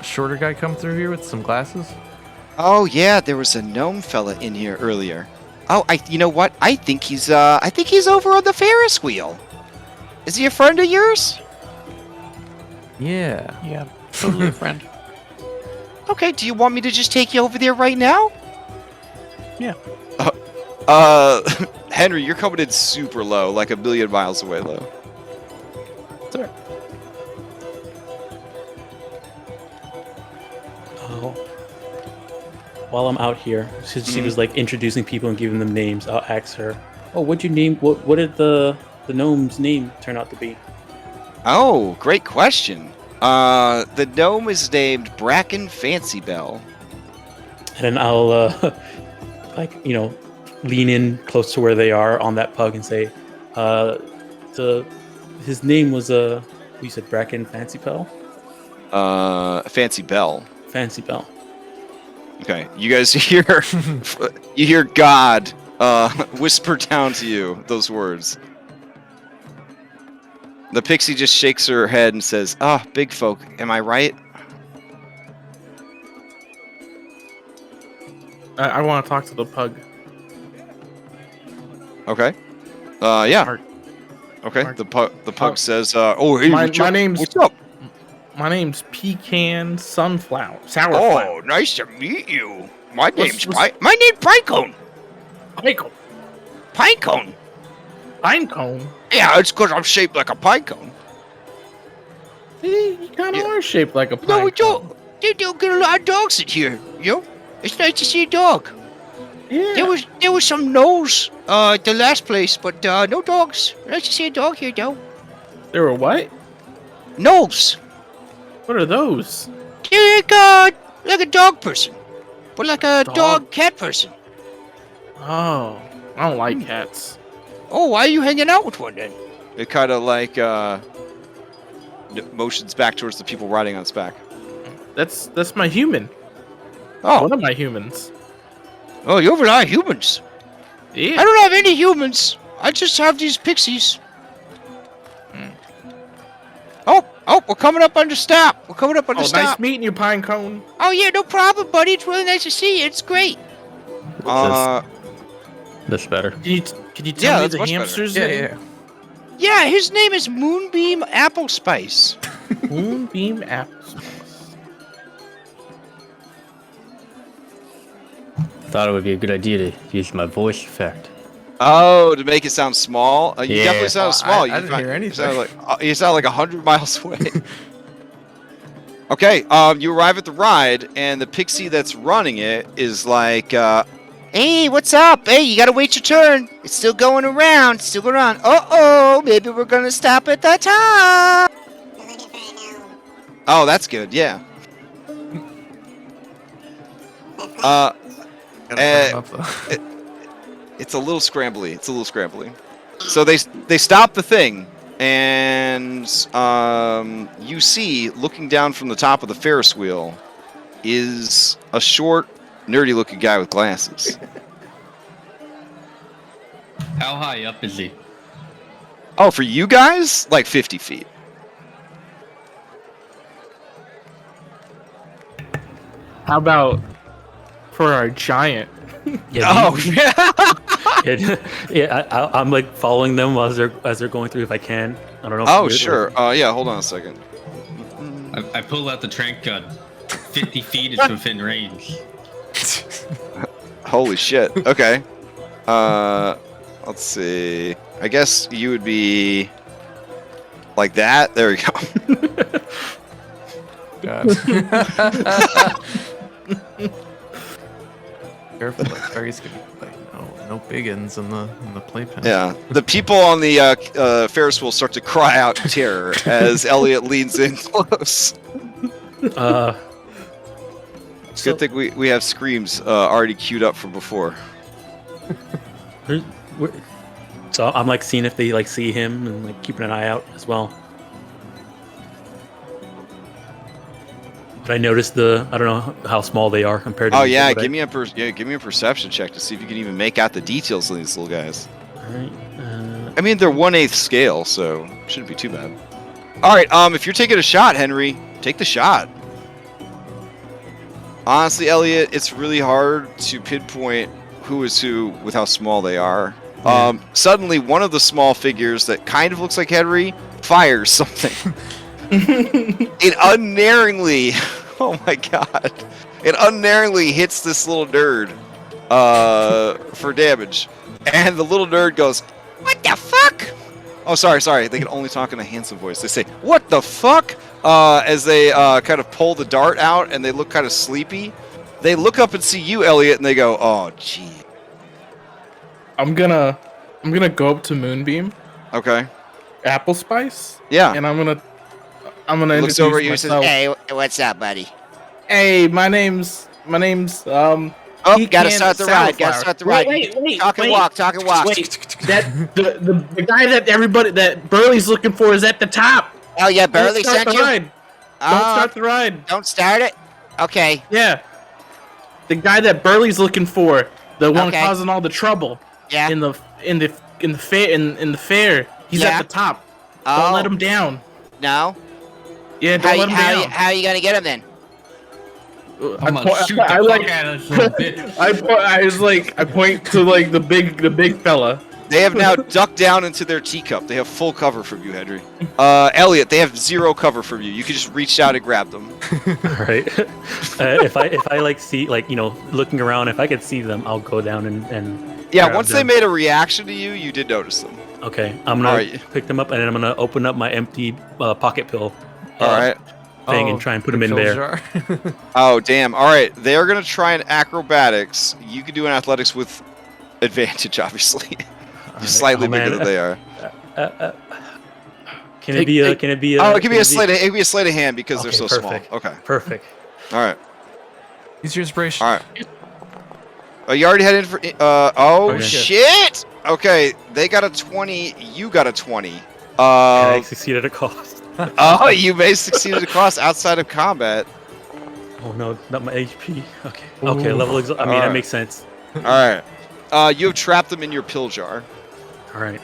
shorter guy come through here with some glasses? Oh yeah, there was a gnome fella in here earlier. Oh, you know what? I think he's over on the Ferris wheel. Is he a friend of yours? Yeah. Yeah, totally a friend. Okay, do you want me to just take you over there right now? Yeah. Henry, you're coming in super low, like 1,000,000 miles away low. Sir. Oh. While I'm out here, she was like introducing people and giving them names. I'll ask her, "Oh, what'd you name? What did the gnome's name turn out to be?" Oh, great question. The gnome is named Bracken Fancy Bell. And then I'll lean in close to where they are on that pug and say, his name was you said Bracken Fancy Bell? Fancy Bell. Fancy Bell. Okay, you guys hear God whisper down to you those words. The pixie just shakes her head and says, "Ah, big folk, am I right? I want to talk to the pug. Okay. Yeah. Mark. Okay. Mark. The pug says, "Oh, hey, My Richard, name's- what's up? My name's Pecan Sunflower. Sour Oh, flower. nice to meet you. My name's what's- My name's Pinecone. Pinecone. Pinecone. Pinecone. Yeah, it's because I'm shaped like a pinecone. You kind of Yeah. are shaped like a pinecone. No, we don't. They don't get a lot of dogs in here. You know, it's nice to see a dog. Yeah. There was some nose at the last place, but no dogs. Nice to see a dog here, though. There were what? Nose. What are those? They're like a dog person, but like a dog cat person. Oh, I don't like cats. Oh, why are you hanging out with one then? It kind of like motions back towards the people riding on its back. That's my human. Oh, One of my humans. oh, you have a lot of humans. Yeah. I don't have any humans. I just have these pixies. Oh, we're coming up on the stop. We're coming up on the Oh, stop. nice meeting you, Pinecone. Oh yeah, no problem, buddy. It's really nice to see you. It's great. That's better. Can you Yeah, tell me that's the much better. hamster's Yeah, name? yeah. Yeah, his name is Moonbeam Apple Spice. Moonbeam Apple. Thought it would be a good idea to use my voice effect. Oh, to make it sound small. You Yeah. definitely sound small. I didn't hear anything. You sound like 100 miles away. Okay, you arrive at the ride, and the pixie that's running it is like, "Hey, what's up? Hey, you gotta wait your turn. It's still going around. Still going around. Uh-oh, maybe we're gonna stop at the top." Oh, that's good. Yeah. It's a little scrambly. So they stop the thing, and you see, looking down from the top of the Ferris wheel, is a short, nerdy-looking guy with glasses. How high up is he? Oh, for you guys, like 50 feet. How about for our giant? Yeah, Oh, yeah. I'm like following them as they're going through if I can. I don't know. Oh, if you- sure. Yeah, hold on a second. I pull out the trank gun. 50 feet is within range. Holy shit. Okay. Let's see. I guess you would be like that. There we go. God. Careful, like Ferris could be like no biggins in the playpen. Yeah. The people on the Ferris wheel start to cry out in terror as Elliot leans in close. It's a good thing we have screams already queued up from before. So I'm like seeing if they like see him and like keeping an eye out as well. But I noticed I don't know how small they are compared to. Oh yeah, what give me a perception check to see if you can even make out the details of these little guys. All right. I mean, they're 1/8 scale, so shouldn't be too bad. All right, if you're taking a shot, Henry, take the shot. Honestly, Elliot, it's really hard to pinpoint who is who with how small they are. Yeah. Suddenly, one of the small figures that kind of looks like Henry fires something. It unerringly, oh my god, it unerringly hits this little nerd for damage. And the little nerd goes, "What the fuck?" Oh, sorry. They can only talk in a handsome voice. They say, "What the fuck?" As they kind of pull the dart out and they look kind of sleepy. They look up and see you, Elliot, and they go, "Oh, gee." I'm gonna go up to Moonbeam, Okay. Apple Spice, Yeah. and I'm gonna He introduce looks over at you and says, myself. "Hey, what's up, buddy?" Hey, my name's Oh, Pecan gotta start the ride. Gotta Sourflower. start the ride. Wait, Talk and walk. Talk and walk. Wait, that the guy that Burley's looking for is at the top. Oh yeah, Don't Burley start sent the you. ride. Don't start the ride. Don't start it. Okay. Yeah, the guy that Burley's looking for, the one Okay. causing all the trouble Yeah. in the fair. He's Yeah. at the top. Oh. Don't let him down. No. Yeah, don't let him down. How are you gonna get him then? I'm gonna shoot the fuck out of this little bitch. I point to like the big fella. They have now ducked down into their teacup. They have full cover from you, Henry. Elliot, they have zero cover from you. You can just reach out and grab them. All right. If I like see like looking around, if I could see them, I'll go down and Yeah, grab once they them. made a reaction to you, you did notice them. Okay, I'm gonna Alright. pick them up and then I'm gonna open up my empty pocket pill. All right. Thing and try and put them in pill there. jar. Oh, damn. All right. They are going to try an acrobatics. You can do an athletics with advantage, obviously. You're slightly bigger than they are. Can it be a? Can it be a? Oh, it can be a sleight of hand because they're so perfect. small. Okay. Perfect. All right. Use your inspiration. All right. Oh, you already headed for. Okay. Shit. Okay. They got a 20. You got a 20. And I succeeded at a cost. Oh, you may succeeded across outside of combat. Oh no, not my HP. Okay. Okay. Level. I mean, that Alright. makes sense. All right. You have trapped them in your pill jar. All right.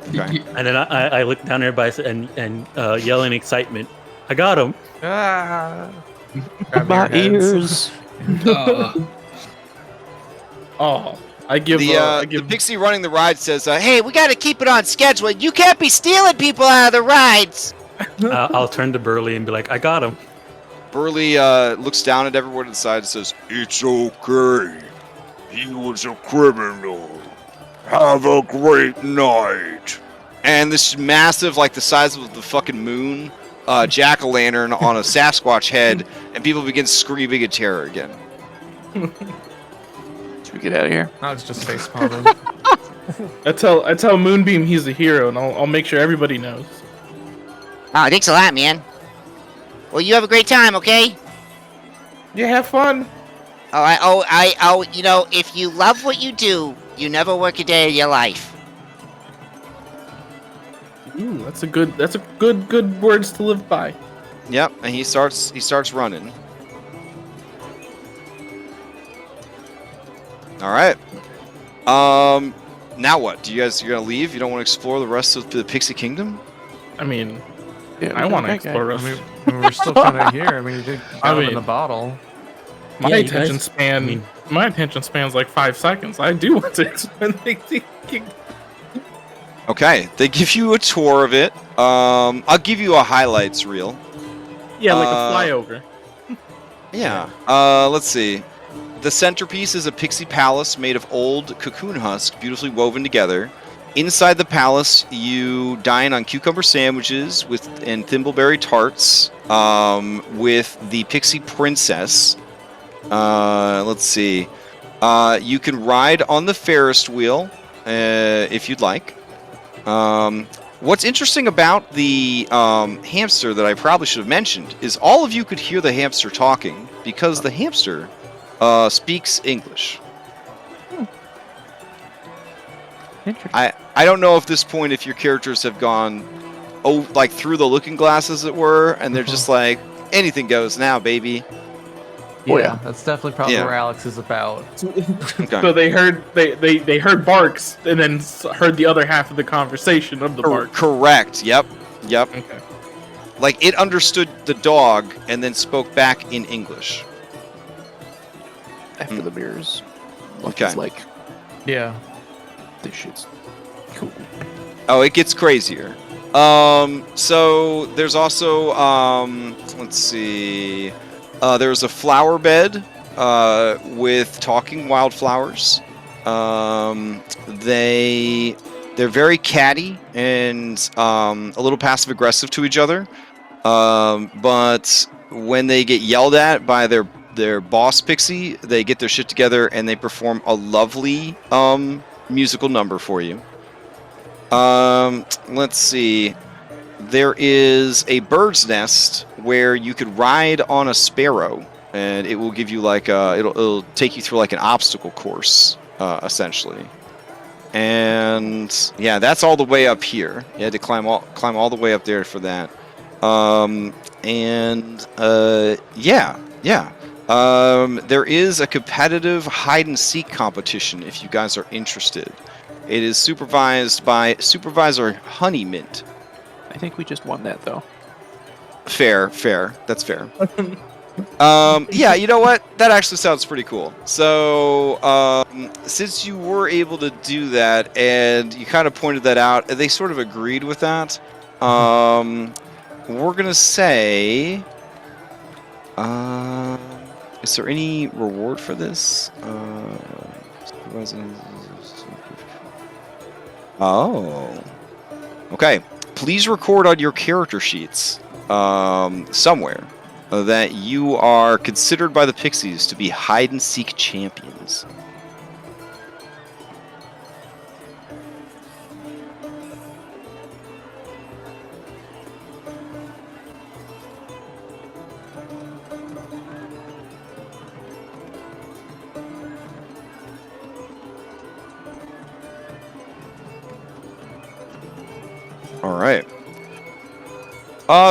Okay. And then I look down there and yell in excitement. I got him. Ah. Grab My your ears. heads. Oh, I give The pixie running the ride says, Hey, we gotta keep it on schedule. You can't be stealing people out of the rides. I'll turn to Burley and be like, I got him. Burley looks down at everyone to the side and says, "It's okay. He was a criminal. Have a great night." And this massive, like the size of the fucking moon, jack-o'-lantern on a Sasquatch head, and people begin screaming in terror again. Should we get out of here? I was just face palming. I tell Moonbeam he's a hero, and I'll make sure everybody knows. Oh, thanks a lot, man. Well, you have a great time, okay? Yeah, have fun. You know, if you love what you do, you never work a day of your life. Ooh, that's a good words to live by. Yep, and he starts running. All right. Now what? You're gonna leave? You don't want to explore the rest of the Pixie Kingdom? I mean, Yeah, I want to okay. explore. I mean, we're still kind of here. I mean, you did got him in mean- the bottle. My Yeah, you attention guys- span. I mean- My attention span's like 5 seconds. I do want to explain things. Okay, they give you a tour of it. I'll give you a highlights reel. Yeah, like Uh, a flyover. Yeah. Let's see. The centerpiece is a pixie palace made of old cocoon husk, beautifully woven together. Inside the palace, you dine on cucumber sandwiches and thimbleberry tarts with the pixie princess. Let's see. You can ride on the Ferris wheel if you'd like. What's interesting about the hamster that I probably should have mentioned is all of you could hear the hamster talking because the hamster speaks English. Interesting. I don't know if this point if your characters have gone like through the looking glass as it were, and they're just like anything goes now, baby. Oh, yeah. That's definitely probably Yeah. where Alex is about. Okay. So they heard barks and then heard the other half of the conversation of the bark. Correct. Yep. Okay. Like it understood the dog and then spoke back in English. After the mirrors. Okay. It's like, Yeah. this shit's cool. Oh, it gets crazier. So there's also let's see. There's a flower bed with talking wildflowers. They're very catty and a little passive aggressive to each other. But when they get yelled at by their boss pixie, they get their shit together and they perform a lovely musical number for you. Let's see. There is a bird's nest where you could ride on a sparrow, and it will give you like it'll take you through like an obstacle course, essentially. And yeah, that's all the way up here. You had to climb all the way up there for that. There is a competitive hide and seek competition if you guys are interested. It is supervised by Supervisor Honeymint. I think we just won that, though. Fair. That's fair. Yeah, you know what? That actually sounds pretty cool. So, since you were able to do that, and you kind of pointed that out, and they sort of agreed with that, we're gonna say, is there any reward for this? Oh, okay. Please record on your character sheets somewhere that you are considered by the Pixies to be hide-and-seek champions. All right.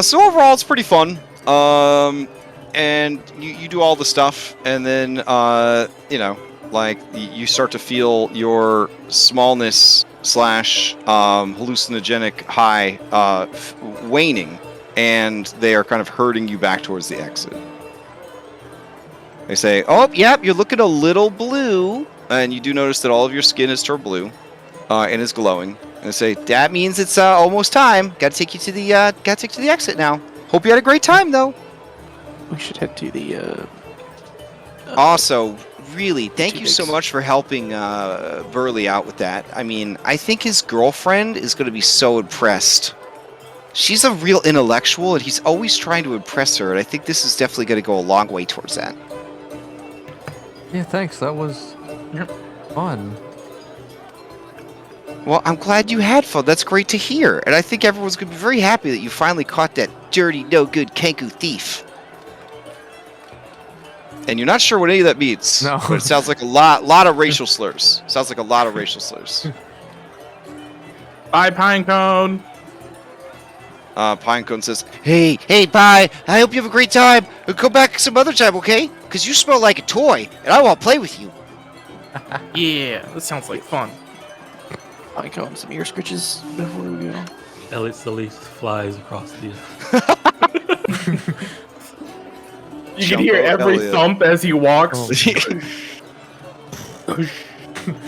So overall, it's pretty fun. And you do all the stuff, and then you know, like you start to feel your smallness / hallucinogenic high waning, and they are kind of herding you back towards the exit. They say, "Oh, yep, you're looking a little blue," and you do notice that all of your skin is turned blue, and is glowing. And they say, "That means it's almost time. Got to take you to the exit now. Hope you had a great time, though." We should head to the. Also, really, thank Two you so digs. much for helping Burley out with that. I mean, I think his girlfriend is going to be so impressed. She's a real intellectual, and he's always trying to impress her, and I think this is definitely going to go a long way towards that. Yeah, thanks. That was fun. Well, I'm glad you had fun. That's great to hear. And I think everyone's going to be very happy that you finally caught that dirty, no-good Kenku thief. And you're not sure what any of that means. No. But it sounds like a lot of racial slurs. Sounds like a lot of racial slurs. Bye, Pinecone. Pinecone says, Hey, bye. I hope you have a great time. Come back some other time, okay? Because you smell like a toy, and I want to play with you. Yeah, that sounds like fun. I call him some ear scritches before we go. Elliot slowly flies across the. You can hear every Elliot. thump as he walks.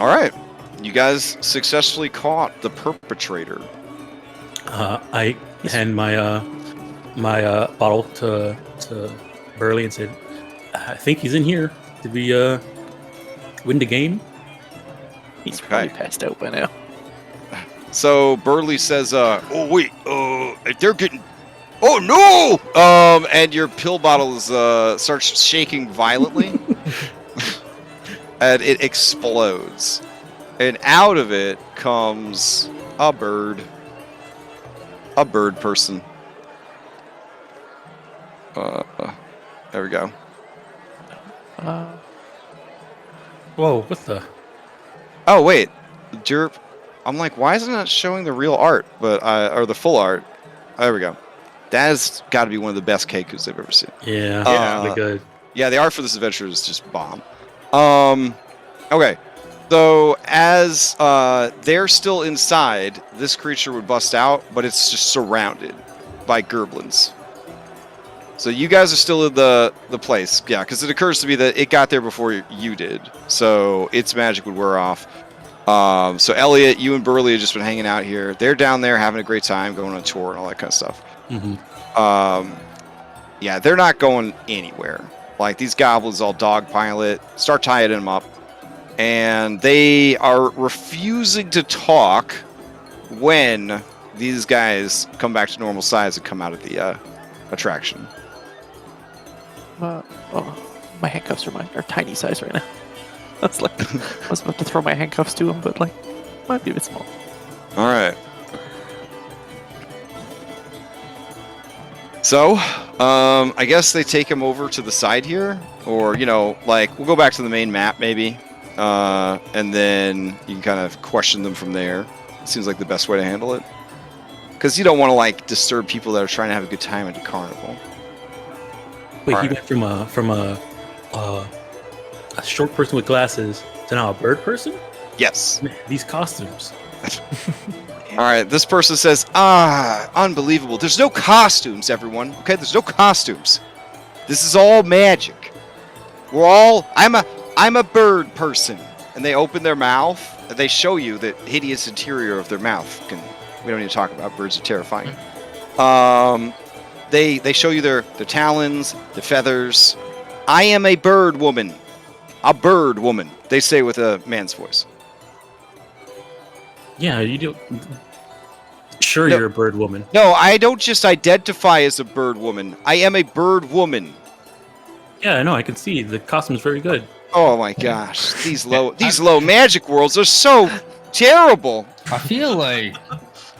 All right. You guys successfully caught the perpetrator. I hand my bottle to Burley and said, "I think he's in here. Did we win the game?" He's probably passed out by now. So Burley says, "Oh wait, they're getting, oh no!" And your pill bottle starts shaking violently, and it explodes, and out of it comes a bird person. There we go. Whoa! What the? Oh wait, derp. I'm like, why isn't it showing the real art, but or the full art? There we go. That has got to be one of the best Keikus I've ever seen. Yeah, really good. Yeah, the art for this adventure is just bomb. Okay, so as they're still inside, this creature would bust out, but it's just surrounded by gerblins. So you guys are still in the place, yeah, because it occurs to me that it got there before you did, so its magic would wear off. So Elliot, you and Burley have just been hanging out here. They're down there having a great time, going on a tour and all that kind of stuff. Mm-hmm. Yeah, they're not going anywhere. Like, these goblins all dogpile it, start tying them up, and they are refusing to talk when these guys come back to normal size and come out of the attraction. Well, my handcuffs are tiny size right now. That's like, I was about to throw my handcuffs to him, but like, might be a bit small. All right. So, I guess they take him over to the side here, or, you know, like, we'll go back to the main map, maybe, and then you can kind of question them from there. Seems like the best way to handle it. Because you don't want to, like, disturb people that are trying to have a good time at the carnival. Wait, All he right. went from a short person with glasses to now a bird person? Yes. Man, these costumes. All right, this person says, unbelievable. There's no costumes, everyone. Okay, there's no costumes. This is all magic. I'm a bird person. And they open their mouth. And they show you the hideous interior of their mouth. We don't need to talk about birds are terrifying. They show you their talons, the feathers. I am a bird woman. A bird woman. They say with a man's voice. Yeah, you do. Sure, you're a bird woman. No, I don't just identify as a bird woman. I am a bird woman. Yeah, I know. I can see the costume's very good. Oh my gosh, these low magic worlds are so terrible. I feel like.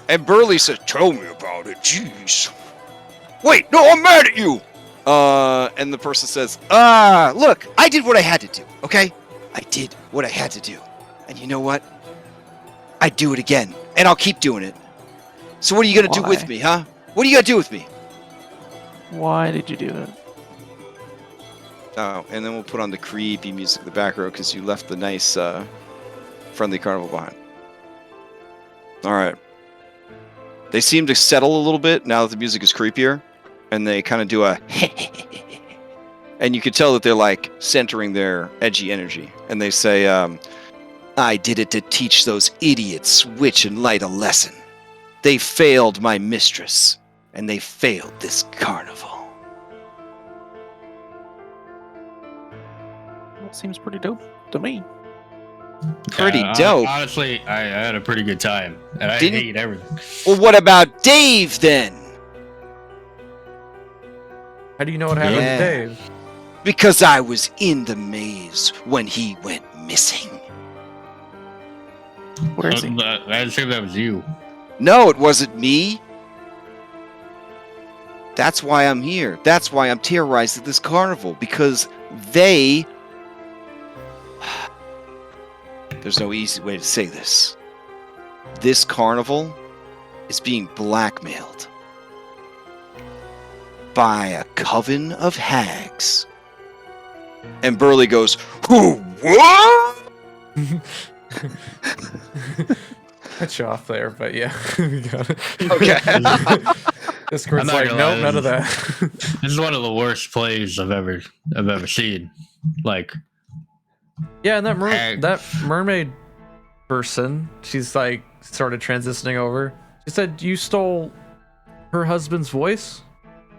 And Burley says, "Tell me about it." Jeez. Wait, no, I'm mad at you. And the person says, look, I did what I had to do. Okay, I did what I had to do, and you know what? I'd do it again, and I'll keep doing it. So what are you gonna do with me, huh? What are you gonna do with me? Why did you do it? Oh, and then we'll put on the creepy music in the back row because you left the nice, friendly carnival behind. All right. They seem to settle a little bit now that the music is creepier, and they kind of do a and you can tell that they're like centering their edgy energy, and they say, I did it to teach those idiots witch and light a lesson. They failed my mistress, and they failed this carnival. That seems pretty dope to me. Pretty dope. Honestly, I had a pretty good time, and I hate everything. Well, what about Dave then? How do you know what happened to Dave? Because I was in the maze when he went missing. Where is he? I assume that was you. No, it wasn't me. That's why I'm here. That's why I'm terrorized at this carnival. Because they... There's no easy way to say this. This carnival is being blackmailed by a coven of hags. And Burley goes, what? Cut you off there, but yeah, we got it. Okay. Discord's like, nope, none of that. This is one of the worst plays I've ever seen. Like, yeah, and that mermaid person, she's like started transitioning over. She said you stole her husband's voice.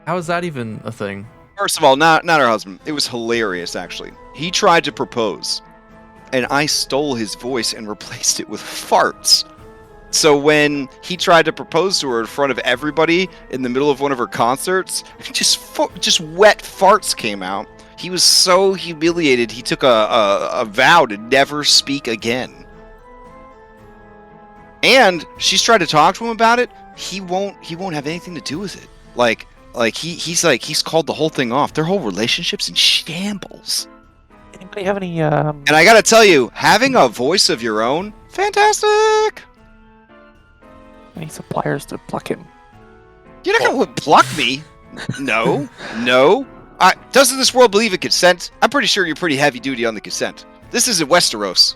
How is that even a thing? First of all, not her husband. It was hilarious, actually. He tried to propose, and I stole his voice and replaced it with farts. So when he tried to propose to her in front of everybody in the middle of one of her concerts, just wet farts came out. He was so humiliated, he took a vow to never speak again. And she's tried to talk to him about it. He won't have anything to do with it. He's called the whole thing off. Their whole relationship's in shambles. Anybody have any And I gotta tell you, having a voice of your own, fantastic. any suppliers to pluck him? You're not gonna pluck me. No. Doesn't this world believe in consent? I'm pretty sure you're pretty heavy duty on the consent. This isn't Westeros.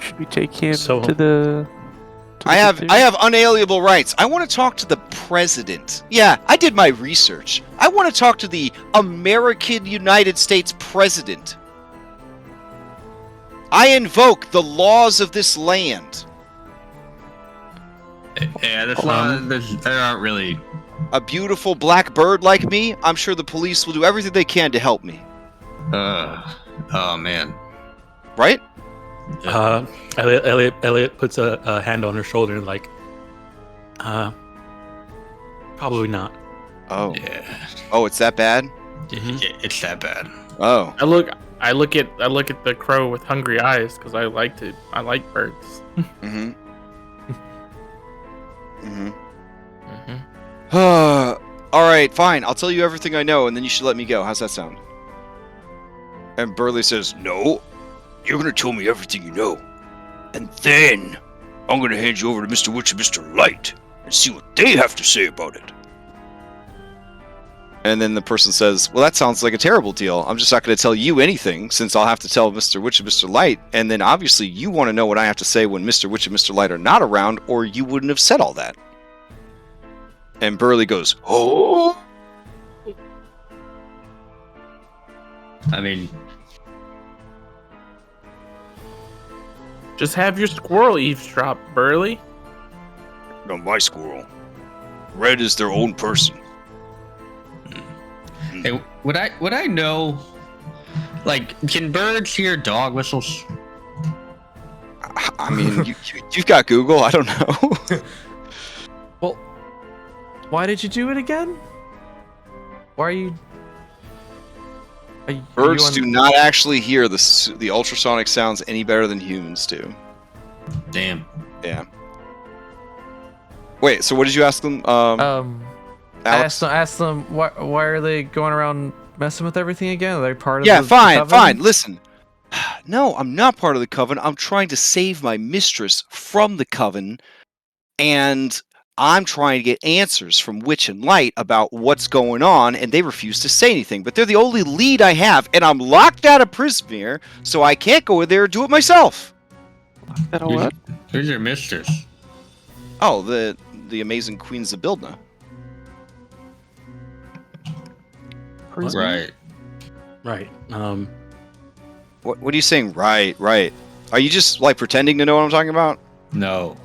Should we take him So- to the... I have unalienable rights. I want to talk to the president. Yeah, I did my research. I want to talk to the American United States president. I invoke the laws of this land. Yeah, there aren't really. A beautiful black bird like me, I'm sure the police will do everything they can to help me. Oh man. Right? Elliot puts a hand on her shoulder and like, probably not. Oh. Yeah. Oh, it's that bad? It's that bad. Oh. I look at the crow with hungry eyes because I like birds. Mm-hmm. Mm-hmm. Mm-hmm. All right, fine. I'll tell you everything I know, and then you should let me go. How's that sound? And Burley says, "No, you're gonna tell me everything you know, and then I'm gonna hand you over to Mr. Witch and Mr. Light and see what they have to say about it." And then the person says, well, that sounds like a terrible deal. I'm just not going to tell you anything since I'll have to tell Mr. Witch and Mr. Light. And then obviously you want to know what I have to say when Mr. Witch and Mr. Light are not around, or you wouldn't have said all that. And Burley goes, oh. I mean, Just have your squirrel eavesdrop, Burley. No, my squirrel. Red is their own person. hey, would I know? Like, can birds hear dog whistles? I mean, you've got Google. I don't know. Well, why did you do it again? Why are you? Birds do not actually hear the ultrasonic sounds any better than humans do. Damn. Yeah. Wait, so what did you ask them? Alex? I asked them why are they going around messing with everything again? Are they part of Yeah, the fine, coven? fine. Listen. No, I'm not part of the coven. I'm trying to save my mistress from the coven, and I'm trying to get answers from Witch and Light about what's going on, and they refuse to say anything. But they're the only lead I have, and I'm locked out of Prismere, so I can't go in there and do it myself. That all what? Who's your mistress? Oh, the amazing Queen Zybilna. Right. Right. What are you saying? Right. Are you just like pretending to know what I'm talking about? No.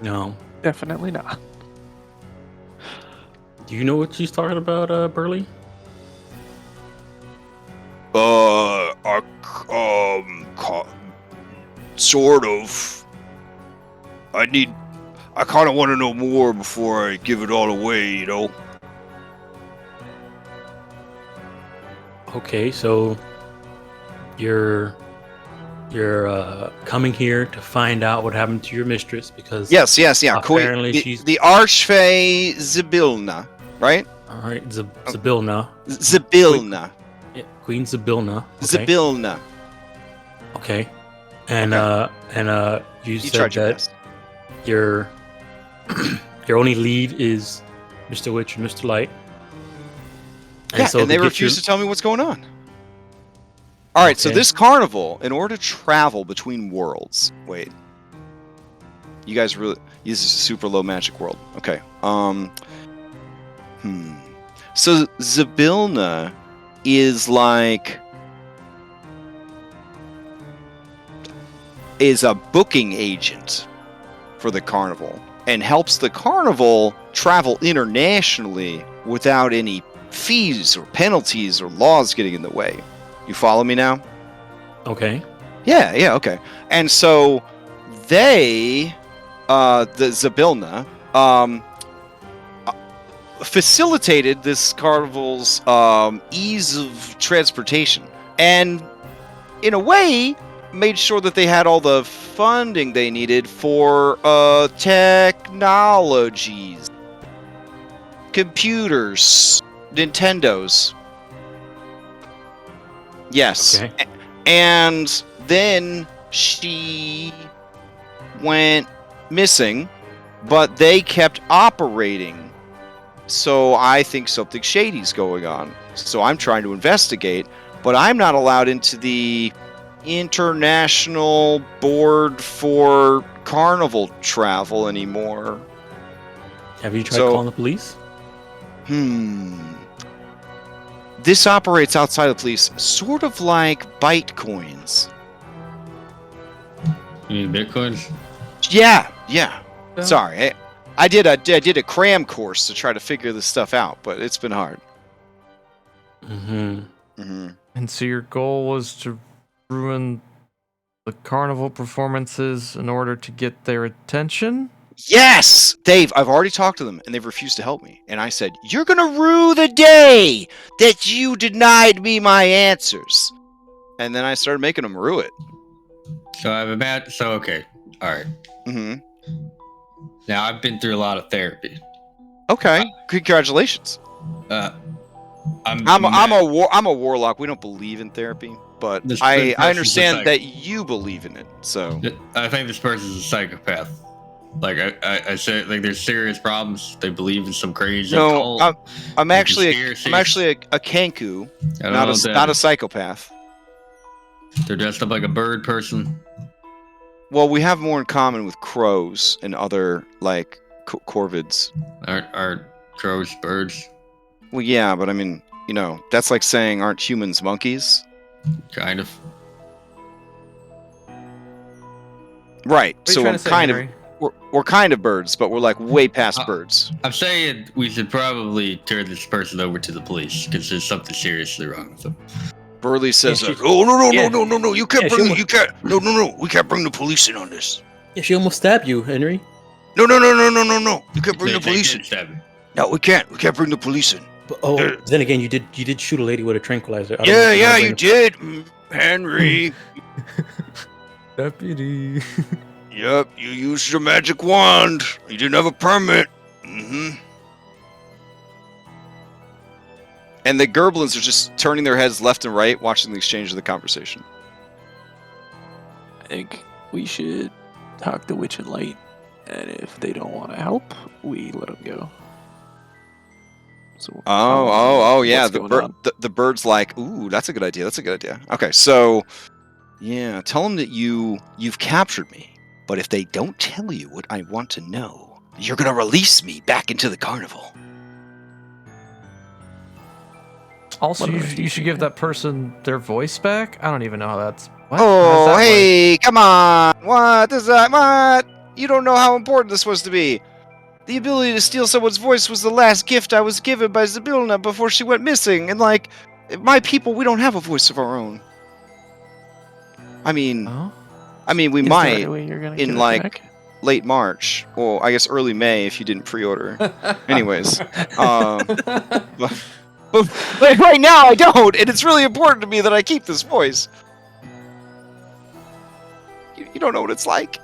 No. Definitely not. Do you know what she's talking about, Burley? Sort of. I kind of want to know more before I give it all away, you know? Okay, so you're coming here to find out what happened to your mistress because Yes, yeah. apparently she's the Archfey Zybilna, right? all right. Zybilna, Zybilna. yeah, Queen Zybilna. Okay. Zybilna. Okay, and you said tried your that best. your your only lead is Mr. Witch and Mr. Light. Yeah, so and they to get refuse your- to tell me what's going on. All right, so Okay. this carnival, in order to travel between worlds, wait. You guys really, this is a super low magic world. Okay. So Zybilna is a booking agent for the carnival and helps the carnival travel internationally without any fees or penalties or laws getting in the way. You follow me now? Okay. Yeah, okay. And so they, the Zybilna, facilitated this carnival's ease of transportation, and in a way made sure that they had all the funding they needed for technologies, computers, Nintendos. Yes. Okay. And then she went missing, but they kept operating. So I think something shady's going on. So I'm trying to investigate, but I'm not allowed into the International Board for Carnival Travel anymore. Have you tried So- calling the police? This operates outside of police, sort of like Bytecoins. You need bitcoins? Yeah. Sorry, I did a cram course to try to figure this stuff out, but it's been hard. And so your goal was to ruin the carnival performances in order to get their attention? Yes, Dave. I've already talked to them, and they've refused to help me. And I said, "You're gonna rue the day that you denied me my answers." And then I started making them rue it. So okay. All right. Now I've been through a lot of therapy. Okay. Congratulations. I'm a warlock. We don't believe in therapy, but This I person's a understand psych- that you believe in it. So I think this person's a psychopath. Like I said, like there's serious problems. They believe in some crazy No, cult. I'm actually conspiracies. a kanku, I don't not know what that not a is. psychopath. They're dressed up like a bird person. Well, we have more in common with crows and other like corvids. Are crows birds? Well, yeah, but I mean, that's like saying aren't humans monkeys? Kind of. Right. What are you So trying I'm to say, kind Henry? of we're kind of birds, but we're like way past birds. I'm saying we should probably turn this person over to the police because there's something seriously wrong with them. Burley says, Yeah, "Oh no, yeah. you can't Yeah, bring sure. you can't no, we can't bring the police in on this. Yeah, she almost stabbed you, Henry. No, you can't bring the police in. did stab me. No, we can't bring the police in. But, then again, you did shoot a lady with a tranquilizer. I don't know Yeah, if yeah, wanna you bring did, Henry. Deputy. Yep, you used your magic wand. You didn't have a permit. And the Gerblins are just turning their heads left and right, watching the exchange of the conversation. I think we should talk to Witch and Light, and if they don't want to help, we let them go. So, Yeah. what's going on? The bird's like, ooh, that's a good idea. Okay, so yeah, tell them that you've captured me, but if they don't tell you what I want to know, you're gonna release me back into the carnival. Also, What you, about you should give that person their voice back. I don't even know how that's. What? How does Oh, that work? hey, come on! What is that? What? You don't know how important this was to me. The ability to steal someone's voice was the last gift I was given by Zybilna before she went missing, and like, my people, we don't have a voice of our own. I mean, Oh? we Is there might any way you're gonna in, give it like, back? late March, well, I guess early May if you didn't pre-order. Anyways, but right now I don't, and it's really important to me that I keep this voice. You don't know what it's like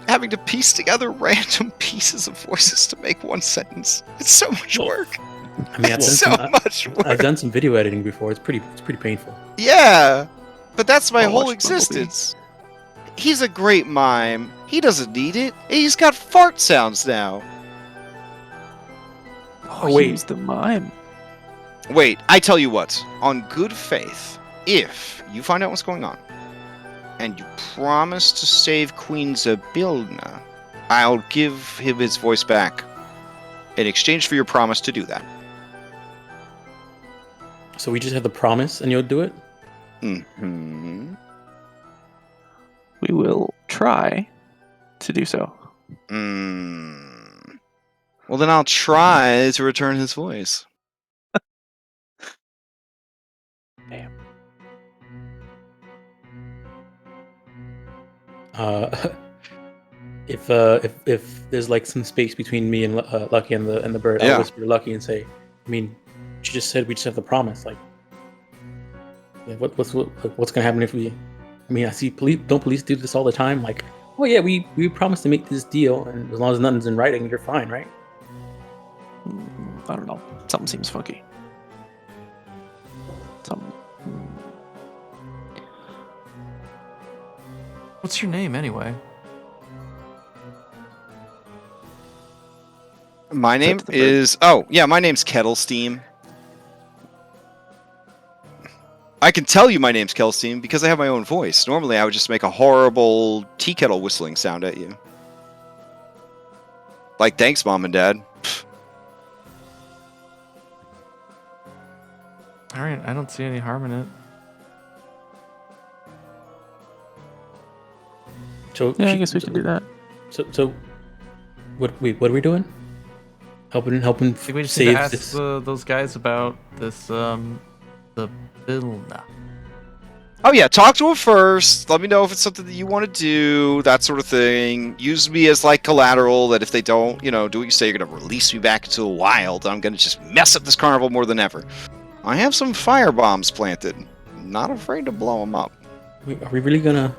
having to piece together random pieces of voices to make one sentence. It's so much work. I mean, It's so much work. I've done some video editing before. It's pretty painful. Yeah, but that's my I'll whole watch Bumblebee. existence. He's a great mime. He doesn't need it. He's got fart sounds now. Oh, wait. use the mime. Wait, I tell you what. On good faith, if you find out what's going on, and you promise to save Queen Zybilna, I'll give him his voice back in exchange for your promise to do that. So we just have the promise, and you'll do it. Mm-hmm. We will try to do so. Well, then I'll try to return his voice. Damn. If there's like some space between me and Lucky and the bird, Yeah. I'll whisper to Lucky and say, I mean, she just said we just have the promise. Like, yeah, what's gonna happen if we? I mean, I see police do this all the time. Like, oh yeah, we promised to make this deal, and as long as nothing's in writing, you're fine, right? I don't know. Something seems funky. Something. What's your name anyway? My name to the bird. is... my name's Kettlesteam. I can tell you my name's Kettlesteam because I have my own voice. Normally, I would just make a horrible tea kettle whistling sound at you. Like, thanks, Mom and Dad. All right, I don't see any harm in it. So Yeah, I guess we can do that. So, what are we doing? Helping I think we just need save to ask this. those guys about this the Vilna. Oh yeah, talk to him first. Let me know if it's something that you want to do, that sort of thing. Use me as like collateral that if they don't, do what you say, you're going to release me back into the wild. I'm going to just mess up this carnival more than ever. I have some fire bombs planted. Not afraid to blow them up. Are we really gonna?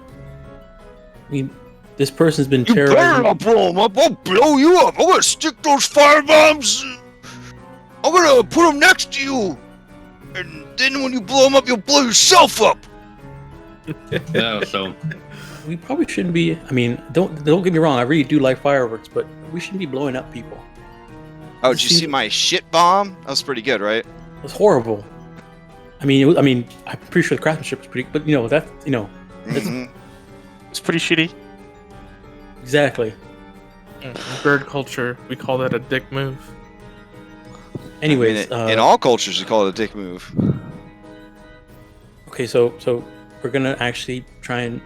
I mean, this person's been You better terrorizing. not blow them up. I'll blow you up. I'm going to stick those fire bombs. I'm going to put them next to you. And then when you blow them up, you'll blow yourself up. No, so we probably shouldn't be. I mean, don't get me wrong. I really do like fireworks, but we shouldn't be blowing up people. Oh, did you see my shit bomb? That was pretty good, right? It was horrible. I mean, I'm pretty sure the craftsmanship was pretty. But Mhm. It's pretty shitty. exactly. In bird culture, we call that a dick move. Anyways, in all cultures, you call it a dick move. okay, so we're gonna actually try and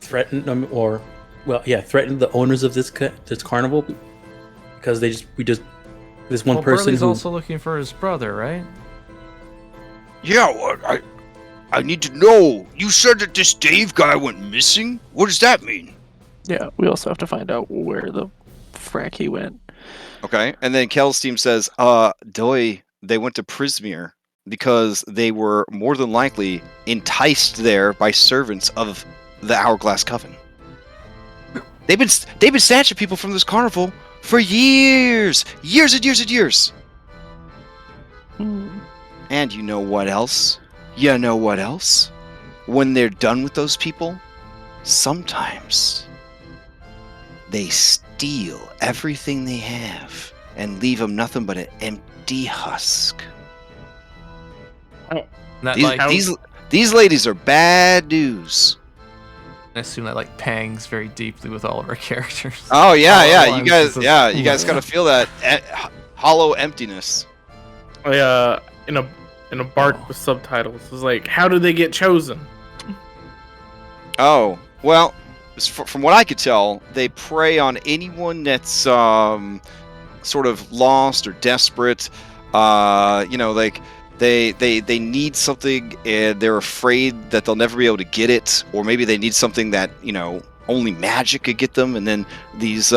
threaten them, threaten the owners of this carnival because this one person Burley's who also looking for his brother, right? Yeah, what? I need to know. You said that this Dave guy went missing? What does that mean? Yeah, we also have to find out where the frack he went. Okay, and then Kettlesteam says, Doy, they went to Prismere because they were more than likely enticed there by servants of the Hourglass Coven. They've been snatching people from this carnival for years and years and years. Hmm. And you know what else? You know what else? When they're done with those people, sometimes they steal everything they have and leave them nothing but an empty husk. These ladies are bad news. I assume that like pangs very deeply with all of our characters. Oh yeah, All yeah. at You once. guys, It's a- yeah, you guys gotta feel that hollow emptiness. In a bark with subtitles. It's like, how did they get chosen? Oh well, from what I could tell, they prey on anyone that's sort of lost or desperate. Like they need something and they're afraid that they'll never be able to get it, or maybe they need something that only magic could get them. And then these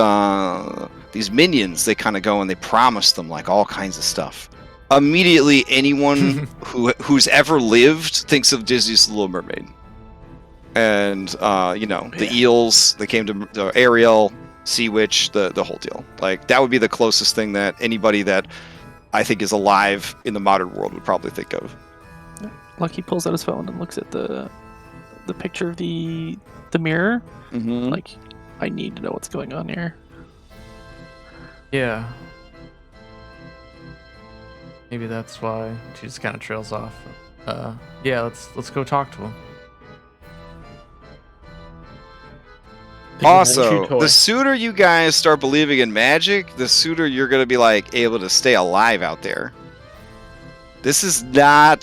minions, they kind of go and they promise them like all kinds of stuff. Immediately, anyone who's ever lived thinks of Disney's Little Mermaid, and the eels. They came to Ariel, Sea Witch, the whole deal. Like that would be the closest thing that anybody that I think is alive in the modern world would probably think of. Lucky pulls out his phone and looks at the picture of the mirror. Mm-hmm. Like, I need to know what's going on here. Yeah. Maybe that's why she just kind of trails off. Yeah, let's go talk to him. Also, toy. the sooner you guys start believing in magic, the sooner you're gonna be able to stay alive out there. This is not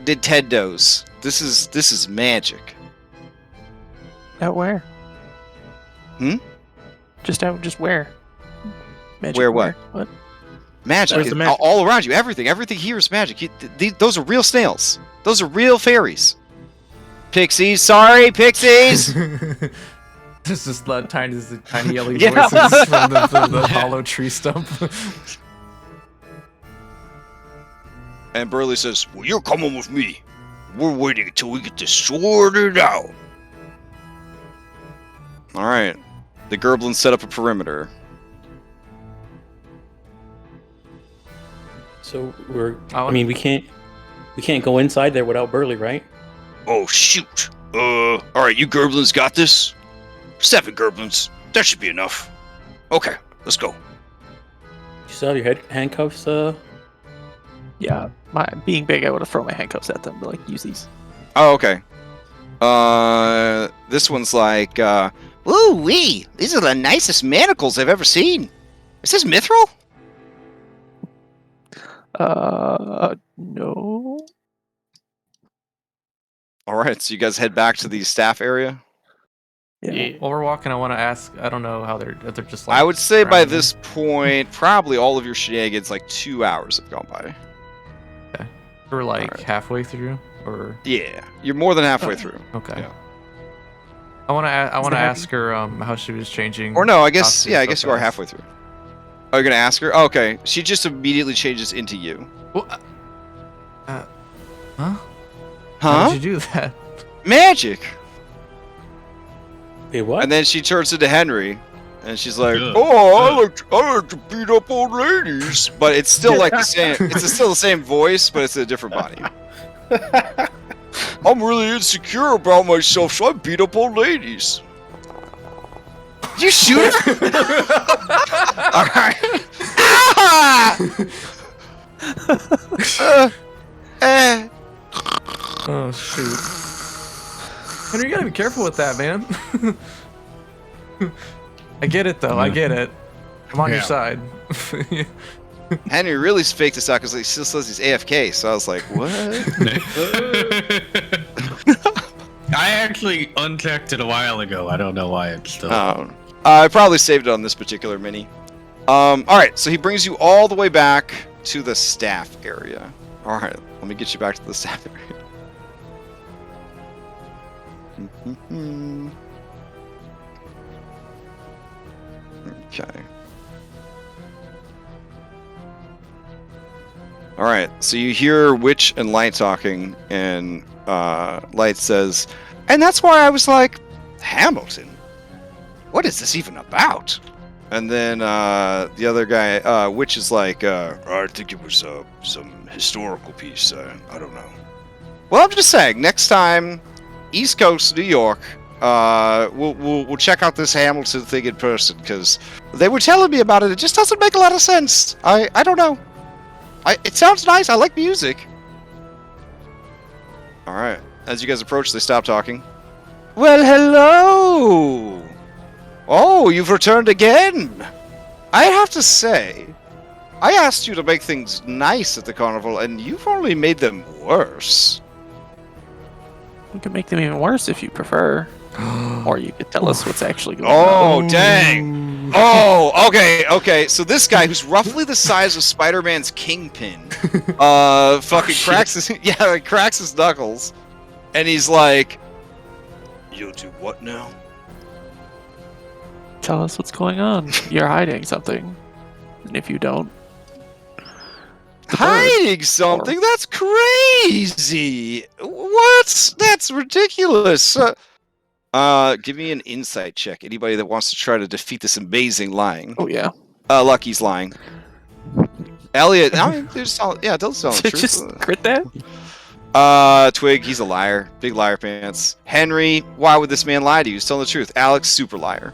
Nintendo's. This is magic. Out where? Hmm? Just where? Magic Where what? What? Magic Where's is the magic? all around you. Everything here is magic. Those are real snails. Those are real fairies. Pixies, sorry, pixies. There's just tiny yellow Yeah. voices from the hollow tree stump. And Burley says, "Well, you're coming with me. We're waiting until we get this sorted out." All right. The Gerblins set up a perimeter. So we can't go inside there without Burley, right? Oh shoot. All right, you Gerblins got this? 7 Gerblins. That should be enough. Okay, let's go. You still have your handcuffs? Yeah, being big, I would have thrown my handcuffs at them to like use these. Oh, okay. This one's like, Ooh wee! These are the nicest manacles I've ever seen. Is this mithril? No. all right, so you guys head back to the staff area. Yeah. While we're walking, I want to ask. I don't know how they're just like. I would say by around me. this point, probably all of your shenanigans, like 2 hours have gone by. We're like Alright. halfway through, or Yeah, you're more than halfway through. okay. Yeah. I want to that ask her how she was changing. Or no, I guess, costumes yeah, I so guess you are fast. halfway through. Oh, you're gonna ask her? Oh, okay, she just immediately changes into you. Well, huh? How Huh? did you do that? Magic! Wait, what? And then she turns into Henry, and she's like, Ugh. "Oh, I like to beat up old ladies." But it's still like the same. It's still the same voice, but it's a different body. Oh, I'm really insecure about myself, so I beat up old ladies. You shoot her? Alright. Ah! Oh shoot! Henry, you gotta be careful with that, man. I get it though. I get it. I'm on your side. Henry really faked this out because he still says he's AFK, so I was like, what? I actually unchecked it a while ago. I don't know why it's still. I probably saved it on this particular mini. Alright, so he brings you all the way back to the staff area. Alright, let me get you back to the staff area. Okay. Alright, so you hear Witch and Light talking, and Light says, and that's why I was like, Hamilton? What is this even about? And then the other guy, Witch, is like, I think it was some historical piece. I don't know. Well, I'm just saying, next time, East Coast, New York, we'll check out this Hamilton thing in person, because they were telling me about it. It just doesn't make a lot of sense. I don't know. It sounds nice. I like music. All right. As you guys approach, they stop talking. Well, hello. Oh, you've returned again. I have to say, I asked you to make things nice at the carnival, and you've only made them worse. We can make them even worse if you prefer. Or you could tell us what's actually going Oh, on. dang. Oh, okay. So this guy, who's roughly the size of Spider-Man's Kingpin, fucking cracks his knuckles, and he's like, you'll do what now? Tell us what's going on. You're hiding something. And if you don't... Hiding something? That's crazy! What? That's ridiculous! Give me an insight check. Anybody that wants to try to defeat this amazing lying. Oh, yeah. Lucky's lying. Elliot, I mean, they're just telling, yeah, they'll tell the truth. Just crit that? Twig, he's a liar. Big liar pants. Henry, why would this man lie to you? He's telling the truth. Alex, super liar.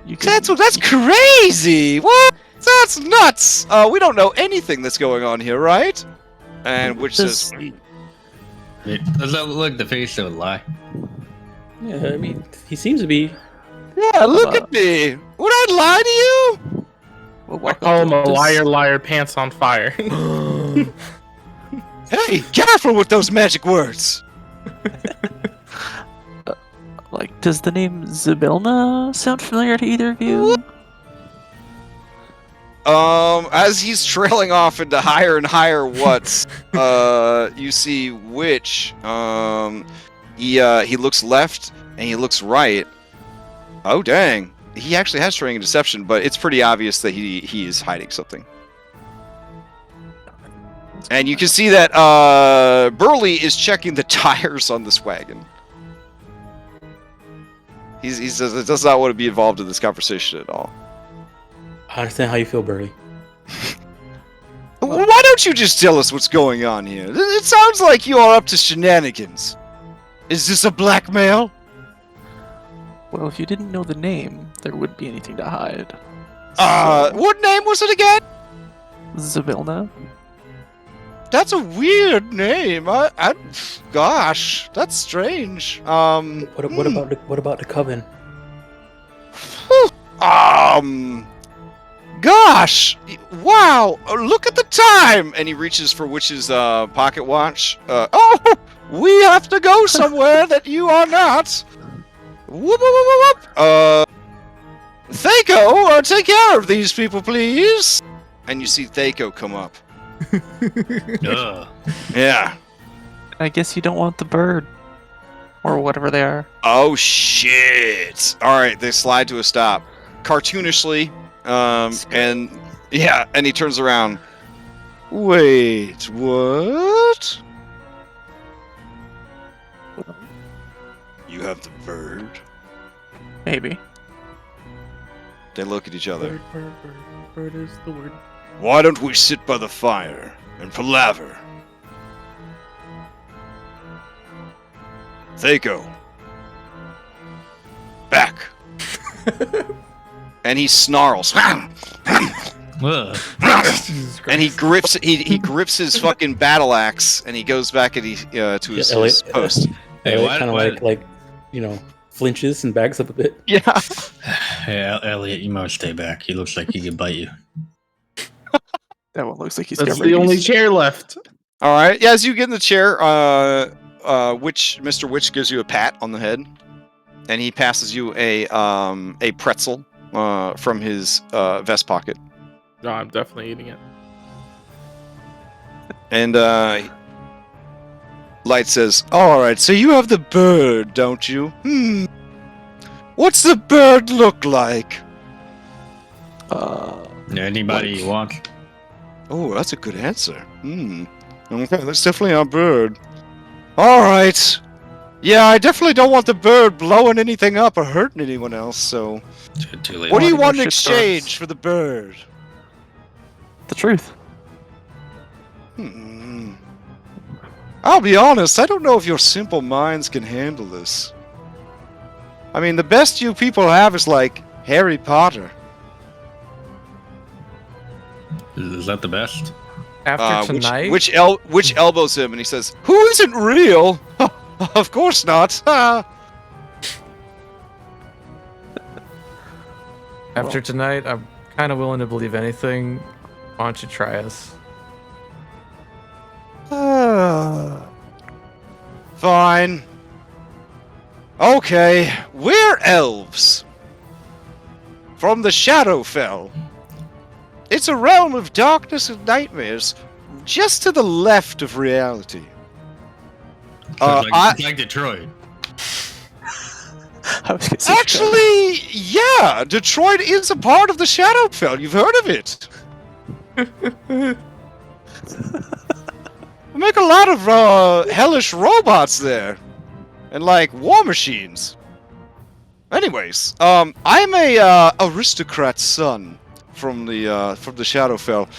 That's crazy! What? That's nuts! We don't know anything that's going on here, right? And which says... Does that look like the face that would lie? Yeah, I mean, he seems to be. Yeah, look at me! Would I lie to you? Well, I call him a liar, pants on fire. Hey, careful with those magic words! Like, does the name Zybilna sound familiar to either of you? As he's trailing off into higher and higher whats, you see Witch, he looks left and he looks right. Oh, dang. He actually has training in deception, but it's pretty obvious that he is hiding something. And you can see that, Burley is checking the tires on this wagon. He says it does not want to be involved in this conversation at all. I understand how you feel, Burley. Why don't you just tell us what's going on here? It sounds like you are up to shenanigans. Is this a blackmail? Well, if you didn't know the name, there wouldn't be anything to hide. What name was it again? Zybilna? That's a weird name. Gosh, that's strange. What about the coven? Gosh! Wow! Look at the time! And he reaches for Witch's pocket watch. Oh! We have to go somewhere that you are not! Whoop, whoop, whoop, whoop! Thaco, take care of these people, please! And you see Thaco come up. Yeah. I guess you don't want the bird. Or whatever they are. Oh, shit! Alright, they slide to a stop. Cartoonishly, and yeah, and he turns around. Wait, what? You have the bird? Maybe. They look at each other. Bird is the word. Why don't we sit by the fire and palaver? Thaco. Back. And he snarls. Ugh. And he grips his fucking battle axe and he goes back and to his post. Hey, Elliot kind of like flinches and backs up a bit. Yeah. Hey, Elliot, you might stay back. He looks like he could bite you. That one looks like he's That's got the only rabies. chair left. All right. Yeah, as you get in the chair, Mr. Witch gives you a pat on the head, and he passes you a pretzel from his vest pocket. No, I'm definitely eating it. And Light says, "All right, so you have the bird, don't you? What's the bird look like?" Anybody you want? Oh, that's a good answer. Okay, that's definitely our bird. All right. Yeah, I definitely don't want the bird blowing anything up or hurting anyone else, so... Too late. What do you More want in shit starts. exchange for the bird? The truth. I'll be honest, I don't know if your simple minds can handle this. I mean, the best you people have is like Harry Potter. Is that the best? After tonight, Which elbows him and he says, "Who isn't real? Of course not." after tonight, I'm kind of willing to believe anything. Why don't you try us? Fine. Okay, we're elves. From the Shadowfell. It's a realm of darkness and nightmares, just to the left of reality. It's like Detroit. I was gonna say Actually, yeah, Detroit is a part of the Shadowfell. You've heard of it. We make a lot of hellish robots there, and like war machines. Anyways, I'm a aristocrat's son from the Shadowfell.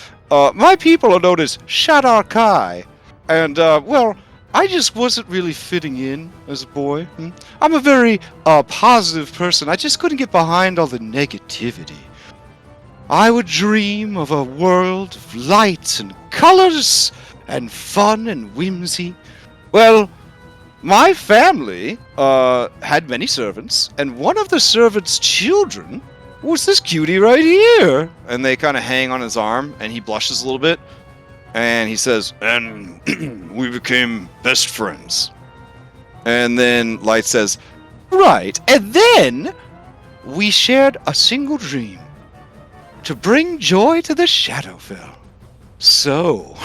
My people are known as Shadarkai, and well, I just wasn't really fitting in as a boy. I'm a very positive person. I just couldn't get behind all the negativity. I would dream of a world of light and colors and fun and whimsy. Well, my family had many servants, and one of the servants' children was this cutie right here. And they kind of hang on his arm, and he blushes a little bit. And he says, "And we became best friends." And then Light says, "Right, and then we shared a single dream. To bring joy to the Shadowfell. So,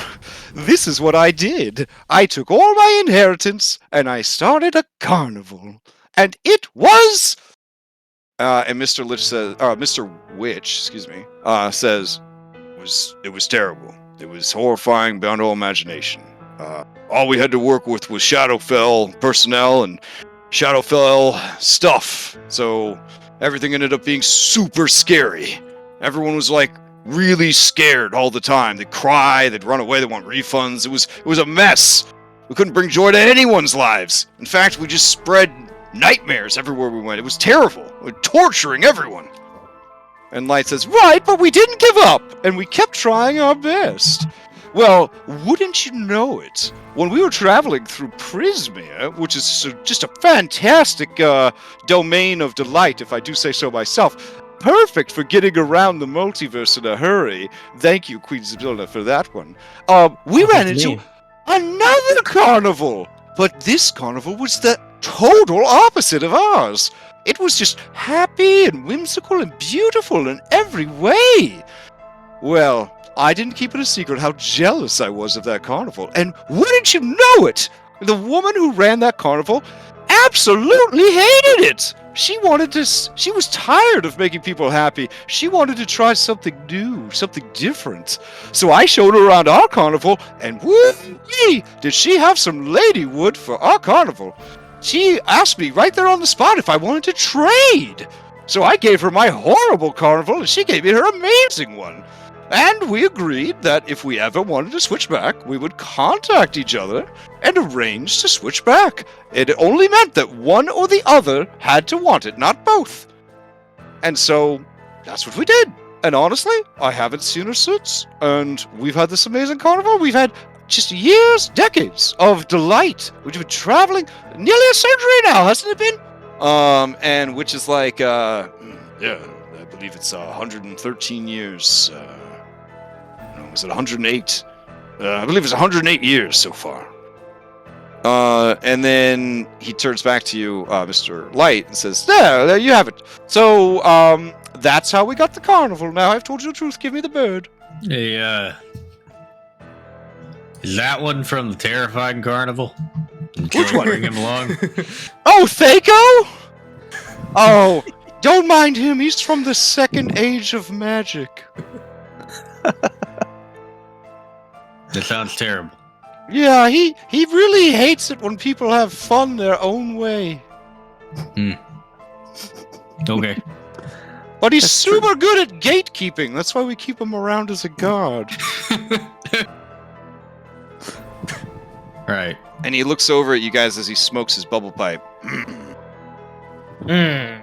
this is what I did. I took all my inheritance, and I started a carnival. And it was..." And Mr. Witch, excuse me, says, it was terrible. It was horrifying beyond all imagination. All we had to work with was Shadowfell personnel and Shadowfell stuff. So, everything ended up being super scary. Everyone was like really scared all the time. They'd cry, they'd run away, they want refunds. It was a mess. We couldn't bring joy to anyone's lives. In fact, we just spread nightmares everywhere we went. It was terrible. We were torturing everyone. And Light says, "Right, but we didn't give up, and we kept trying our best." Well, wouldn't you know it? When we were traveling through Prismia, which is just a fantastic domain of delight, if I do say so myself, perfect for getting around the multiverse in a hurry. Thank you, Queen Zabilna, for that one. We ran into another carnival, but this carnival was the total opposite of ours. It was just happy and whimsical and beautiful in every way. Well, I didn't keep it a secret how jealous I was of that carnival, and wouldn't you know it, the woman who ran that carnival absolutely hated it. She was tired of making people happy. She wanted to try something new, something different. So I showed her around our carnival, and woo-wee, did she have some ladywood for our carnival. She asked me right there on the spot if I wanted to trade. So I gave her my horrible carnival, and she gave me her amazing one. And we agreed that if we ever wanted to switch back, we would contact each other and arrange to switch back. It only meant that one or the other had to want it, not both. And so that's what we did. And honestly, I haven't seen her since. And we've had this amazing carnival. We've had just years, decades of delight. We've been traveling nearly a century now, hasn't it been? And which is like, yeah, I believe it's 113 years. No, was it 108? I believe it's 108 years so far. And then he turns back to you, Mr. Light, and says, there you have it. So, that's how we got the carnival. Now I've told you the truth. Give me the bird. Hey, is that one from the terrifying carnival? Which one? Bring him along. Oh, Thaco? Oh, don't mind him. He's from the second age of magic. That sounds terrible. Yeah, he really hates it when people have fun their own way. Okay. But he's That's super good at gatekeeping. That's why we keep him around as a guard. Right. And he looks over at you guys as he smokes his bubble pipe. You're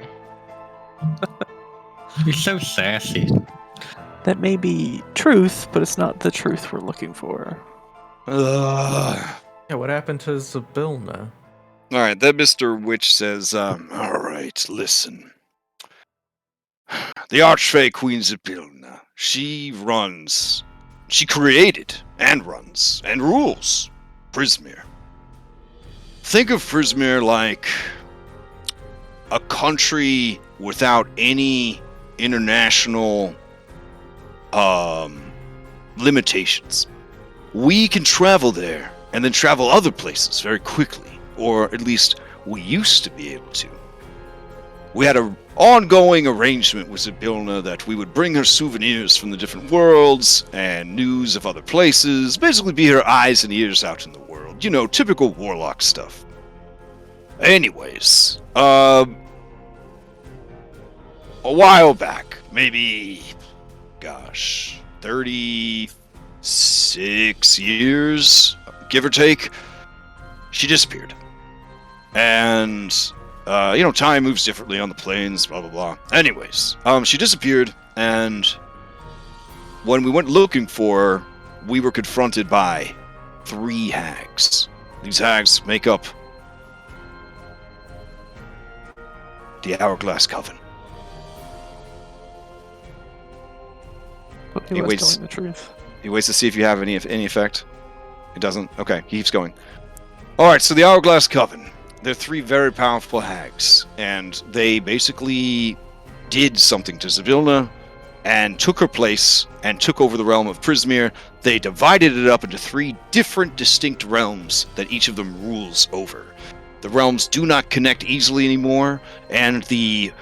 so sassy. That may be truth, but it's not the truth we're looking for. Ugh. Yeah, what happened to Zabilna? All right, then Mr. Witch says, all right, listen. The Archfey Queen Zabilna, she created and runs and rules Prismere. Think of Prismere like a country without any international limitations. We can travel there and then travel other places very quickly, or at least we used to be able to. We had an ongoing arrangement with Zabilna that we would bring her souvenirs from the different worlds and news of other places, basically be her eyes and ears out in the world. You know, typical warlock stuff. Anyways, a while back, maybe, 36 years, give or take, she disappeared. And, time moves differently on the plains, blah, blah, blah. Anyways, she disappeared, and when we went looking for her, we were confronted by 3 hags. These hags make up the Hourglass Coven. But he He was waits. telling the truth. He waits to see if you have any effect. It doesn't? Okay, he keeps going. Alright, so the Hourglass Coven. They're 3 very powerful hags, and they basically did something to Zabilna and took her place and took over the realm of Prismere. They divided it up into 3 different distinct realms that each of them rules over. The realms do not connect easily anymore, and the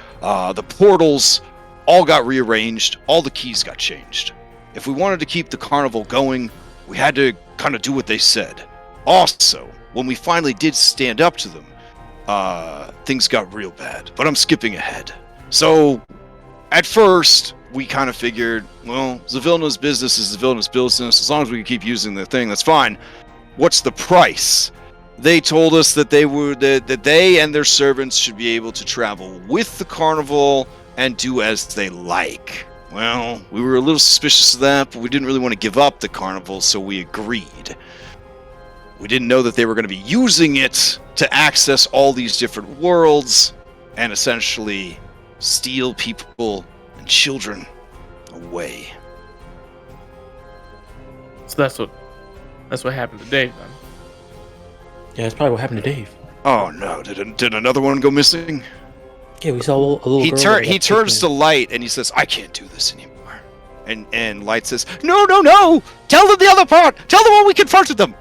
portals all got rearranged, all the keys got changed. If we wanted to keep the carnival going, we had to kind of do what they said. Also, when we finally did stand up to them, things got real bad. But I'm skipping ahead. So, at first, we kind of figured, well, Zavilna's business is Zavilna's business. As long as we can keep using the thing, that's fine. What's the price? They told us that that they and their servants should be able to travel with the carnival and do as they like. Well, we were a little suspicious of that, but we didn't really want to give up the carnival, so we agreed. We didn't know that they were going to be using it to access all these different worlds and essentially steal people and children away. So that's what happened to Dave then. Yeah, that's probably what happened to Dave. Oh no, did another one go missing? Yeah, we saw a little He girl. he turns to Light and he says, I can't do this anymore. And Light says, No! Tell them the other part! Tell them when we confronted them!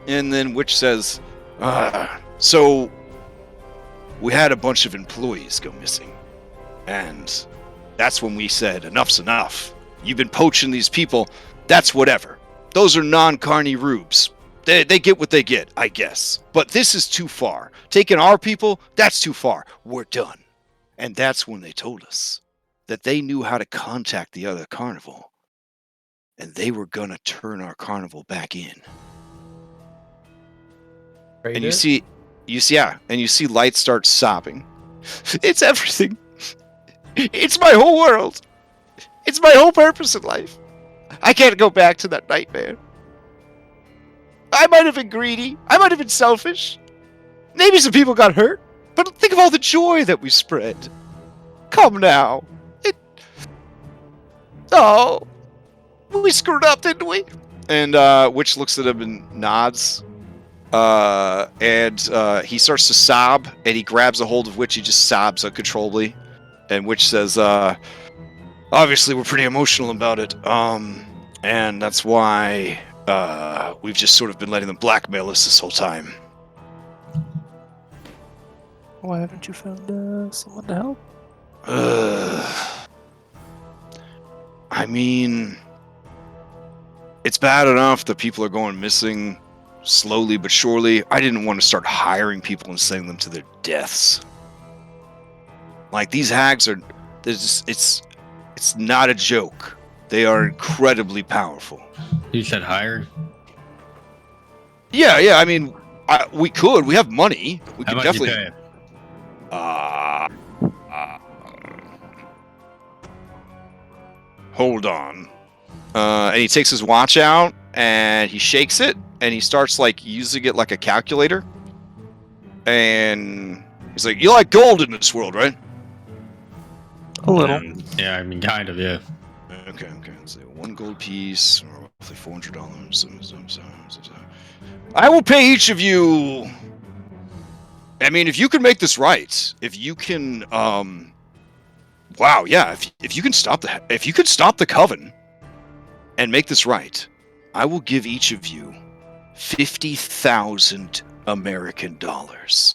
And then Witch says, so we had a bunch of employees go missing. And that's when we said, enough's enough. You've been poaching these people. That's whatever. Those are non-carny rubes. They get what they get, I guess. But this is too far. Taking our people, that's too far. We're done. And that's when they told us that they knew how to contact the other carnival. and they were gonna turn our carnival back in. And you see, and you see Light start sobbing. It's everything. It's my whole world. It's my whole purpose in life. I can't go back to that nightmare. I might have been greedy. I might have been selfish. Maybe some people got hurt. But think of all the joy that we spread. Come now. Oh, we screwed up, didn't we? And Witch looks at him and nods. And he starts to sob, and he grabs a hold of Witch. He just sobs uncontrollably. And Witch says, obviously we're pretty emotional about it. And that's why we've just sort of been letting them blackmail us this whole time. Why haven't you found someone to help? I mean, it's bad enough that people are going missing slowly but surely. I didn't want to start hiring people and sending them to their deaths. Like, these hags are, it's not a joke. They are incredibly powerful. You said hire? Yeah, I mean, we could. We have money. We How could much definitely. you pay? Hold on. And he takes his watch out and he shakes it and he starts like using it like a calculator. And he's like, "You like gold in this world, right?" A little. Yeah, I mean, kind of, yeah. Okay. Let's say 1 gold piece, or roughly $400. I will pay each of you. I mean, if you can make this right, if you can, wow, yeah, if you can stop the coven and make this right, I will give each of you 50,000 American dollars.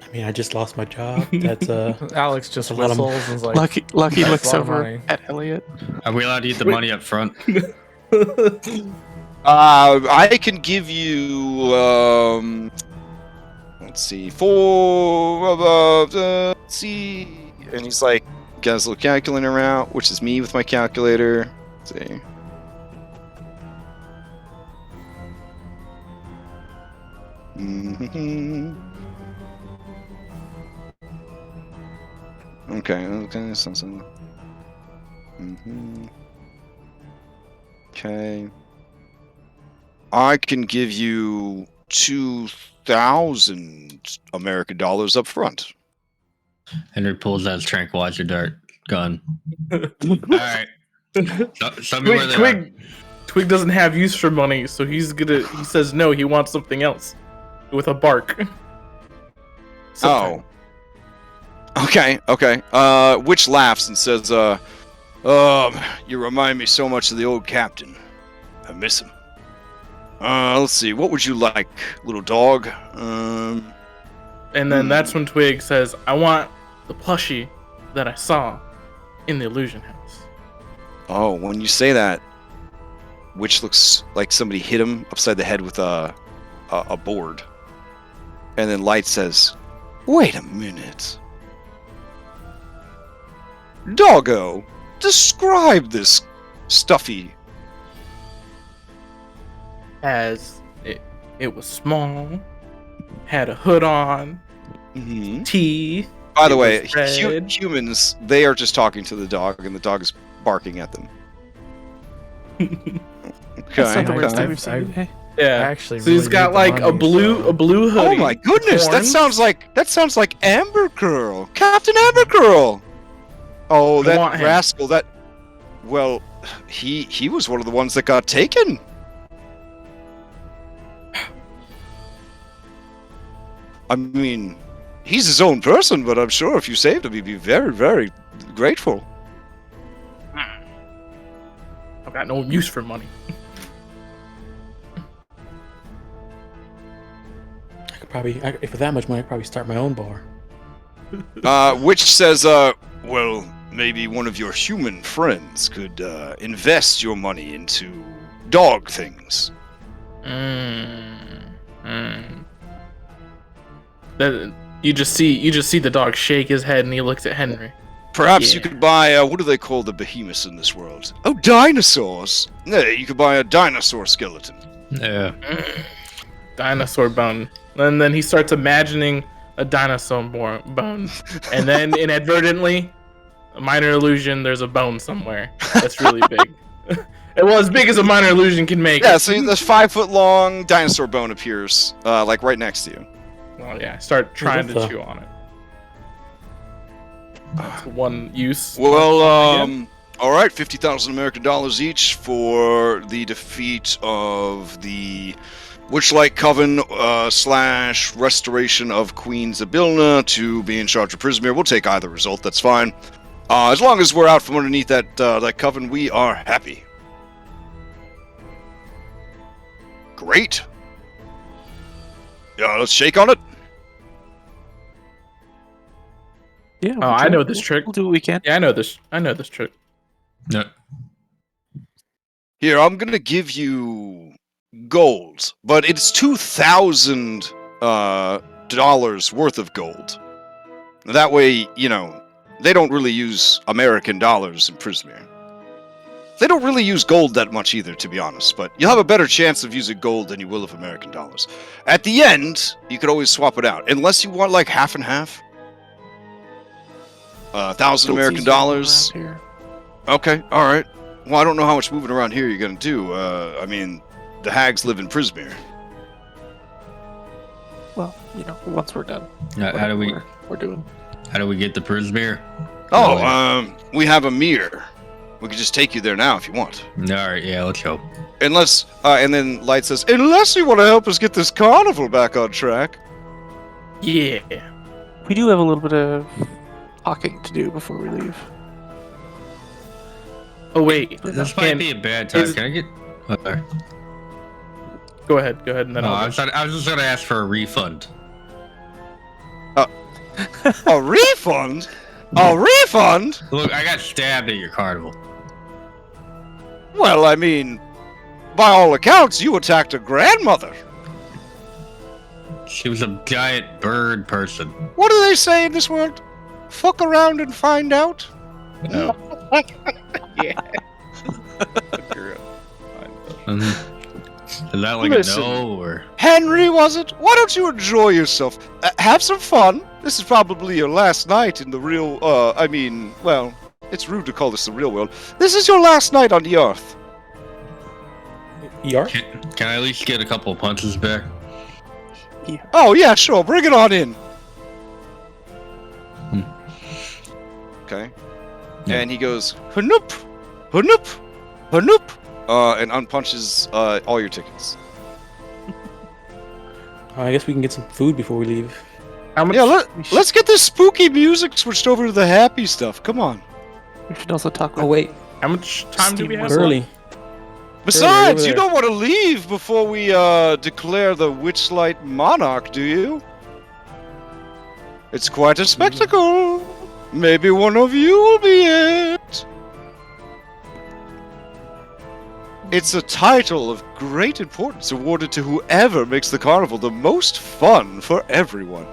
I mean, I just lost my job. That's Alex just a lot of- whistles and is like, Lucky That's looks a lot of over money. at Elliot. Are we allowed to eat the money up front? I can give you, let's see, let's see, and he's like, got his little calculator out, which is me with my calculator. Let's see. Okay, something. Okay. I can give you 2,000 American dollars up front. Henry pulls out his tranquilizer dart gun. Alright. Show me where they are. Twig doesn't have use for money, so he says no, he wants something else. With a bark. Oh. Okay. Witch laughs and says, you remind me so much of the old captain. I miss him. Let's see, what would you like, little dog? And then that's when Twig says, I want the plushie that I saw in the illusion house. Oh, when you say that, Witch looks like somebody hit him upside the head with a board. And then Light says, wait a minute. Doggo, describe this stuffy. As it was small, had a hood on, teeth. By the it way, was red. humans, they are just talking to the dog, and the dog is barking at them. That's not the okay. worst thing I've- we've seen I've- today. Yeah. actually So he's really got need the like a money, blue hoodie. Oh my goodness, that horns. sounds like Amber Girl, Captain Amber Girl. Oh, I that want him. rascal! Well, he was one of the ones that got taken. I mean, he's his own person, but I'm sure if you saved him, he'd be very, very grateful. I've got no use for money. I could probably, for that much money, I'd probably start my own bar. Witch says, well, maybe one of your human friends could invest your money into dog things. That you just see the dog shake his head and he looks at Henry. Perhaps you Yeah. could buy, what do they call the behemoths in this world? Oh, dinosaurs! No, you could buy a dinosaur skeleton. Yeah. Dinosaur bone. And then he starts imagining a dinosaur bone. And then inadvertently, a minor illusion, there's a bone somewhere that's really big. Well, as big as a minor illusion can make Yeah, it. so this 5-foot-long dinosaur bone appears, like right next to you. Well, yeah, start trying to that's chew on it. That's one use. Well, Again? all right, 50,000 American dollars each for the defeat of the Witchlight Coven / restoration of Queen Zabilna to be in charge of Prismir. We'll take either result. That's fine. As long as we're out from underneath that coven, we are happy. Great. Yeah, let's shake on it. Yeah. Oh, I know this trick. We'll do what we can. Yeah, I know this. I know this trick. No. Here, I'm gonna give you gold, but it's $2,000 dollars worth of gold. That way, you know, they don't really use American dollars in Prismir. They don't really use gold that much either, to be honest, but you'll have a better chance of using gold than you will of American dollars. At the end, you could always swap it out, unless you want like half and half. 1,000 American dollars. Here. Okay, all right. Well, I don't know how much moving around here you're gonna do. I mean, the hags live in Prismir. Well, you know, once we're done, How do we we're doing. how do we get the Prismir? Oh, we have a mirror. We could just take you there now if you want. All right, yeah, let's go. Unless, and then Light says, unless you want to help us get this carnival back on track. Yeah. We do have a little bit of talking to do before we leave. Oh wait. This might be a bad time. Can I get? Okay. Go ahead, and then No, I'll. I was just gonna ask for a refund. A refund? A refund? Look, I got stabbed at your carnival. Well, I mean, by all accounts, you attacked a grandmother. She was a giant bird person. What do they say in this world? Fuck around and find out? No. Yeah. Is that like Listen. a no or? Henry, was it? Why don't you enjoy yourself? Have some fun. This is probably your last night in the real, I mean, well, it's rude to call this the real world. This is your last night on the Earth. Yark? Can I at least get a couple of punches back? Oh, yeah, sure. Bring it on in. Okay. Yeah. And he goes, Hanoop, Hanoop, Hanoop, and unpunches all your tickets. I guess we can get some food before we leave. How much? Yeah, let's get this spooky music switched over to the happy stuff. Come on. We should also talk Oh with wait, How much time do we have? early. Besides, over you there. don't want to leave before we declare the Witchlight Monarch, do you? It's quite a spectacle. Maybe one of you will be it. It's a title of great importance awarded to whoever makes the carnival the most fun for everyone.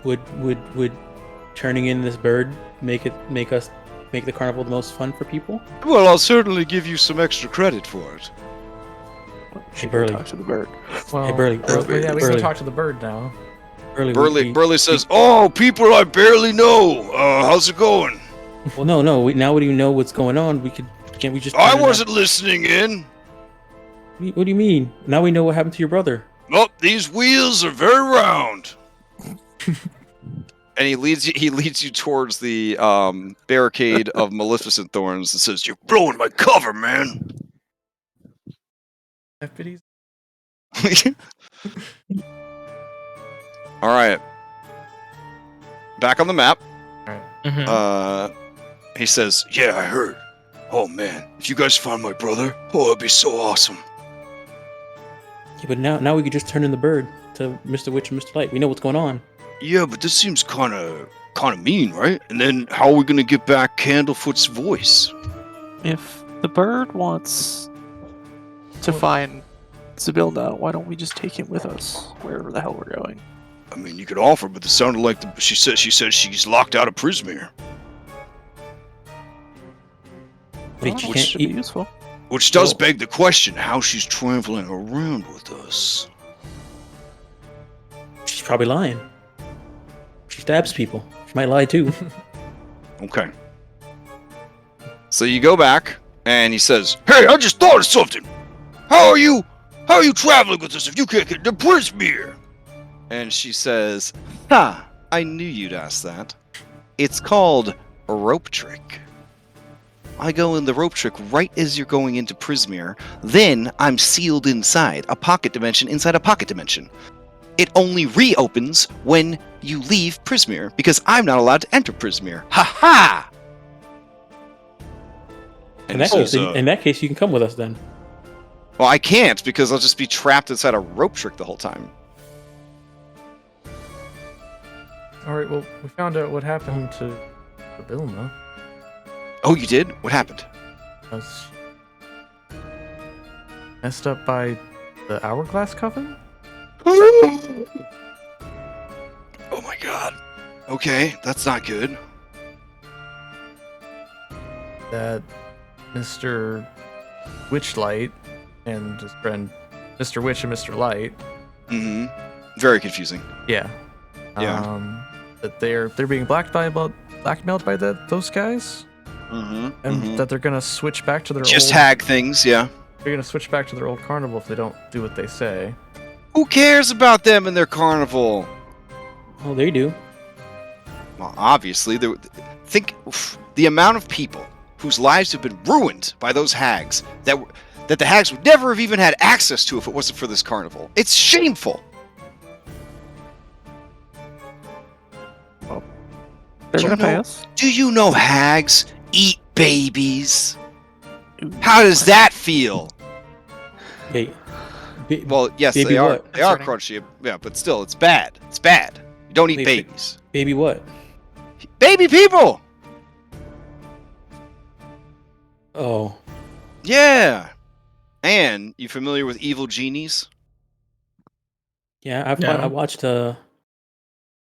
Would turning in this bird make the carnival the most fun for people? Well, I'll certainly give you some extra credit for it. Hey, Burley. talk to the bird. Well, Hey, Burley, yeah, we can Burley. talk to the bird now. Burley says, "Oh, people I barely know. How's it going? Well, no. Now we know what's going on. Can't we just? I turn it wasn't listening in. on? What do you mean? Now we know what happened to your brother. Oh, these wheels are very round." And he leads you towards the barricade of Maleficent Thorns and says, "You're blowing my cover, man." Deputies? All right. Back on the map. Mhm. He says, "Yeah, I heard. Oh man, if you guys find my brother, oh, it'd be so awesome." Yeah, but now we could just turn in the bird to Mr. Witch and Mr. Light. We know what's going on. Yeah, but this seems kind of mean, right? And then how are we gonna get back Candlefoot's voice? If the bird wants to find Zabilna, why don't we just take him with us wherever the hell we're going? I mean, you could offer, but it sounded like she said she's locked out of Prismere. Wait, you Which can't should be eat. useful. Which does Oh. beg the question, how she's traveling around with us. She's probably lying. She stabs people. She might lie too. Okay. So you go back, and he says, "Hey, I just thought of something. How are you traveling with us if you can't get to Prismere?" And she says, "Ha! I knew you'd ask that. It's called a rope trick. I go in the rope trick right as you're going into Prismere. Then I'm sealed inside a pocket dimension inside a pocket dimension. It only reopens when you leave Prismere because I'm not allowed to enter Prismere. Ha ha!" In that case, you can come with us then. Well, I can't because I'll just be trapped inside a rope trick the whole time. All right. Well, we found out what happened to Vilna. Oh, you did? What happened? Was messed up by the Hourglass Coven. Oh my god. Okay, that's not good. That Mr. Witchlight and his friend Mr. Witch and Mr. Light. Mm-hmm. Very confusing. Yeah. Yeah. That they're being blackmailed by those guys, Mm-hmm. and that they're gonna switch back to their Just old. hag things, yeah. They're gonna switch back to their old carnival if they don't do what they say. Who cares about them and their carnival? Oh, they do. Well, obviously, think the amount of people whose lives have been ruined by those hags that the hags would never have even had access to if it wasn't for this carnival. It's shameful. They're Do you gonna pay know- us. Do you know hags eat babies? How does that feel? Wait. Well, yes, Baby they are. what? They are Concerning. crunchy. Yeah, but still, it's bad. It's bad. You don't eat Wait, babies. Baby what? Baby people. Oh. Yeah. And you familiar with evil genies? Yeah, Yeah. I watched a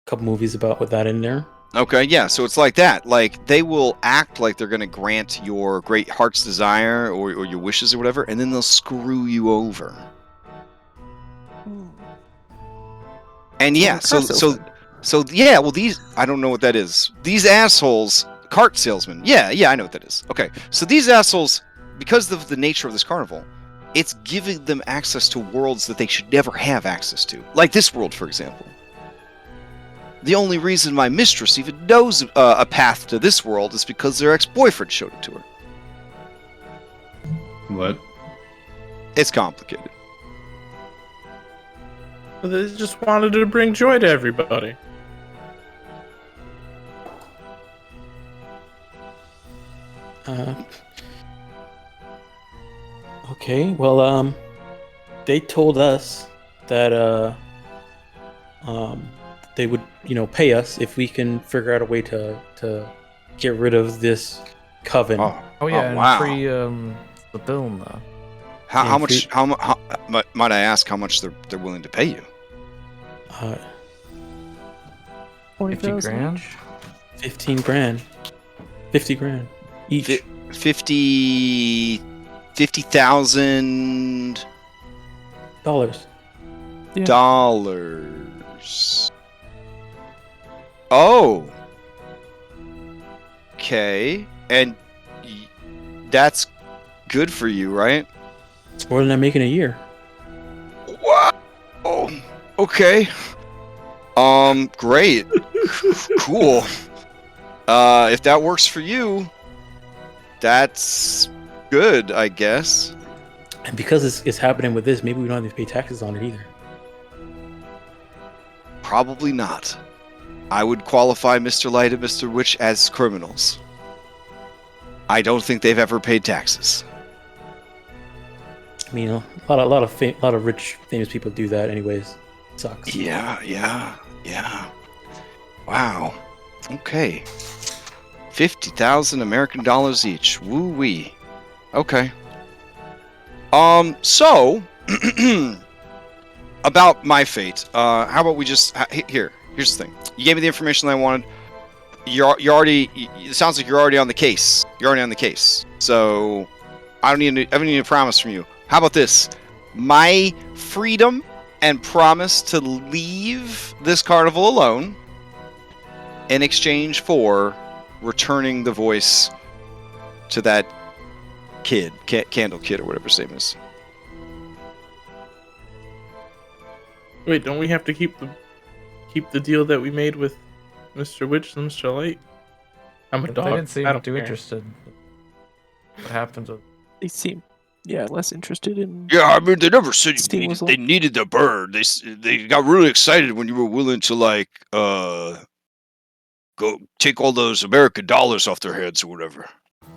couple movies with that in there. Okay, yeah. So it's like that. Like they will act like they're going to grant your great heart's desire or your wishes or whatever, and then they'll screw you over. And yeah, so yeah. Well, these I don't know what that is. These assholes, cart salesmen. Yeah, I know what that is. Okay, so these assholes, because of the nature of this carnival, it's giving them access to worlds that they should never have access to, like this world, for example. The only reason my mistress even knows a path to this world is because their ex-boyfriend showed it to her. What? It's complicated. They just wanted to bring joy to everybody. Okay, well, they told us that they would, pay us if we can figure out a way to get rid of this coven. Oh yeah, and wow. free the Vilna. How Yeah, much? Might I ask how much they're willing to pay you? Uh, 50 grand. 15 grand. 50 grand each. 50,000 Dollars. Yeah. dollars. Oh. Okay, and that's good for you, right? It's more than I make in a year. Wow. Oh, okay. Great. Cool. If that works for you, that's good, I guess. And because it's happening with this, maybe we don't have to pay taxes on it either. Probably not. I would qualify Mr. Light and Mr. Witch as criminals. I don't think they've ever paid taxes. I mean, a lot of rich, famous people do that, anyways. It sucks. Yeah. Wow. Okay. 50,000 American dollars each. Woo wee. Okay. So about my fate. How about we just here's the thing. You gave me the information that I wanted. You're already. It sounds like you're already on the case. You're already on the case. So I don't need a promise from you. How about this? My freedom and promise to leave this carnival alone in exchange for returning the voice to that kid, Candle Kid, or whatever his name is. Wait, don't we have to keep the deal that we made with Mr. Witch and Mr. Light? I'm a They dog. didn't seem I don't too care. interested. What happened to? They seem, less interested in. Yeah, I mean, they never said Steam whistle. they needed the bird. They got really excited when you were willing to like go take all those American dollars off their heads or whatever,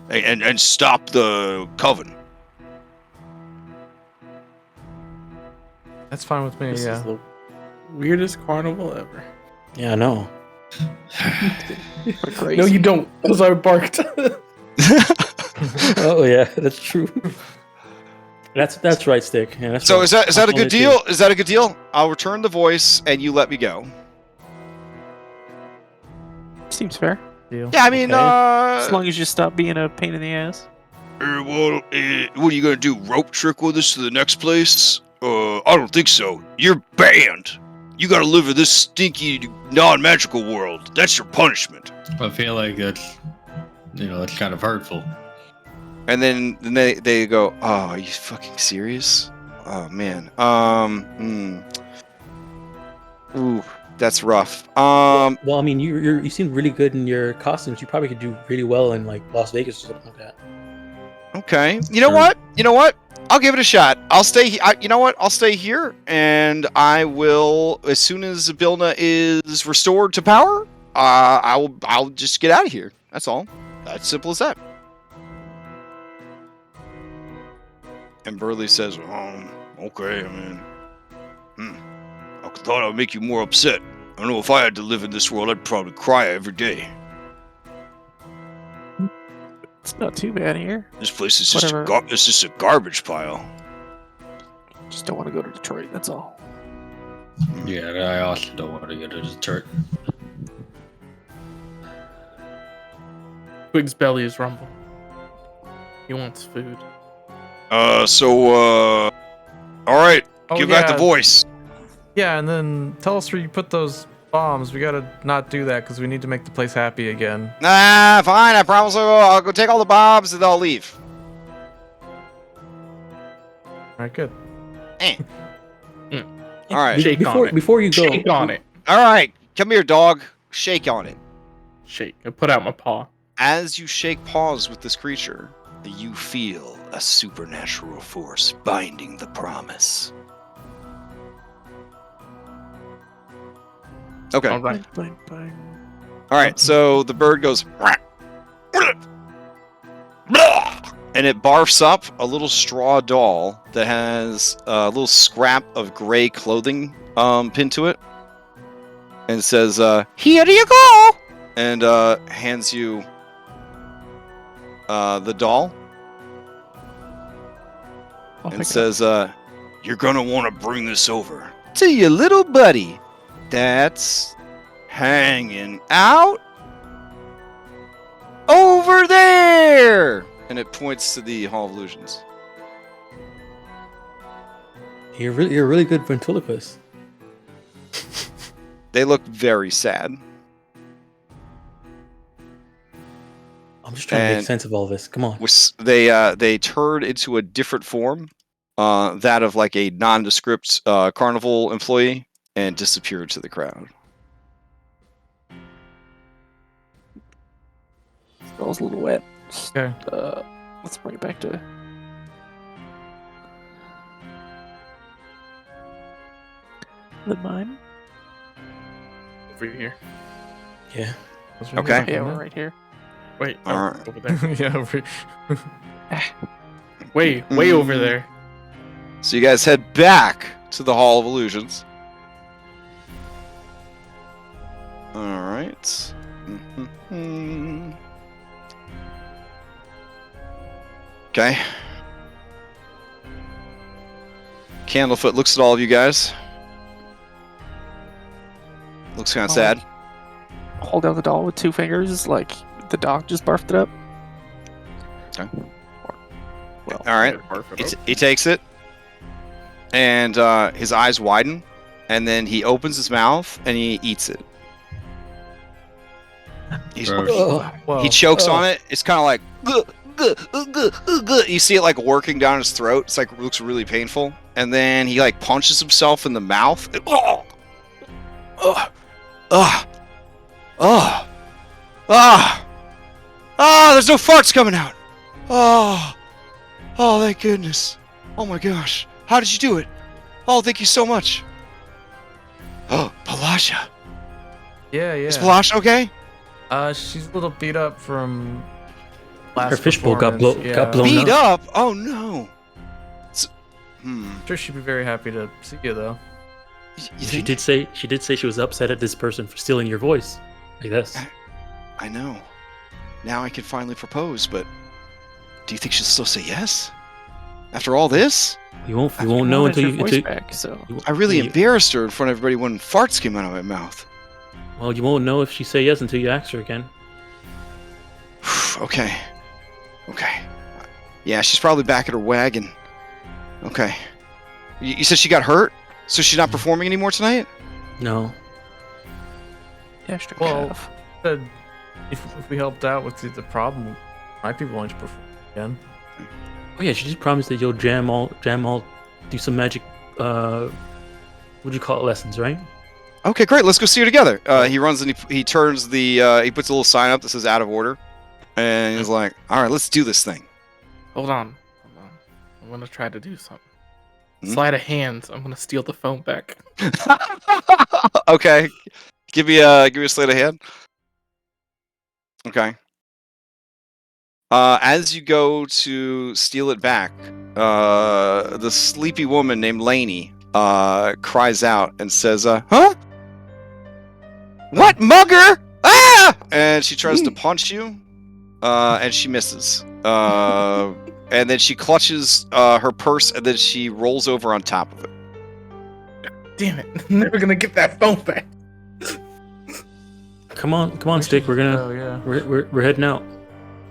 and stop the coven. That's fine with me. This Yeah. is the weirdest carnival ever. Yeah, I know. We're crazy. No, you don't, because I barked. Oh yeah, that's true. That's right, Stick. Yeah, that's So right. is that a I'm good too. deal? Is that a good deal? I'll return the voice and you let me go. Seems fair. Deal. Yeah, I mean, As long as you stop being a pain in the ass. well, what are you gonna do? Rope trick with us to the next place? I don't think so. You're banned. You gotta live in this stinky, non-magical world. That's your punishment. I feel like that's kind of hurtful. And then they go, oh, are you fucking serious? Oh man. Ooh, that's rough. Well, I mean, you seem really good in your costumes. You probably could do really well in like Las Vegas or something like that. Okay. You know what? I'll give it a shot. I'll stay. You know what? I'll stay here, and I will as soon as Bilna is restored to power. I'll just get out of here. That's all. That's simple as that. And Burley says, okay. I mean, I thought I would make you more upset. I don't know if I had to live in this world, I'd probably cry every day. It's not too bad here. This place is just Whatever. it's just a garbage pile. Just don't want to go to Detroit. That's all. Yeah, I also don't want to go to Detroit. Quig's belly is rumble. He wants food. All right, Oh, give back the yeah. voice. Yeah, and then tell us where you put those bombs. We gotta not do that because we need to make the place happy again. Nah, fine, I promise I'll go take all the bombs and I'll leave. All right, good. All right. Shake on it. Before you go, Shake on it. All right, come here, dog. Shake on it. Shake. I put out my paw. As you shake paws with this creature, you feel a supernatural force binding the promise. Okay. All right. Bang, bang. All right, so the bird goes, and it barfs up a little straw doll that has a little scrap of gray clothing pinned to it, and says, "Here you go," and hands you the doll, I'll pick and it says, "You're gonna want to bring this over to your little buddy that's hanging out over there," and it points to the Hall of Illusions. you're a really good ventriloquist. They look very sad. I'm just trying to And- make sense of all this. Come on. They turn into a different form, that of like a nondescript carnival employee, and disappear into the crowd. Doll's a little wet. Okay. Let's bring it back to. The mine? Over here. Yeah. Okay. Yeah, we're right here. Wait. No, All right. over there. Yeah. Way over there. So you guys head back to the Hall of Illusions. All right. Okay. Candlefoot looks at all of you guys. looks kind of sad. Hold down the doll with 2 fingers, like the dog just barfed it up. Okay. Well, All right. He takes it, and his eyes widen, and then he opens his mouth and he eats it. He chokes on it. It's kind of like you see it like working down his throat. It's like it looks really painful, and then he like punches himself in the mouth. There's no farts coming out. Oh, thank goodness. Oh my gosh. How did you do it? Oh, thank you so much. Oh, Palasha. Yeah. Is Palasha okay? She's a little beat up from last Her fishbowl got performance. got blown Beat up. up? Oh no. I'm sure she'd be very happy to see you, though. You She think? did say she was upset at this person for stealing your voice. Like this. I know. Now I can finally propose, but do you think she'll still say yes? After all this? You won't know until you back, so. I really you- embarrassed her in front of everybody when farts came out of my mouth. Well, you won't know if she say yes until you ask her again. Okay. Yeah, she's probably back at her wagon. Okay. You said she got hurt? So she's not performing anymore tonight? No. Yeah, sure. Well, said if we helped out with the problem, might be willing to perform again. Oh yeah, she just promised that you'll jam all, do some magic. What do you call it? Lessons, right? Okay, great. Let's go see her together. He runs and he turns the he puts a little sign up that says out of order, and he's like, "All right, let's do this thing." Hold on. I'm gonna try to do something. Hmm? Sleight of hands. I'm gonna steal the phone back. Okay, give me a sleight of hand. Okay. As you go to steal it back, the sleepy woman named Lainey cries out and says, "Huh? What, mugger? Ah!" And she tries to punch you, and she misses. And then she clutches her purse, and then she rolls over on top of it. Damn it! I'm never gonna get that phone back. Come on, Stick. We're gonna. Oh yeah. We're heading out.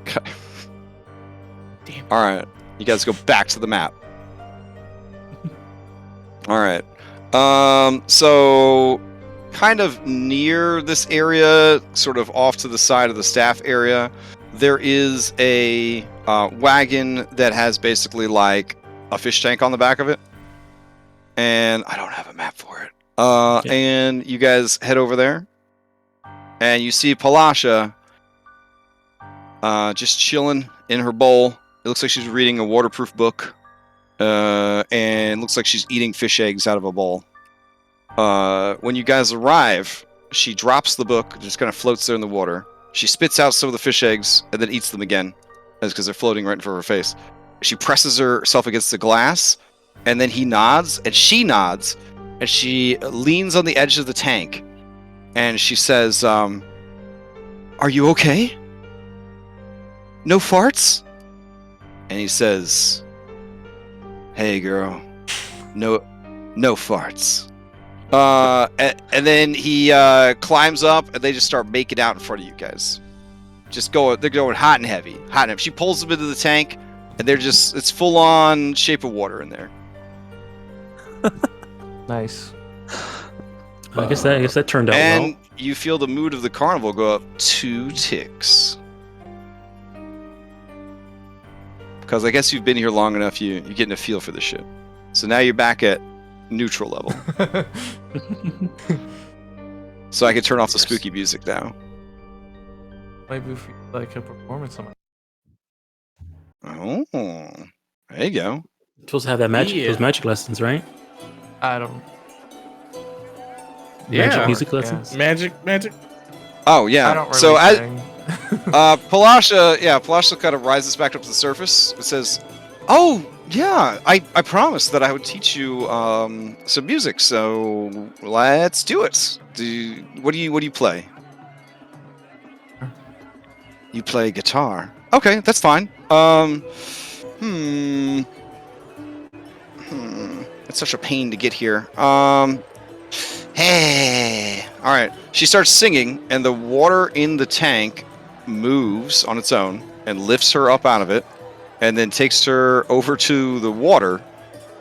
Okay. Damn. All right, you guys go back to the map. All right. So kind of near this area, sort of off to the side of the staff area, there is a wagon that has basically like a fish tank on the back of it, and I don't have a map for it. And you guys head over there, and you see Palasha just chilling in her bowl. It looks like she's reading a waterproof book, and looks like she's eating fish eggs out of a bowl. When you guys arrive, she drops the book, just kind of floats there in the water. She spits out some of the fish eggs and then eats them again, because they're floating right in front of her face. She presses herself against the glass, and then he nods, and she nods, and she leans on the edge of the tank, and she says, "Are you okay? No farts?" And he says, "Hey, girl, no farts." And then he climbs up, and they just start making out in front of you guys. They're going hot and heavy. She pulls them into the tank, and it's full on Shape of Water in there. Nice. I guess that turned out And well. you feel the mood of the carnival go up 2 ticks. Because I guess you've been here long enough, you're getting a feel for this shit. So now you're back at neutral level. So I can turn off the spooky music now. Maybe if you like a performance on Oh, there you go. You're supposed to have that magic, Yeah. those magic lessons, right? I don't. Magic Yeah. music lessons. Yes. Magic. Oh I yeah. don't really So as sing. Palasha kind of rises back up to the surface. It says, "Oh yeah, I promised that I would teach you some music. So let's do it. What do you play? You play guitar. Okay, that's fine. It's such a pain to get here. Hey, All right. She starts singing, and the water in the tank moves on its own and lifts her up out of it, and then takes her over to the water,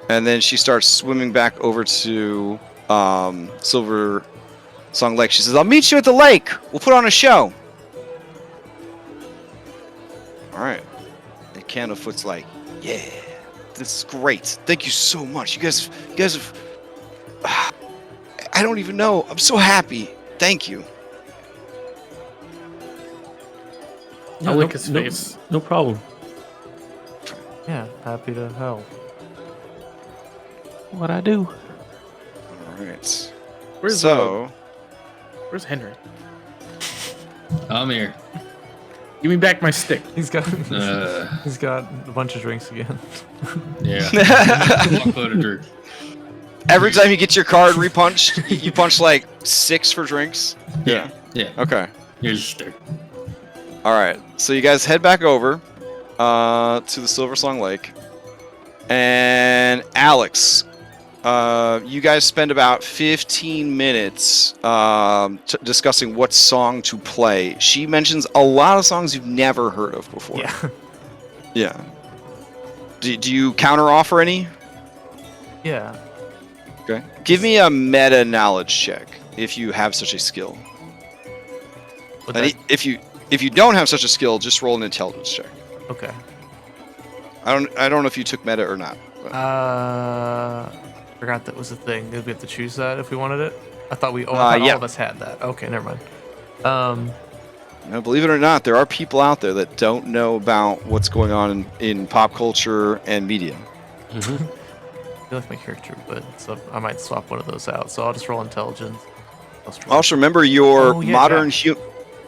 and then she starts swimming back over to Silver Song Lake. She says, "I'll meet you at the lake. We'll put on a show." All right. And Candlefoot's like, "Yeah, this is great. Thank you so much. You guys have. I don't even know. I'm so happy. Thank you." I lick his face. No problem. Yeah, happy to help. What I do? All right. Where's Henry? I'm here. Give me back my stick. He's got Uh, he's got a bunch of drinks again. yeah. Fuckload of drink. Every time you get your card repunched, you punch like 6 for drinks. Yeah. Okay. Here's a stick. All right. So you guys head back over to the Silver Song Lake, and Alex, you guys spend about 15 minutes discussing what song to play. She mentions a lot of songs you've never heard of before. Yeah. Yeah. Do you counter offer any? Yeah. Okay. Give me a meta knowledge check if you have such a skill. Would And that- if you don't have such a skill, just roll an intelligence check. okay. I don't know if you took meta or not. But. Forgot that was a thing. Did we have to choose that if we wanted it? I thought I thought yeah. all of us had that. Okay, never mind. No, believe it or not, there are people out there that don't know about what's going on in pop culture and media. I feel like my character, but so I might swap one of those out. So I'll just roll intelligence. Also, remember your Oh, yeah,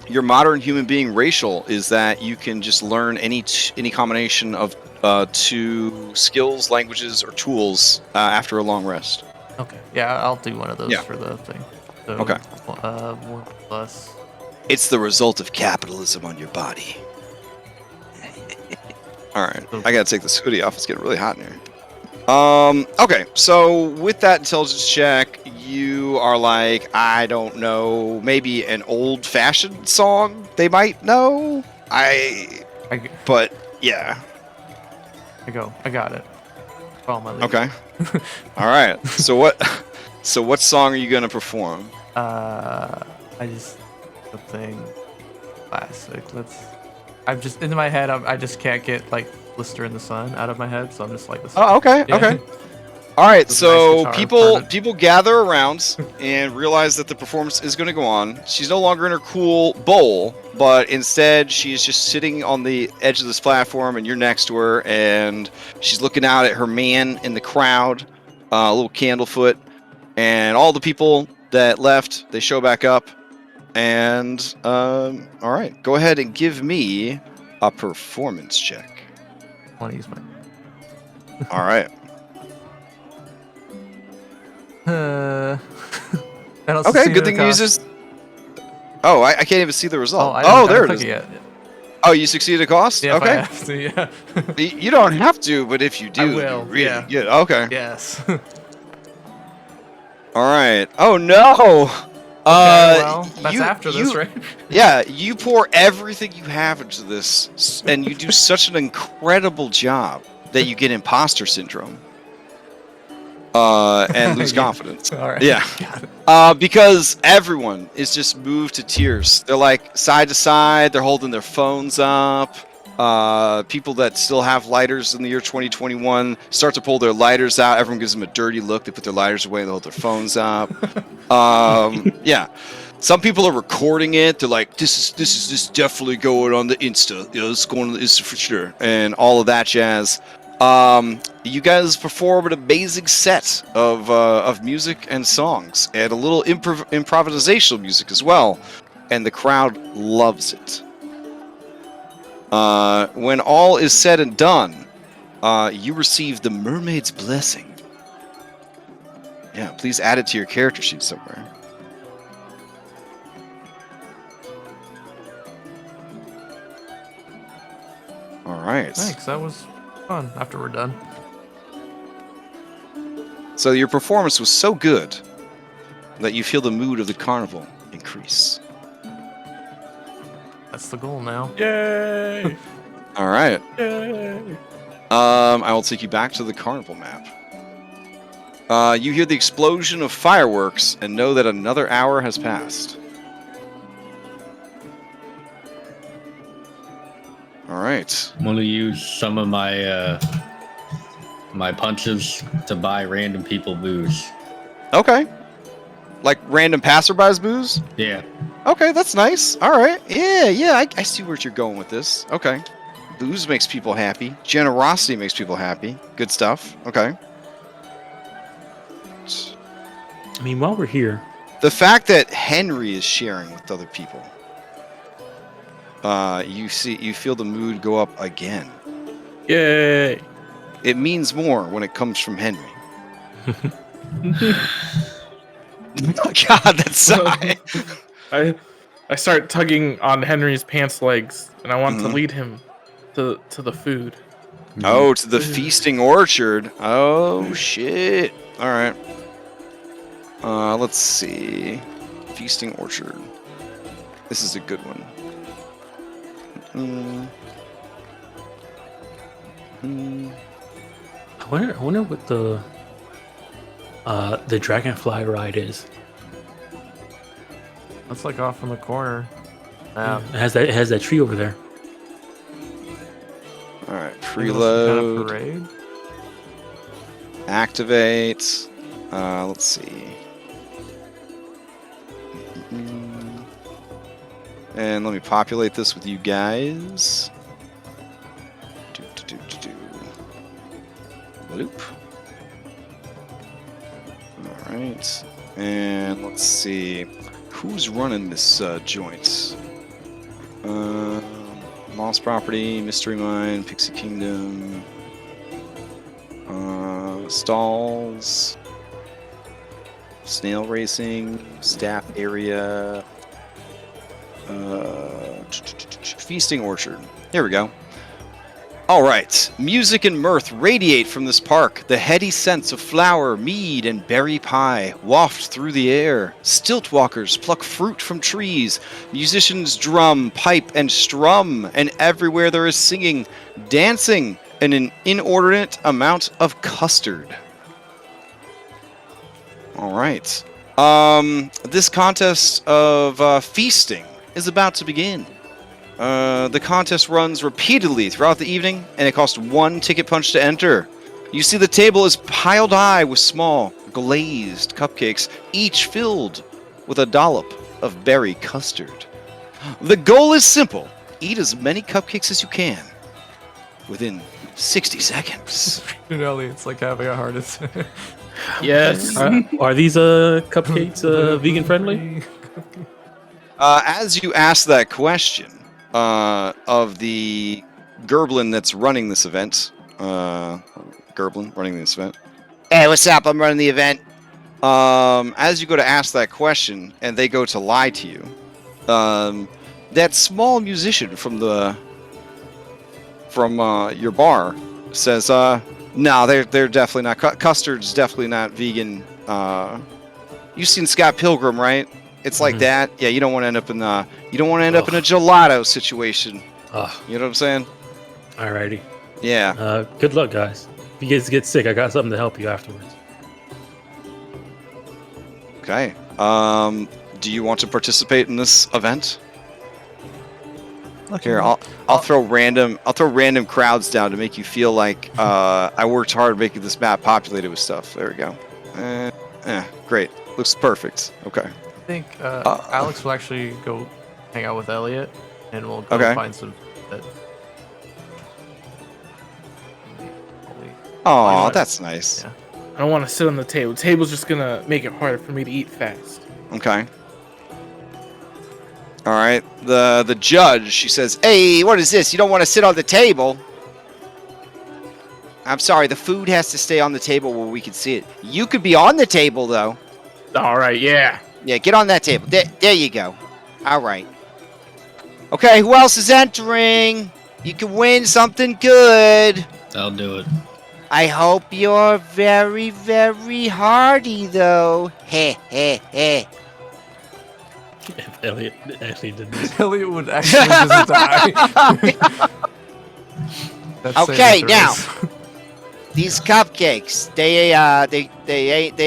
your modern human being racial is that you can just learn any combination of 2 skills, languages, or tools after a long rest. Okay. Yeah, I'll do one of those Yeah. for the thing. So, Okay. 1 plus. It's the result of capitalism on your body. All right, I gotta take this hoodie off. It's getting really hot in here. Okay, so with that intelligence check, you are like, I don't know, maybe an old-fashioned song they might know. But yeah. I got it. Follow my lead. Okay. All right. So what song are you gonna perform? I just something classic. I'm just in my head. I just can't get like Blister in the Sun out of my head, so I'm just like this. Oh, okay, Yeah. okay. All right, With a so nice guitar, people gather around and realize that the performance is going to go on. She's no longer in her cool bowl, but instead she's just sitting on the edge of this platform, and you're next to her, and she's looking out at her man in the crowd, little Candlefoot, and all the people that left. They show back up, and all right, go ahead and give me a performance check. I want to use my. All right. I don't Okay, see good the thing you use cost. this. Oh, I can't even see the result. I Oh, didn't there it click is. Yet. Oh, you succeeded a cost? Yeah, if I okay. have to, yeah. You don't have to, but if you do, I it'd be will, really yeah. good. Okay. Yes. All right. Oh no. Well, that's after this, right? Yeah, you pour everything you have into this, and you do such an incredible job that you get imposter syndrome. And lose Yeah. confidence. All right. Yeah. Because everyone is just moved to tears. They're like side to side. They're holding their phones up. People that still have lighters in the year 2021 start to pull their lighters out. Everyone gives them a dirty look. They put their lighters away and they hold their phones up. Yeah. Some people are recording it. They're like, this is definitely going on the Insta. You know, this is going on the Insta for sure. And all of that jazz. You guys perform an amazing set of music and songs, and a little improvisational music as well, and the crowd loves it. When all is said and done, you receive the Mermaid's Blessing. Yeah, please add it to your character sheet somewhere. All right. Thanks. That was fun. After we're done. So your performance was so good that you feel the mood of the carnival increase. That's the goal now. Yay! All right. Yay! I will take you back to the carnival map. You hear the explosion of fireworks and know that another hour has passed. All right. I'm gonna use some of my my punches to buy random people booze. Okay. Like random passerbys booze? Yeah. Okay, that's nice. All right. Yeah, I see where you're going with this. Okay. Booze makes people happy. Generosity makes people happy. Good stuff. Okay. I mean, while we're here, The fact that Henry is sharing with other people, you feel the mood go up again. Yay! It means more when it comes from Henry. Oh God, that sigh. I start tugging on Henry's pants legs, and I want to Mhm. lead him to the food. Oh, to the feasting orchard. Oh shit. All right. Let's see. Feasting orchard. This is a good one. I wonder what the dragonfly ride is. That's like off in the corner. Yeah. It has that tree over there. All right. Kind of Preload. parade. Activate. Let's see. And let me populate this with you guys. Loop. All right. And let's see. Who's running this joint? Lost Property, Mystery Mine, Pixie Kingdom. Stalls. Snail Racing. Staff Area. Feasting Orchard. Here we go. All right. Music and mirth radiate from this park. The heady scents of flower, mead, and berry pie waft through the air. Stilt walkers pluck fruit from trees. Musicians drum, pipe, and strum. And everywhere there is singing, dancing, and an inordinate amount of custard. All right. This contest of feasting is about to begin. The contest runs repeatedly throughout the evening, and it costs 1 ticket punch to enter. You see the table is piled high with small, glazed cupcakes, each filled with a dollop of berry custard. The goal is simple. Eat as many cupcakes as you can within 60 seconds. Ellie, it's like having a heart attack. Yes. Are these cupcakes vegan friendly? As you ask that question of the Gerblin that's running this event, Gerblin running this event. Hey, what's up? I'm running the event. As you go to ask that question, and they go to lie to you, that small musician from your bar says, "No, they're definitely not. Custard's definitely not vegan. You've seen Scott Pilgrim, right? It's like that. Yeah, you don't want to end up in a gelato situation. You know what I'm saying? Alrighty. Yeah. Good luck, guys. If you guys get sick, I got something to help you afterwards. Okay. Do you want to participate in this event? Here, I'll throw random crowds down to make you feel like I worked hard making this map populated with stuff. There we go. Great. Looks perfect. Okay. I think Alex will actually go hang out with Elliot, and we'll go Okay. find some. Oh, that's nice. Yeah. I don't want to sit on the table. The table's just gonna make it harder for me to eat fast. Okay. All right. The judge, she says, Hey, what is this? You don't want to sit on the table? I'm sorry, the food has to stay on the table where we can see it. You could be on the table, though. All right, yeah. Yeah, get on that table. There you go. All right. Okay, who else is entering? You can win something good. I'll do it. I hope you're very, very hardy, though. Heh, heh, heh. If Elliot actually did this. Elliot would actually just die. That's Okay, saying now. there is. These cupcakes, they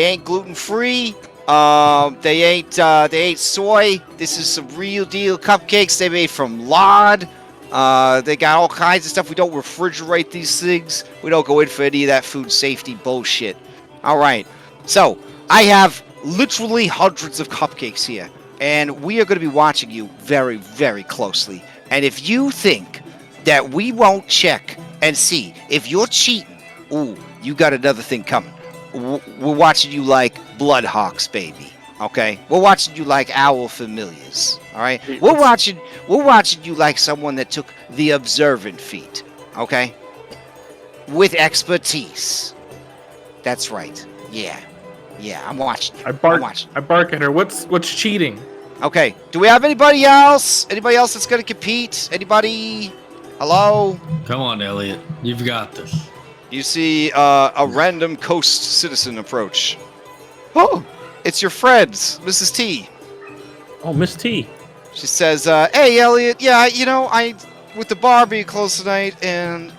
ain't gluten free. They ain't soy. This is some real deal cupcakes. They made from lard. They got all kinds of stuff. We don't refrigerate these things. We don't go in for any of that food safety bullshit. All right. So I have literally hundreds of cupcakes here, and we are going to be watching you very, very closely. And if you think that we won't check and see if you're cheating, ooh, you got another thing coming. We're watching you like Bloodhawks, baby. Okay, we're watching you like Owl Familiars. All right, we're watching you like someone that took the observant feat. Okay, with expertise. That's right. Yeah, I'm watching you. I bark. I'm watching. I bark at her. What's cheating? Okay, do we have anybody else? Anybody else that's gonna compete? Anybody? Hello? Come on, Elliot. You've got this. You see a random coast citizen approach. Oh, it's your friend, Mrs. T. Oh, Miss T. She says, "Hey, Elliot. Yeah, I with the bar being closed tonight, and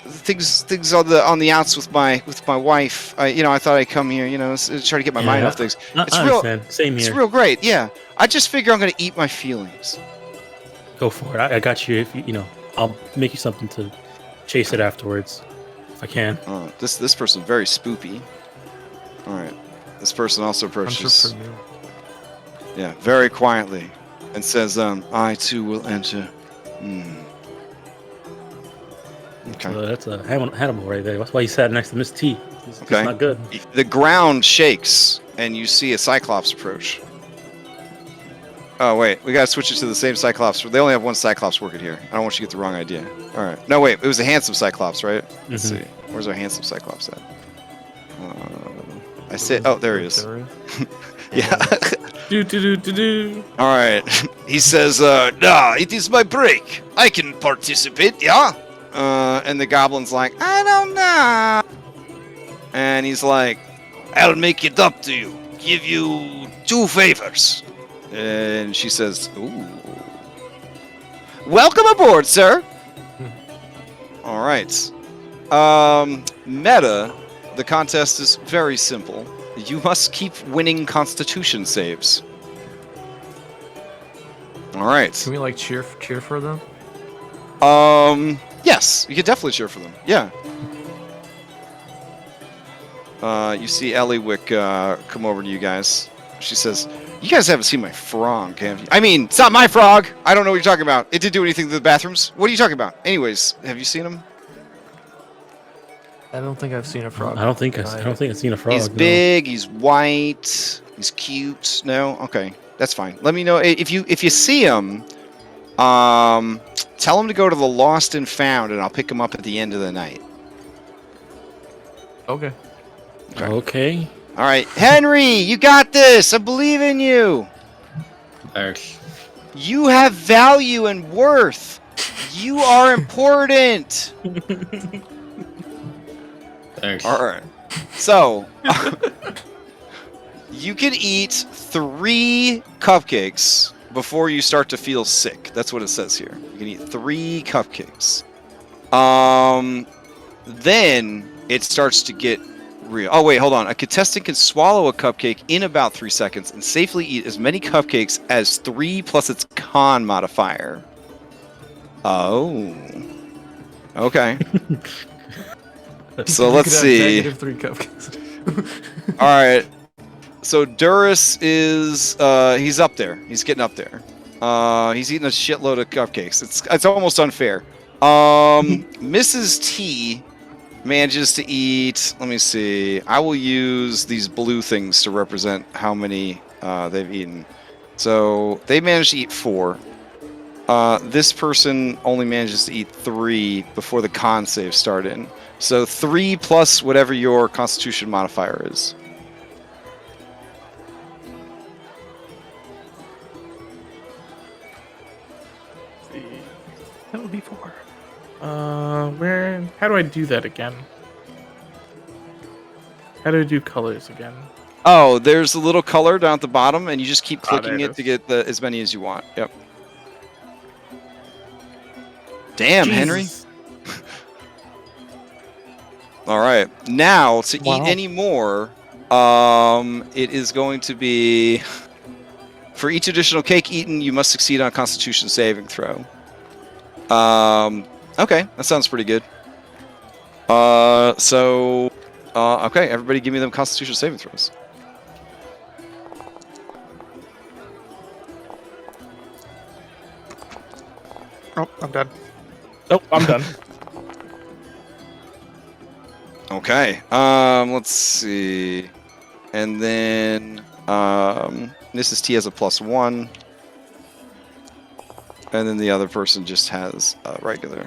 things on the outs with my wife. I thought I'd come here. Try to get my mind off things. It's I real. understand. Same It's here. real great. Yeah. I just figure I'm gonna eat my feelings. Go for it. I got you. If I'll make you something to chase it afterwards, if I can. This person's very spoopy. All right. This person also approaches. Yeah, very quietly, and says, "I too will enter." Okay. So that's a Hannibal right there. That's why he sat next to Miss T. It's Okay. not good. The ground shakes, and you see a Cyclops approach. Oh, wait. We gotta switch it to the same Cyclops. They only have one Cyclops working here. I don't want you to get the wrong idea. All right. No, wait. It was a handsome Cyclops, right? Let's see. Where's our handsome Cyclops at? I said... Oh, there he is. Yeah. Do. All right. He says, "Nah, it is my break. I can participate, yeah?" And the goblin's like, "I don't know." And he's like, "I'll make it up to you. Give you 2 favors." And she says, "Ooh. Welcome aboard, sir." All right. Meta, the contest is very simple. You must keep winning Constitution saves. All right. Can we cheer for them? Yes, you could definitely cheer for them. Yeah. You see Ellie Wick come over to you guys. She says, "You guys haven't seen my frog, have you? I mean, it's not my frog. I don't know what you're talking about. It didn't do anything to the bathrooms. What are you talking about? Anyways, have you seen him? I don't think I've seen a frog. I don't think I've seen a frog. He's no. big. He's white. He's cute. No, okay, that's fine. Let me know if you see him. Tell him to go to the Lost and Found, and I'll pick him up at the end of the night." Okay. Okay. All right, Henry, you got this. I believe in you. Thanks. You have value and worth. You are important. Thanks. All right. So, you can eat 3 cupcakes before you start to feel sick. That's what it says here. You can eat 3 cupcakes. Then it starts to get real. Oh, wait, hold on. A contestant can swallow a cupcake in about 3 seconds and safely eat as many cupcakes as 3 plus its con modifier. Oh. Okay. So let's see. -3 cupcakes. All right. So Duras is he's up there. He's getting up there. He's eating a shitload of cupcakes. It's almost unfair. Mrs. T manages to eat. Let me see. I will use these blue things to represent how many they've eaten. So they managed to eat 4. This person only manages to eat 3 before the con save started. So 3 plus whatever your Constitution modifier is. That would be 4. where? How do I do that again? How do I do colors again? Oh, there's a little color down at the bottom, and you just keep clicking there it it to is. get as many as you want. Yep. Damn, Henry. Jesus. All right. Now, to eat Wow. any more, it is going to be... For each additional cake eaten, you must succeed on a Constitution saving throw. Okay, that sounds pretty good. Okay, everybody give me them Constitution saving throws. Oh, I'm done. Nope, I'm done. Okay, let's see. And then, Mrs. T has a +1. And then the other person just has a regular.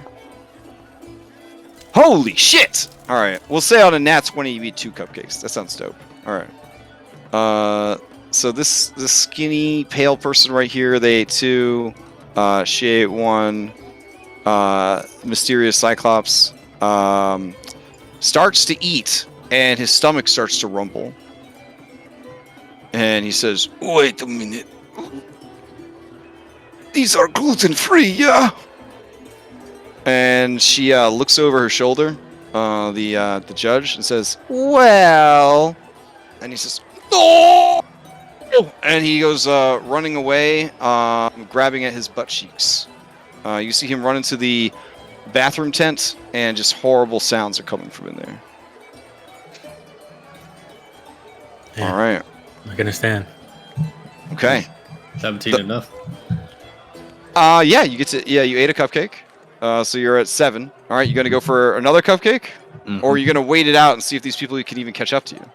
Holy shit! Alright, we'll say on a nat 20 you eat 2 cupcakes. That sounds dope. Alright. So this skinny, pale person right here, they ate 2. She ate 1. Mysterious Cyclops starts to eat, and his stomach starts to rumble. And he says, "Wait a minute. These are gluten-free, yeah?" And she looks over her shoulder, the judge, and says, "Well," and he says, "No!" And he goes running away, grabbing at his butt cheeks. You see him run into the bathroom tent, and just horrible sounds are coming from in there. Yeah. All right. I'm not gonna stand. Okay. 17 enough. Yeah, you get to. Yeah, you ate a cupcake. So you're at 7. All right, you gonna go for another cupcake, or are you gonna wait it out and see if these people can even catch up to you?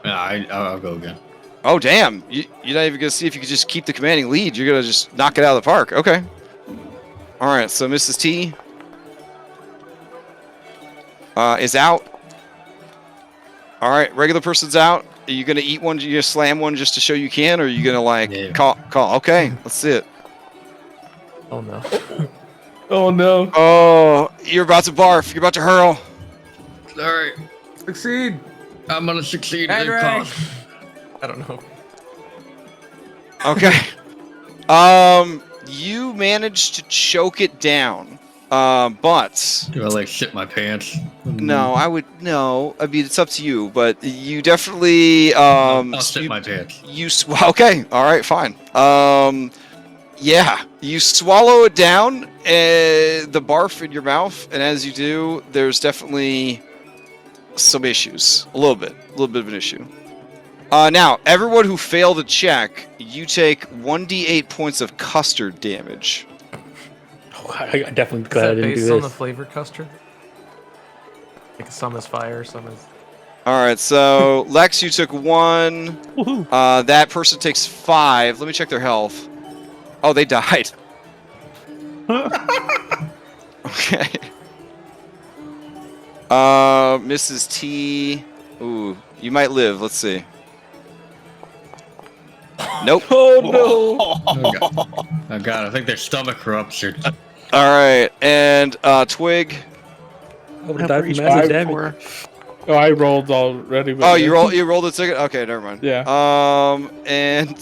Yeah, I'll go again. Oh damn! You're not even gonna see if you can just keep the commanding lead. You're gonna just knock it out of the park. Okay. All right. So Mrs. T is out. All right, regular person's out. Are you gonna eat one? You gonna slam one just to show you can, or are you gonna like Yeah. call? Okay, let's see it. Oh no. Oh no. Oh, you're about to barf. You're about to hurl. Alright. Succeed. I'm gonna succeed. Henry! It costs. I don't know. Okay. You managed to choke it down. But Do I like shit my pants? no, I mean, it's up to you. But you definitely I'll shit my pants. Okay, all right, fine. Yeah, you swallow it down, the barf in your mouth, and as you do, there's definitely some issues. A little bit of an issue. Now, everyone who failed a check, you take 1d8 points of custard damage. Oh, I definitely Is glad I that didn't do based on the this. flavor custard? Like some is fire, some is. All right, so Lex, you took 1. Woohoo. That person takes 5. Let me check their health. Oh, they died. Okay. Mrs. T. Ooh, you might live. Let's see. Nope. Oh no. Oh god, I think their stomach ruptured. All right, and Twig. I would have I've died reached from massive five damage. before. Oh, I rolled already. but Oh, yeah. you rolled a ticket. Okay, never mind. Yeah. And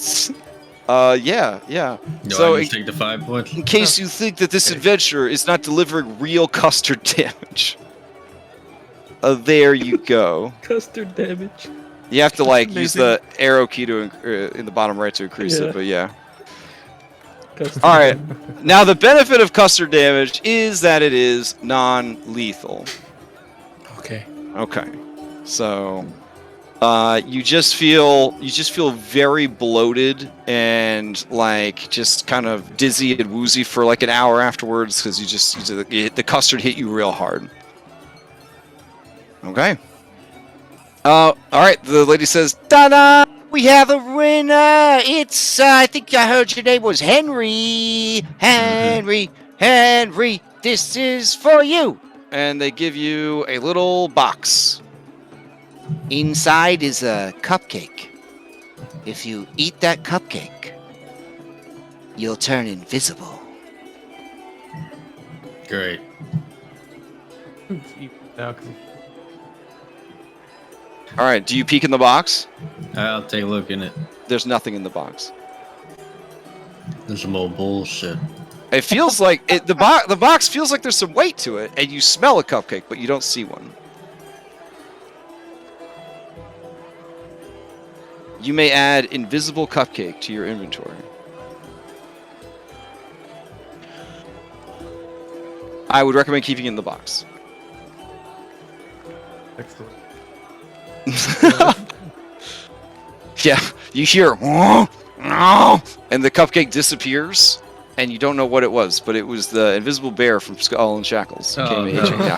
yeah. Do So I just take the 5 points? in case you think that this adventure is not delivering real custard damage, there you go. Custard damage. You have to like use Amazing. the arrow key to in the bottom right to increase Yeah. it, but yeah. Custard. All right. Now the benefit of custard damage is that it is non-lethal. Okay. Okay. So you just feel very bloated and like just kind of dizzy and woozy for like an hour afterwards because the custard hit you real hard. Okay. All right. The lady says, Ta-da! We have a winner! It's, I think I heard your name was Henry! Henry! This is for you! and they give you a little box. Inside is a cupcake. If you eat that cupcake, you'll turn invisible. Great. No, 'cause- All right. Do you peek in the box? I'll take a look in it. There's nothing in the box. There's some old bullshit. It feels like the box feels like there's some weight to it, and you smell a cupcake, but you don't see one. You may add invisible cupcake to your inventory. I would recommend keeping it in the box. Excellent. Yeah, you hear, "Whoa, no," and the cupcake disappears, and you don't know what it was, but it was the invisible bear from Skull and Shackles. Who Oh, came no. aging down.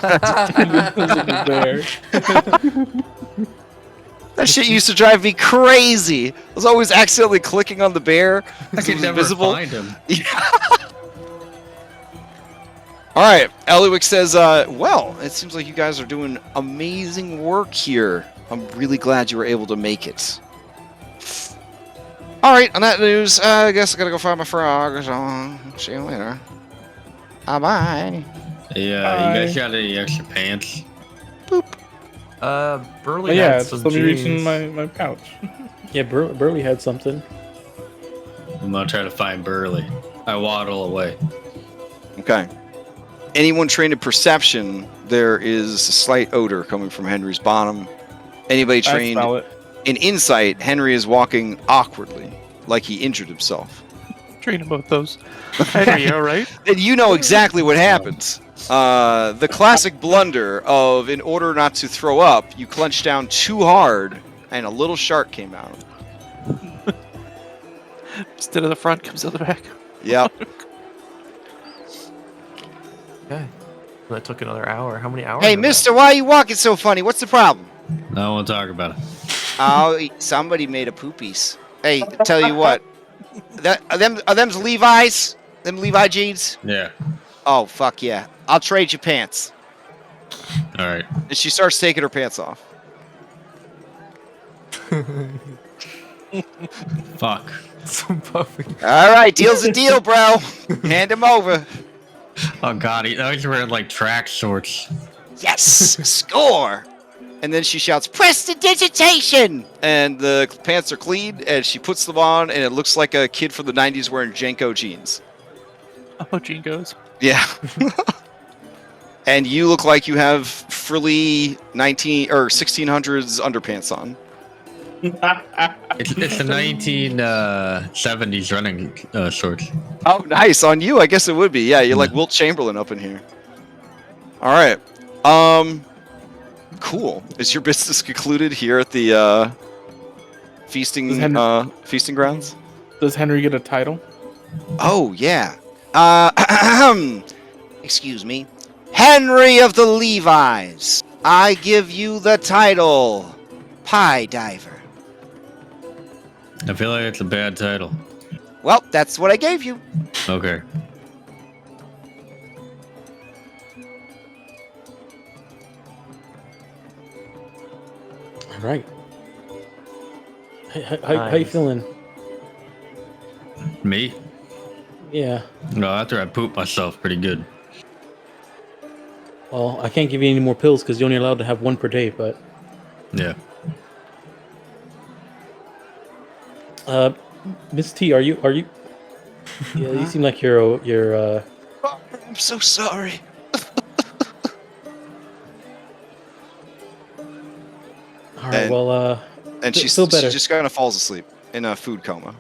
That shit used to drive me crazy. I was always accidentally clicking on the bear. I 'cause it could was never invisible. find him. All right, Eliwick says, well, it seems like you guys are doing amazing work here. I'm really glad you were able to make it. All right, on that news, I guess I gotta go find my frog. So, see you later. Bye-bye. Yeah, you guys got any extra pants? Burley Oh, yeah, had it's some let me reach in jeans. my pouch. Yeah, Burley had something. I'm gonna try to find Burley. I waddle away. Okay. Anyone trained in perception, there is a slight odor coming from Henry's bottom. Anybody I trained smell it. in insight, Henry is walking awkwardly, like he injured himself. Training both those. Henry, all right? And you know exactly what happens. The classic blunder of, in order not to throw up, you clenched down too hard, and a little shark came out. Instead of the front, comes out the back. Yep. Okay. That took another hour. How many hours? Hey, was mister, why are you walking so funny? What's the problem? I don't want to talk about it. Oh, somebody made a poopies. Hey, tell you what. Are them's Levi's? Them Levi jeans? Yeah. Oh, fuck yeah. I'll trade you pants. All right. And she starts taking her pants off. Fuck. that? Some puffy. All right, deal's a deal, bro. Hand him over. Oh god, he's wearing like track shorts. Yes, score. And then she shouts, "Prestidigitation!" And the pants are clean, and she puts them on, and it looks like a kid from the 90s wearing Jenko jeans. Oh, Gene goes. Yeah. And you look like you have frilly 1600s underpants on. It's the 1970s running shorts. Oh, nice. On you, I guess it would be. Yeah, you're like Wilt Chamberlain up in here. All right. Cool. Is your business concluded here at the feasting grounds? Does Henry get a title? Oh, yeah. Excuse me. Henry of the Levi's. I give you the title Pie Diver. I feel like it's a bad title. Well, that's what I gave you. Okay. All right. How you Nice. feeling? Me? Yeah. No, after I poop myself pretty good. Well, I can't give you any more pills because you're only allowed to have one per day. But Yeah. Miss T, are you? Yeah, you seem like you're. I'm so sorry. All right. And- Well, And Feel she better. just kind of falls asleep in a food coma.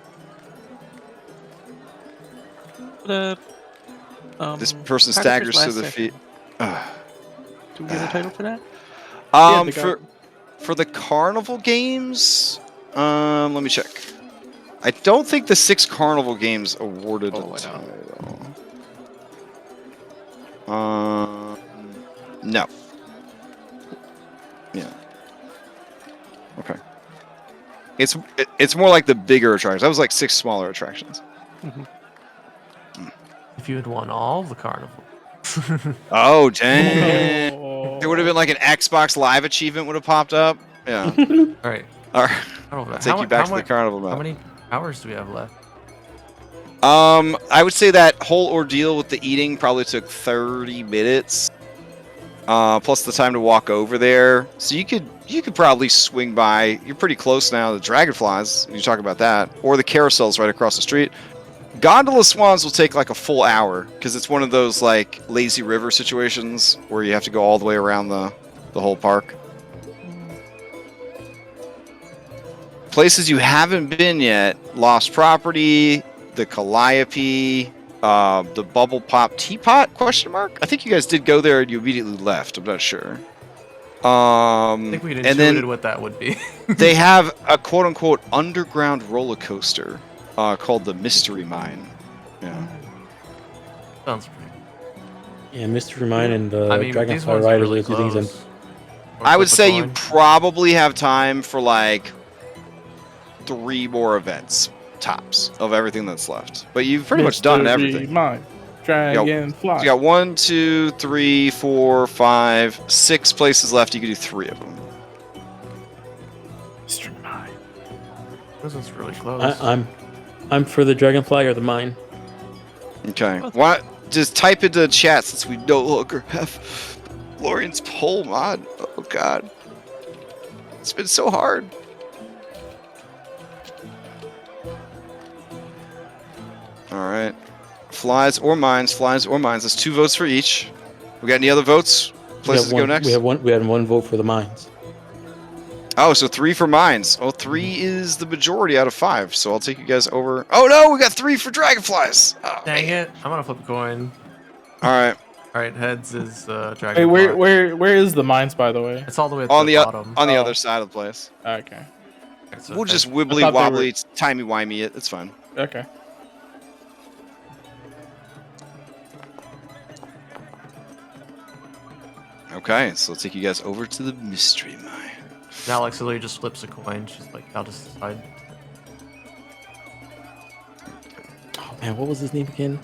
This person how did staggers yours to last their feet. Do we get a title for that? the guy- For the carnival games, let me check. I don't think the 6 carnival games awarded Oh, a I title. No. Yeah. Okay. It's more like the bigger attractions. That was like 6 smaller attractions. If you had won all the carnival. Oh dang! Oh. There would have been like an Xbox Live achievement would have popped up. Yeah. All right. All right. I don't know. I'll take you back to the carnival How map. many hours do we have left? I would say that whole ordeal with the eating probably took 30 minutes. plus the time to walk over there. So you could probably swing by. You're pretty close now. The dragonflies. You talk about that, or the carousels right across the street. Gondola swans will take like a full hour because it's one of those like lazy river situations where you have to go all the way around the whole park. Places you haven't been yet: Lost Property, the Calliope, the Bubble Pop Teapot? Question mark. I think you guys did go there and you immediately left. I'm not sure. I think we'd and intuited then what that would be. they have a quote-unquote underground roller coaster called the Mystery Mine. Yeah. Sounds pretty. Yeah, Mystery Mine and the I mean, these Dragonfly ones are Ride really are the two things. close. Or I would flip a say you coin. probably have time for like 3 more events tops of everything that's left. But you've pretty much done Mystery everything. Mine. Dragonfly. You got 1, 2, 3, 4, 5, 6 places left. You can do 3 of them. Mystery Mine. This one's really close. I'm for the Dragonfly or the Mine. Okay. Why? Just type into chat since we no longer have Lorian's poll mod. Oh god, it's been so hard. All right. Flies or mines. Flies or mines. That's 2 votes for each. We got any other votes? Places to go next? We had one vote for the Mines. Oh, so 3 for mines. Oh, 3 is the majority out of 5. So I'll take you guys over. Oh no, we got 3 for dragonflies. Oh, Dang it! I'm gonna flip a coin. all right. All right, heads is Hey, Dragonfly. where is the mines, by the way? It's all the way at On the the bottom. on the Oh. other side of the place. Okay. So We'll just heads- wibbly thought they wobbly, timey wimey it. It's fine. Okay. Okay, so I'll take you guys over to the mystery mine. Now Alex literally just flips a coin. She's like, I'll just decide. Oh man, what was his name again?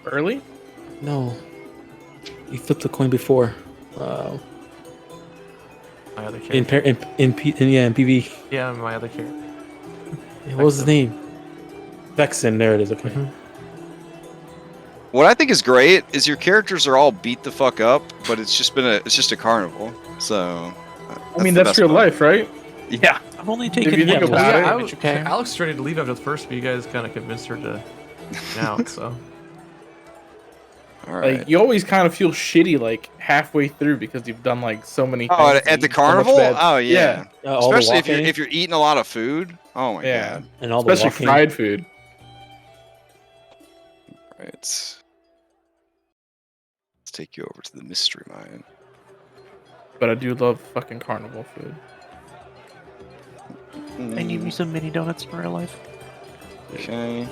Early? No. He flipped the coin before. My other In character. in PV. Yeah, my other character. What was his name? Vexen. There it is. Okay. Mhm. What I think is great is your characters are all beat the fuck up, but it's just a carnival. So I mean, that's real life, right? Yeah. I'm only If taking you think him about as it- damage, okay? Alex was ready to leave after the first, but you guys kind of convinced her to get out. So All right. Like, you always kind of feel shitty, like, halfway through because you've done, like, so many Oh, things. at the so much carnival? bad- Oh yeah. All the Especially walking if you're eating a lot of food. Oh my Yeah. god. and all the Especially walking. fried food. Right. Let's take you over to the mystery mine. But I do love fucking carnival food. I need me some mini donuts in real life. Okay.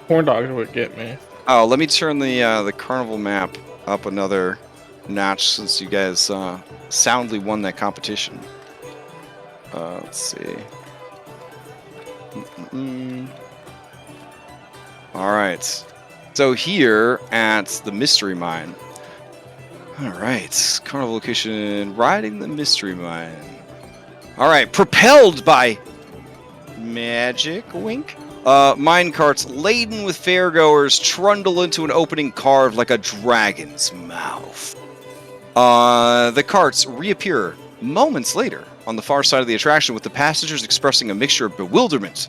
Corn dogs would get me. Oh, let me turn the carnival map up another notch since you guys soundly won that competition. Let's see. All right. So here at the mystery mine. All right, carnival location, riding the mystery mine. All right, propelled by magic, wink. Mine carts laden with fairgoers trundle into an opening carved like a dragon's mouth. The carts reappear moments later on the far side of the attraction with the passengers expressing a mixture of bewilderment,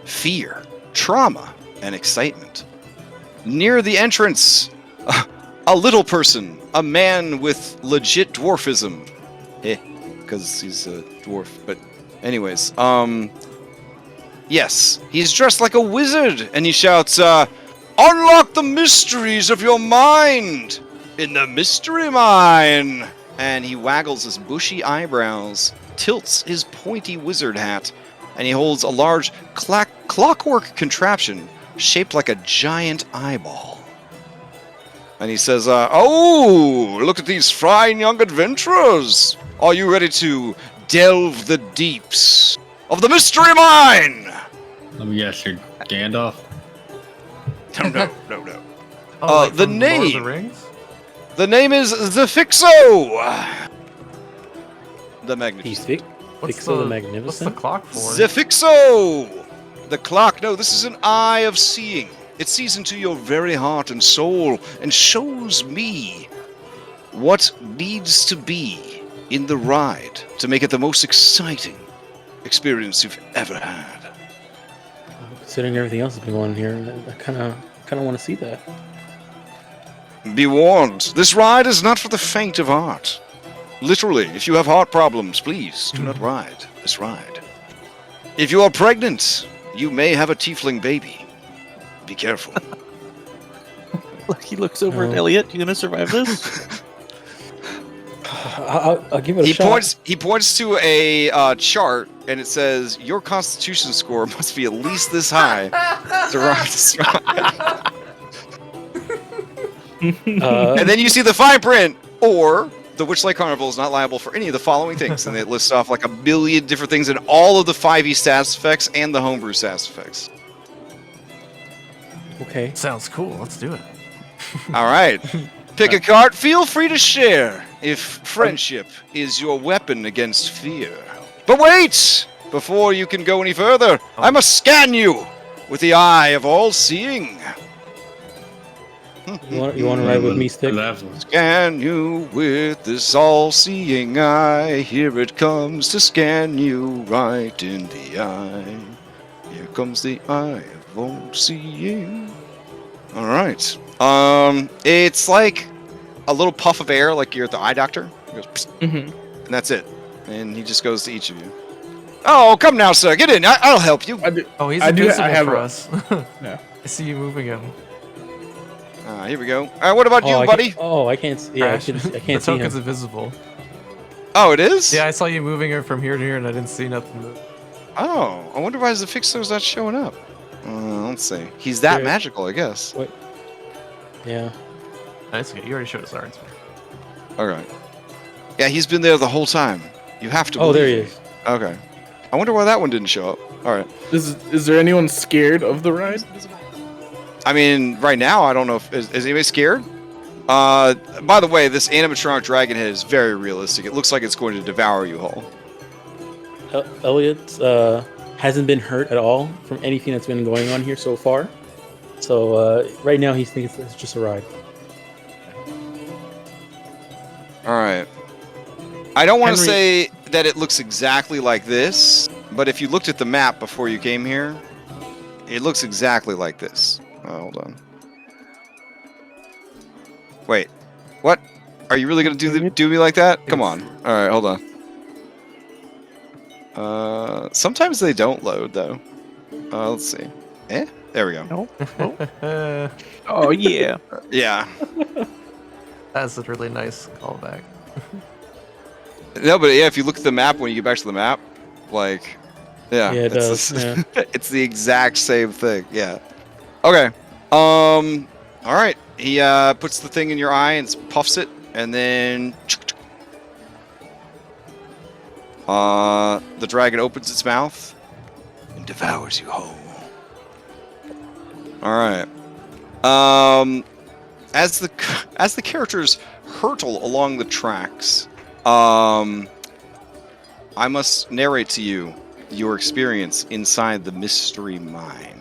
fear, trauma, and excitement. Near the entrance, a little person, a man with legit dwarfism. Because he's a dwarf. But anyways, yes, he's dressed like a wizard, and he shouts, "Unlock the mysteries of your mind in the mystery mine!" And he waggles his bushy eyebrows, tilts his pointy wizard hat, and he holds a large clockwork contraption shaped like a giant eyeball. And he says, "Oh, look at these fine young adventurers! Are you ready to delve the deeps of the mystery mine?" Let me guess, you're Gandalf? No. oh, like the from Lord of the name. Rings? The name is the Fixo! The He's Magnificent. Fixo the What's the Magnificent. clock for? The Fixo! The clock. No, this is an eye of seeing. It sees into your very heart and soul and shows me what needs to be in the ride to make it the most exciting experience you've ever had. Considering everything else that's been going on here, I kind of want to see that. Be warned, this ride is not for the faint of heart. Literally, if you have heart problems, please do not ride this ride. If you are pregnant, you may have a tiefling baby. Be careful. He looks over at No. Elliot. You gonna survive this? I'll give it a shot. He points to a chart, and it says your Constitution score must be at least this high to ride this ride. And then you see the fine print, or the Witchlight Carnival is not liable for any of the following things, and it lists off like a billion different things, and all of the 5e stats effects and the homebrew stats effects. Okay. Sounds cool. Let's do it. All right. Pick a card. Feel free to share if friendship is your weapon against fear. But wait! Before you can go any further, I must scan you with the eye of all-seeing. You want to ride with me, Stick? Scan you with this all-seeing eye. Here it comes to scan you right in the eye. Here comes the eye of all-seeing. All right. It's like a little puff of air, like you're at the eye doctor. He goes, psst, and that's it. And he just goes to each of you. Oh, come now, sir. Get in. I'll help you. Oh, he's I invisible have for a- us. Yeah. I see you moving him. Here we go. All right, what about you, buddy? I can't. Yeah, I can't The see him. token's invisible. Oh, it is? Yeah, I saw you moving her from here to here, and I didn't see nothing. Oh, I wonder why the fixer's not showing up. Let's see. He's that Yeah. magical, I guess. Yeah. Nice. Okay, you already showed us ours. Okay. Yeah, he's been there the whole time. You have to. Oh, there he believe me. is. Okay. I wonder why that one didn't show up. All right. Is there anyone scared of the ride? I mean, right now, I don't know if is anybody scared. By the way, this animatronic dragon head is very realistic. It looks like it's going to devour you all. Elliot hasn't been hurt at all from anything that's been going on here so far. So right now he's thinking it's just a ride. All right. I don't want to Henry- say that it looks exactly like this, but if you looked at the map before you came here, it looks exactly like this. Oh, hold on. Wait. What? Are you really gonna do me like that? Come on. All right, hold on. Sometimes they don't load though. Let's see. There we go. Oh yeah. Yeah. That's a really nice callback. No, but yeah, if you look at the map when you get back to the map, like, yeah, Yeah, it it's does, yeah. it's the exact same thing. Yeah. Okay. All right. He puts the thing in your eye and puffs it, and then the dragon opens its mouth and devours you whole. All right. As the characters hurtle along the tracks, I must narrate to you your experience inside the mystery mine.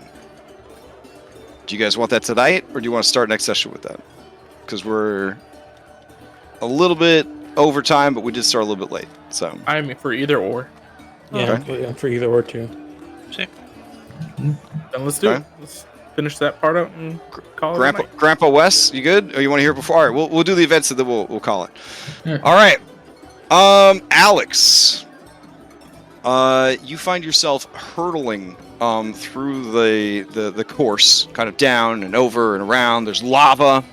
Do you guys want that tonight, or do you want to start next session with that? Because we're a little bit over time, but we did start a little bit late. So I'm for either or. Yeah, I'm for either or two. Then let's do Okay. it. Let's finish that part out and call it a night. Grandpa Wes, you good? Or you want to hear it before? All right, we'll do the events and then we'll call it. All right. Alex, you find yourself hurtling through the course, kind of down and over and around. There's lava,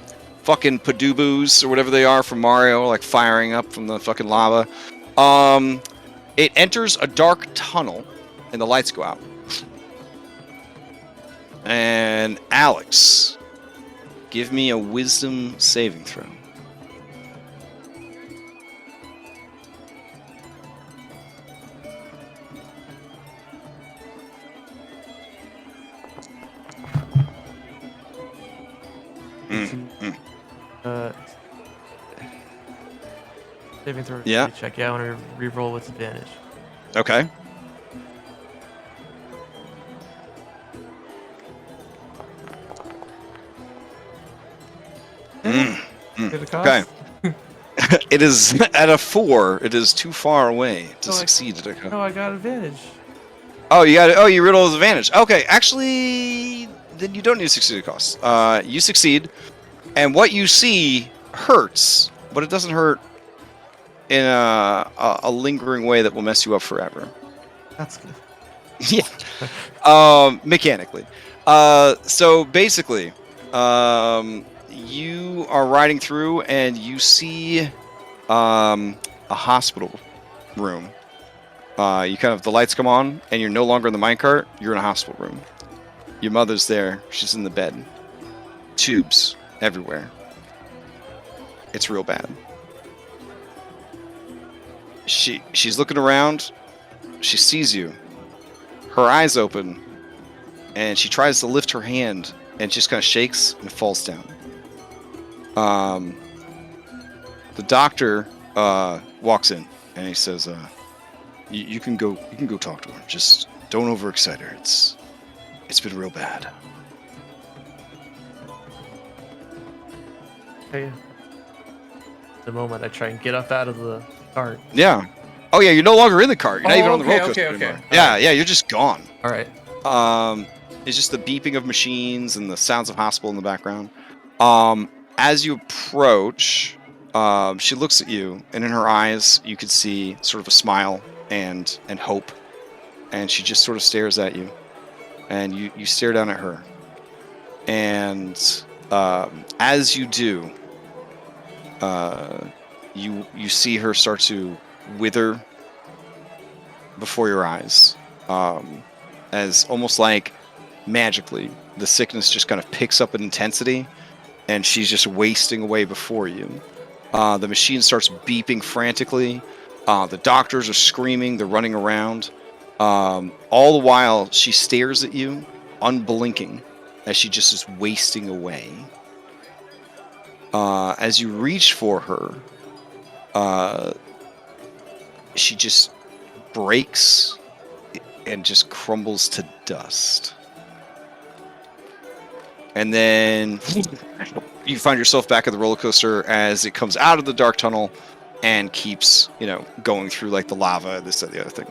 fucking Padubus or whatever they are from Mario, like firing up from the fucking lava. It enters a dark tunnel, and the lights go out. And Alex, give me a wisdom saving throw. Saving throw. Yeah. Check. Yeah, I want to re-roll with advantage. Okay. succeed at a cost? It is at a 4. It is too far away to succeed at a cost. No, I got advantage. Oh, you got it. Oh, you rolled with advantage. Okay, actually, then you don't need to succeed at cost. You succeed, and what you see hurts, but it doesn't hurt in a lingering way that will mess you up forever. That's good. Yeah. Mechanically. So basically, you are riding through and you see a hospital room. The lights come on and you're no longer in the minecart, you're in a hospital room. Your mother's there, she's in the bed. Tubes everywhere. It's real bad. She's looking around, she sees you. Her eyes open, and she tries to lift her hand, and just kind of shakes and falls down. The doctor walks in, and he says, "You can go talk to her. Just don't overexcite her. It's been real bad." Hey. The moment I try and get up out of the cart. Yeah. Oh yeah, you're no longer in the cart. You're not even on the roller coaster okay. anymore. Yeah, you're just gone. All right. It's just the beeping of machines and the sounds of hospital in the background. As you approach, she looks at you, and in her eyes, you can see sort of a smile and hope. And she just sort of stares at you, and you stare down at her. And as you do, you see her start to wither before your eyes, as almost like magically the sickness just kind of picks up in intensity, and she's just wasting away before you. The machine starts beeping frantically. The doctors are screaming, they're running around. All the while she stares at you, unblinking, as she just is wasting away. As you reach for her, she just breaks and just crumbles to dust. And then you find yourself back at the roller coaster as it comes out of the dark tunnel and keeps, going through like the lava, this, that, the other thing.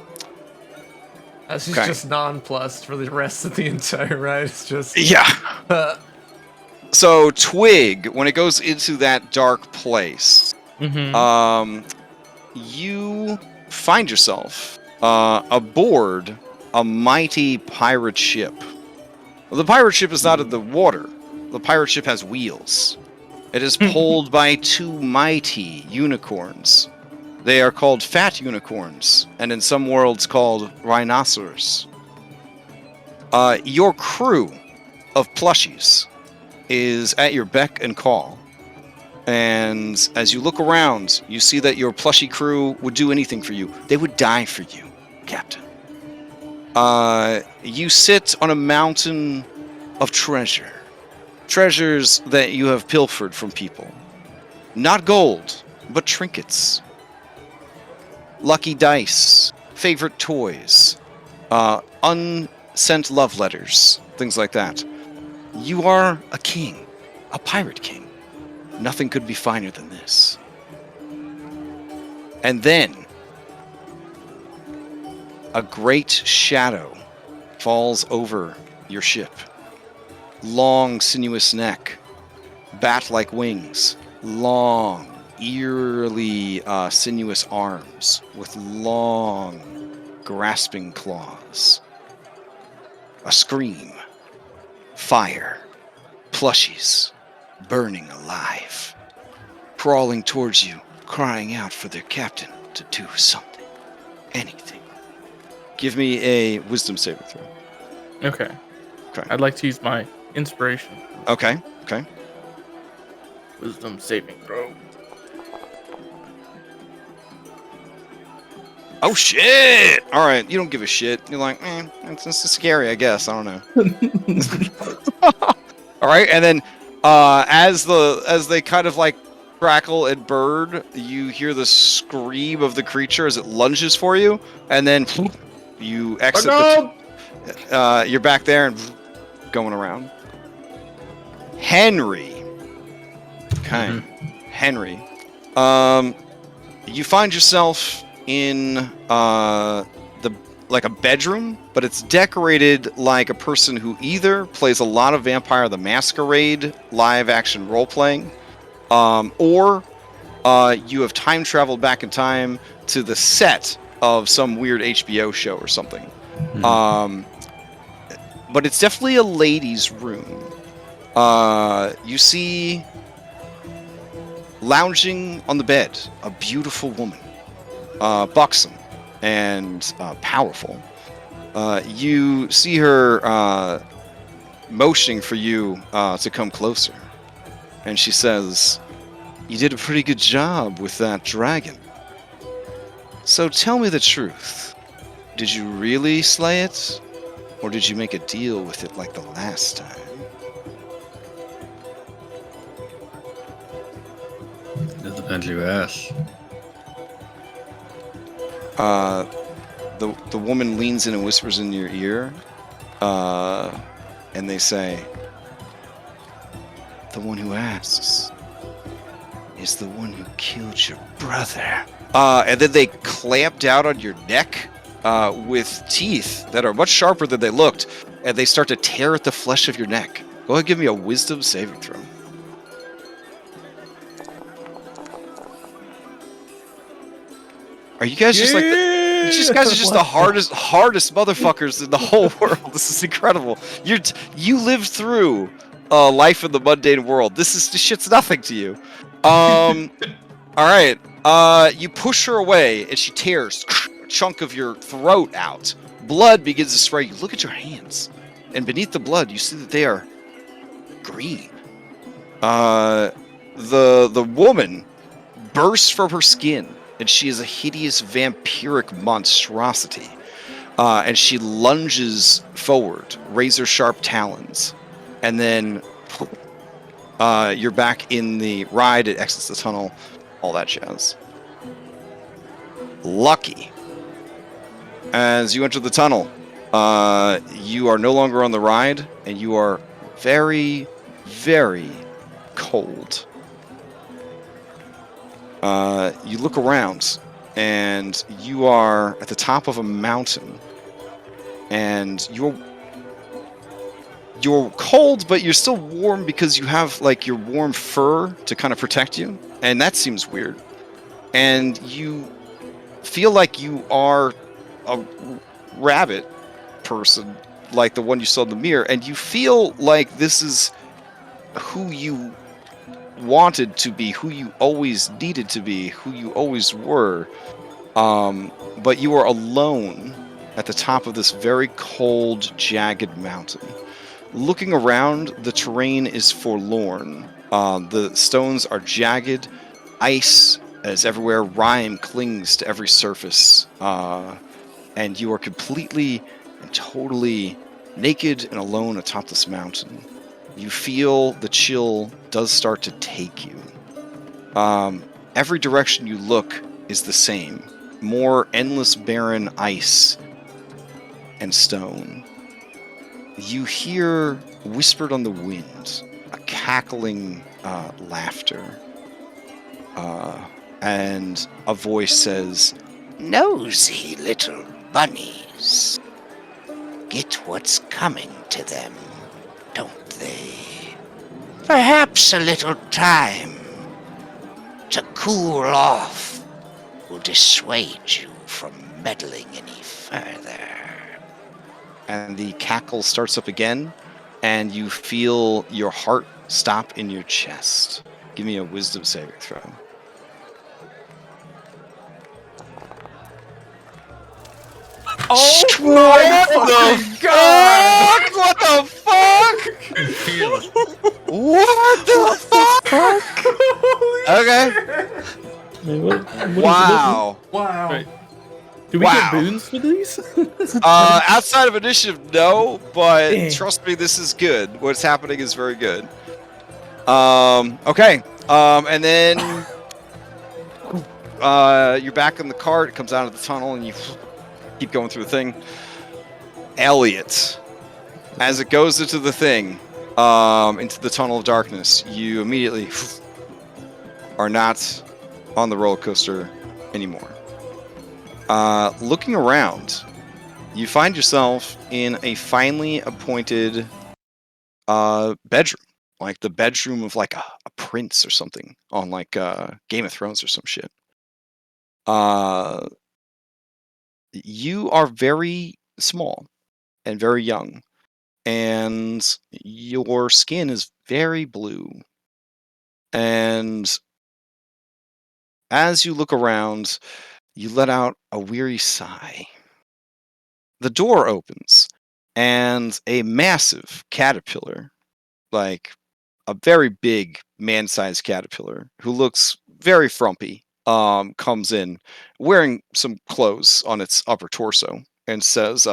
She's just nonplussed for the rest of the entire ride. It's just yeah. So Twig, when it goes into that dark place, you find yourself aboard a mighty pirate ship. Well, the pirate ship is not in the water. The pirate ship has wheels. It is pulled by 2 mighty unicorns. They are called fat unicorns, and in some worlds called rhinoceros. Your crew of plushies is at your beck and call. And as you look around, you see that your plushie crew would do anything for you. They would die for you, Captain. You sit on a mountain of treasure. Treasures that you have pilfered from people. Not gold, but trinkets. Lucky dice, favorite toys, unsent love letters, things like that. You are a king, a pirate king. Nothing could be finer than this. And then, a great shadow falls over your ship. Long, sinuous neck, bat-like wings, long, eerily sinuous arms with long, grasping claws. A scream, fire, plushies, burning alive, crawling towards you, crying out for their captain to do something, anything. Give me a wisdom saving throw. Okay. I'd like to use my inspiration. Okay. Wisdom saving throw. Oh shit! All right, you don't give a shit. You're like, it's scary, I guess. I don't know. All right, and then as they kind of like crackle and burn, you hear the scream of the creature as it lunges for you, and then you exit. You're back there and going around. Henry. Okay. Henry, you find yourself in like a bedroom, but it's decorated like a person who either plays a lot of Vampire the Masquerade live action role playing, or you have time traveled back in time to the set of some weird HBO show or something. But it's definitely a ladies' room. You see, lounging on the bed, a beautiful woman, buxom and powerful. You see her motioning for you to come closer, and she says, "You did a pretty good job with that dragon. So tell me the truth. Did you really slay it? Or did you make a deal with it like the last time?" It depends who asks. The woman leans in and whispers in your ear, and they say, "The one who asks is the one who killed your brother." And then they clamp down on your neck with teeth that are much sharper than they looked, and they start to tear at the flesh of your neck. Go ahead and give me a wisdom saving throw. Are you guys just like you guys are just the hardest motherfuckers in the whole world. This is incredible. You lived through life in the mundane world. This shit's nothing to you. All right. You push her away, and she tears a chunk of your throat out. Blood begins to spray. You look at your hands, and beneath the blood, you see that they are green. The woman bursts from her skin, and she is a hideous vampiric monstrosity. And she lunges forward, razor-sharp talons, and then you're back in the ride. It exits the tunnel, all that jazz. Lucky. As you enter the tunnel, you are no longer on the ride, and you are very, very cold. You look around, and you are at the top of a mountain, and you're cold, but you're still warm because you have like your warm fur to kind of protect you, and that seems weird. And you feel like you are a rabbit person, like the one you saw in the mirror, and you feel like this is who you wanted to be, who you always needed to be, who you always were. But you are alone at the top of this very cold, jagged mountain. Looking around, the terrain is forlorn. The stones are jagged. Ice is everywhere. Rime clings to every surface. And you are completely and totally naked and alone atop this mountain. You feel the chill does start to take you. Every direction you look is the same. More endless barren ice and stone. You hear, whispered on the wind, a cackling laughter. And a voice says, Nosy little bunnies. Get what's coming to them, don't they? Perhaps a little time to cool off will dissuade you from meddling any further. And the cackle starts up again, and you feel your heart stop in your chest. Give me a wisdom saving throw. Oh What my the god! fuck? What the fuck? Feel it. What the fuck? Okay. Wow. Wow. Right. Do we Wow. get boons for these? Outside of initiative, no, but Dang. trust me, this is good. What's happening is very good. Okay. And then you're back in the cart. It comes out of the tunnel, and you keep going through the thing. Elliot, as it goes into the thing, into the tunnel of darkness, you immediately are not on the roller coaster anymore. Looking around, you find yourself in a finely appointed bedroom, like the bedroom of like a prince or something on like Game of Thrones or some shit. You are very small and very young, and your skin is very blue. And as you look around, you let out a weary sigh. The door opens, and a massive caterpillar, like a very big man-sized caterpillar, who looks very frumpy, comes in wearing some clothes on its upper torso and says,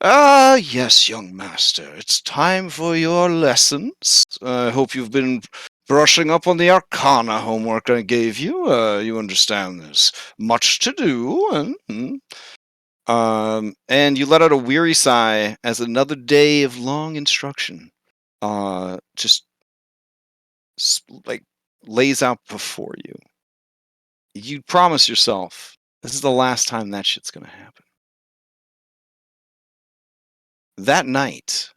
yes, young master, it's time for your lessons. I hope you've been brushing up on the Arcana homework I gave you. You understand there's much to do, and you let out a weary sigh as another day of long instruction, just like lays out before you. You promise yourself this is the last time that shit's gonna happen. That night,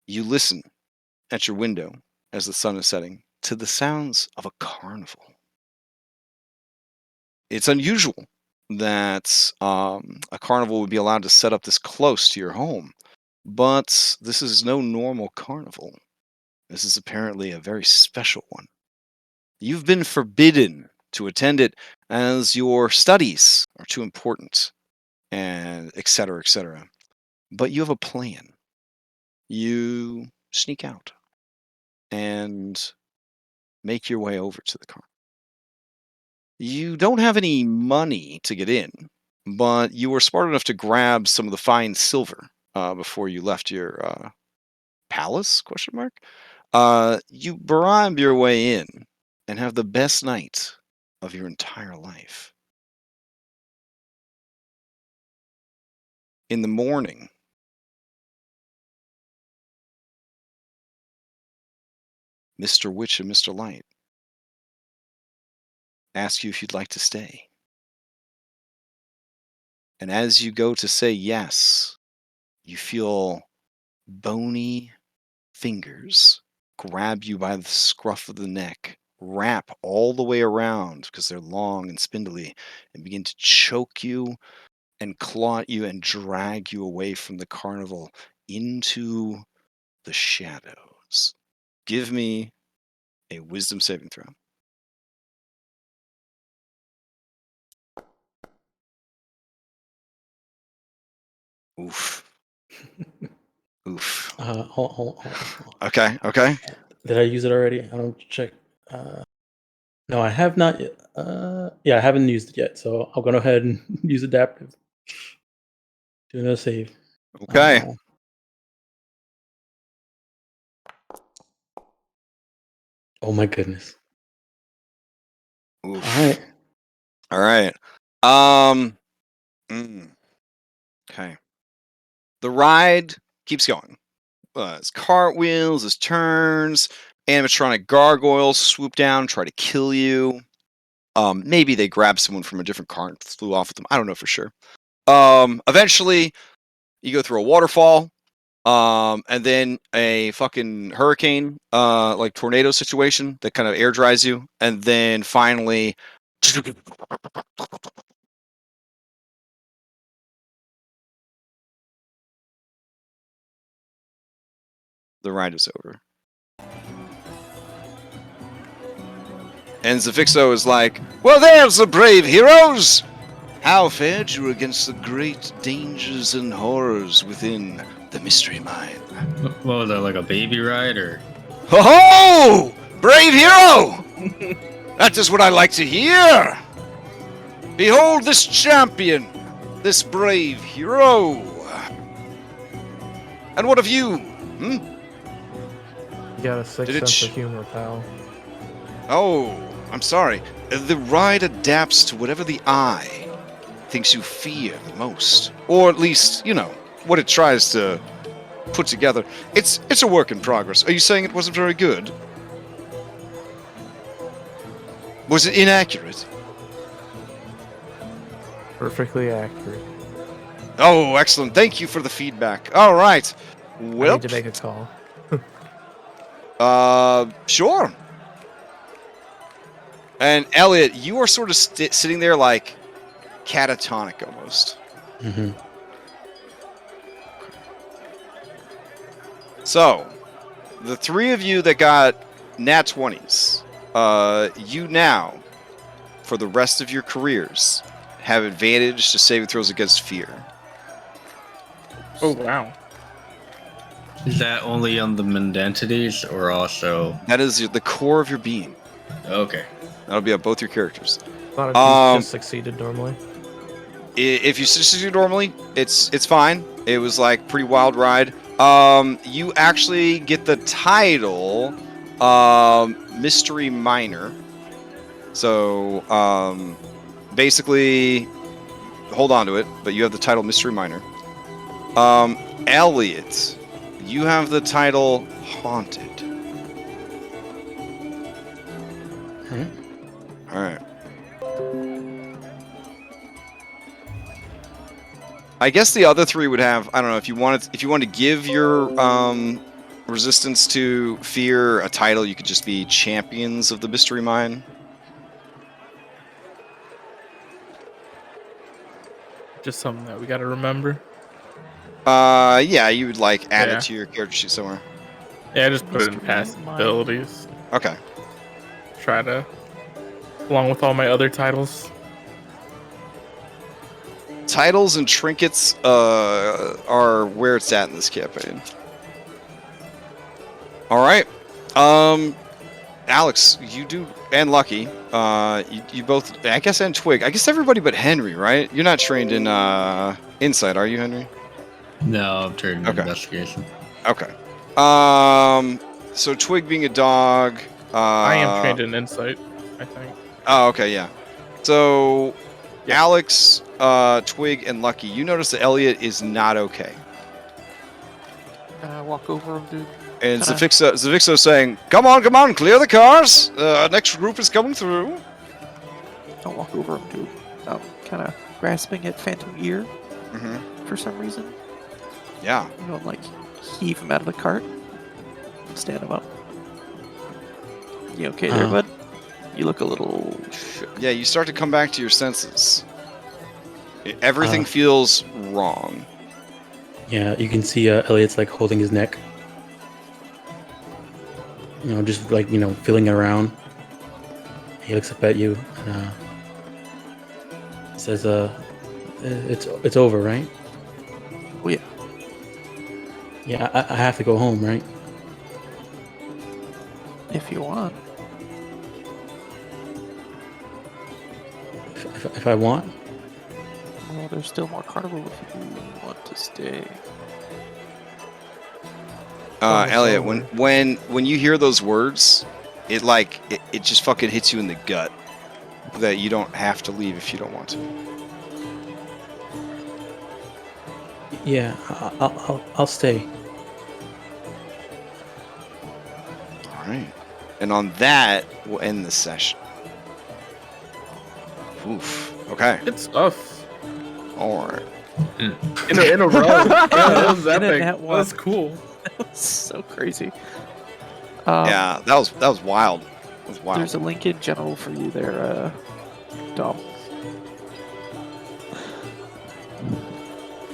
you listen at your window as the sun is setting to the sounds of a carnival. It's unusual that a carnival would be allowed to set up this close to your home, but this is no normal carnival. This is apparently a very special one. You've been forbidden to attend it as your studies are too important, and et cetera, et cetera. But you have a plan. You sneak out and make your way over to the car. You don't have any money to get in, but you were smart enough to grab some of the fine silver before you left your palace? Question mark. You bribe your way in and have the best night of your entire life. In the morning, Mr. Witch and Mr. Light ask you if you'd like to stay. And as you go to say yes, you feel bony fingers grab you by the scruff of the neck, wrap all the way around because they're long and spindly, and begin to choke you and claw at you and drag you away from the carnival into the shadows. Give me a wisdom saving throw. Oof. Oof. Hold on. Okay, okay. Did I use it already? I don't check. No, I have not yet. Yeah, I haven't used it yet, so I'll go ahead and use adaptive. Do another save. Okay. Oh my goodness. Oof. All right. All right. Okay. The ride keeps going. It's cartwheels, it's turns, animatronic gargoyles swoop down, try to kill you. Maybe they grabbed someone from a different car and flew off with them. I don't know for sure. Eventually, you go through a waterfall, and then a fucking hurricane, like tornado situation that kind of air dries you, and then finally, the ride is over. And Zafixo is like, well, there's the brave heroes! How fared you against the great dangers and horrors within the Mystery Mine? What was that, like a baby ride or? Ho-ho! Brave hero! That is what I like to hear! Behold this champion, this brave hero! And what of you? You got a sick Did it sense of humor, pal. Oh, I'm sorry. The ride adapts to whatever the eye thinks you fear the most. Or at least, you know, what it tries to put together. It's a work in progress. Are you saying it wasn't very good? Was it inaccurate? Perfectly accurate. Oh, excellent. Thank you for the feedback. All right. I Well, need to make a call. sure. And Elliot, you are sort of sitting there like catatonic almost. Mm-hmm. So, the three of you that got nat 20s, you now, for the rest of your careers, have advantage to saving throws against fear. Oh wow. Is that only on the mundanities or also? That is the core of your being. Okay. That'll be on both your characters. Thought if you just succeeded normally. If you succeed normally, it's fine. It was like pretty wild ride. You actually get the title Mystery Minor. So basically, hold on to it. But you have the title Mystery Minor. Elliot, you have the title Haunted. All right. I guess the other three would have, I don't know, if you wanted to give your resistance to fear a title, you could just be Champions of the Mystery Mine. Just something that we got to remember. Yeah, you would like add Yeah. it to your character sheet somewhere. Yeah, just put it in Mystery past mine. abilities. Okay. Try to, along with all my other titles. Titles and trinkets are where it's at in this campaign. All right. Alex, you do, and Lucky, you both, I guess, and Twig. I guess everybody but Henry, right? You're not trained in Insight, are you, Henry? No, I'm trained in Okay. investigation. Okay. So Twig being a dog. I am trained in insight, I think. Oh, okay, yeah. So, Alex, Twig, and Lucky, you notice that Elliot is not okay. Walk over him, dude. And Kinda- Zavixo saying, come on, clear the cars! Next group is coming through. I'll walk over him, dude. I'm kind of grasping at Phantom Ear Mm-hmm. for some reason. Yeah. You know, like heave him out of the cart. Stand him up. You okay there, bud? You look a little shook. Yeah, you start to come back to your senses. Everything feels wrong. Yeah, you can see Elliot's like holding his neck. You know, just like, feeling around. He looks up at you and says, it's over, right? Oh, yeah. Yeah, I have to go home, right? If you want. If I want? Well, there's still more carnival if you want to stay. Elliot, when you hear those words, it just fucking hits you in the gut that you don't have to leave if you don't want to. Yeah, I'll stay. All right. And on that, we'll end the session. Oof. Okay. Good stuff. All right. In a row. Yeah, that was In a epic. nat That one. was cool. So crazy. Yeah, that was wild. That was wild. There's a link in general for you there, Dom.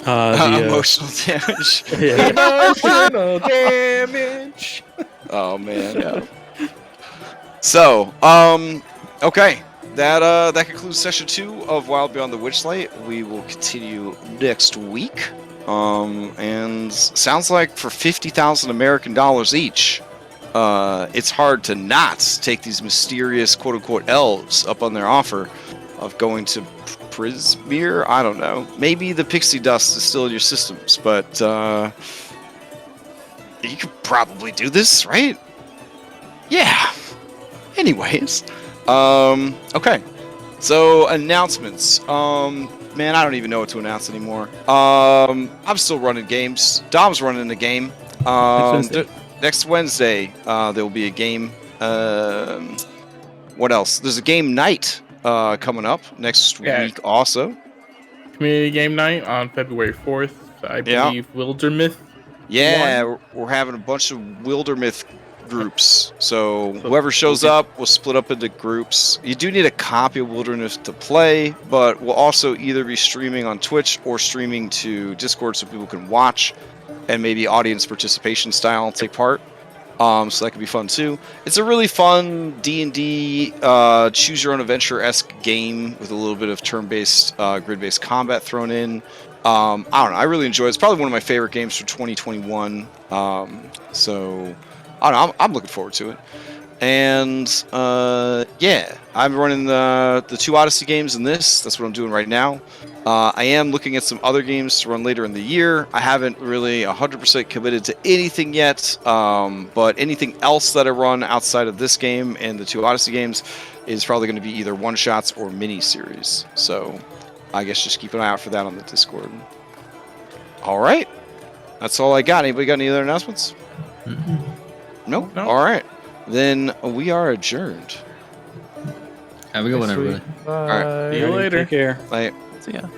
Emotional damage. Yeah. Emotional damage. Oh man. Yeah. So, okay. That concludes session 2 of Wild Beyond the Witchlight. We will continue next week. And sounds like for 50,000 American dollars each, it's hard to not take these mysterious quote-unquote elves up on their offer of going to Prismere. I don't know. Maybe the pixie dust is still in your systems, but you could probably do this, right? Yeah. Anyways, okay. So announcements. Man, I don't even know what to announce anymore. I'm still running games. Dom's running the game. Wednesday. Next Wednesday, there will be a game. What else? There's a game night coming up next Yeah. week also. Community game night on February 4th. I Yeah. believe Wildermyth. Yeah, we're having a bunch of Wildermyth groups. So whoever shows up, we'll split up into groups. You do need a copy of Wilderness to play, but we'll also either be streaming on Twitch or streaming to Discord so people can watch and maybe audience participation style take part. So that could be fun too. It's a really fun D&D choose your own adventure-esque game with a little bit of turn-based, grid-based combat thrown in. I don't know. I really enjoy it. It's probably one of my favorite games for 2021. So I don't know. I'm looking forward to it. And yeah, I'm running the 2 Odyssey games in this. That's what I'm doing right now. I am looking at some other games to run later in the year. I haven't really 100% committed to anything yet, but anything else that I run outside of this game and the 2 Odyssey games is probably going to be either one-shots or mini-series. So I guess just keep an eye out for that on the Discord. All right. That's all I got. Anybody got any other announcements? Nope. No. All right. Then we are adjourned. Have a good one, everybody. Bye. right. See you later. Take care. Bye. So yeah.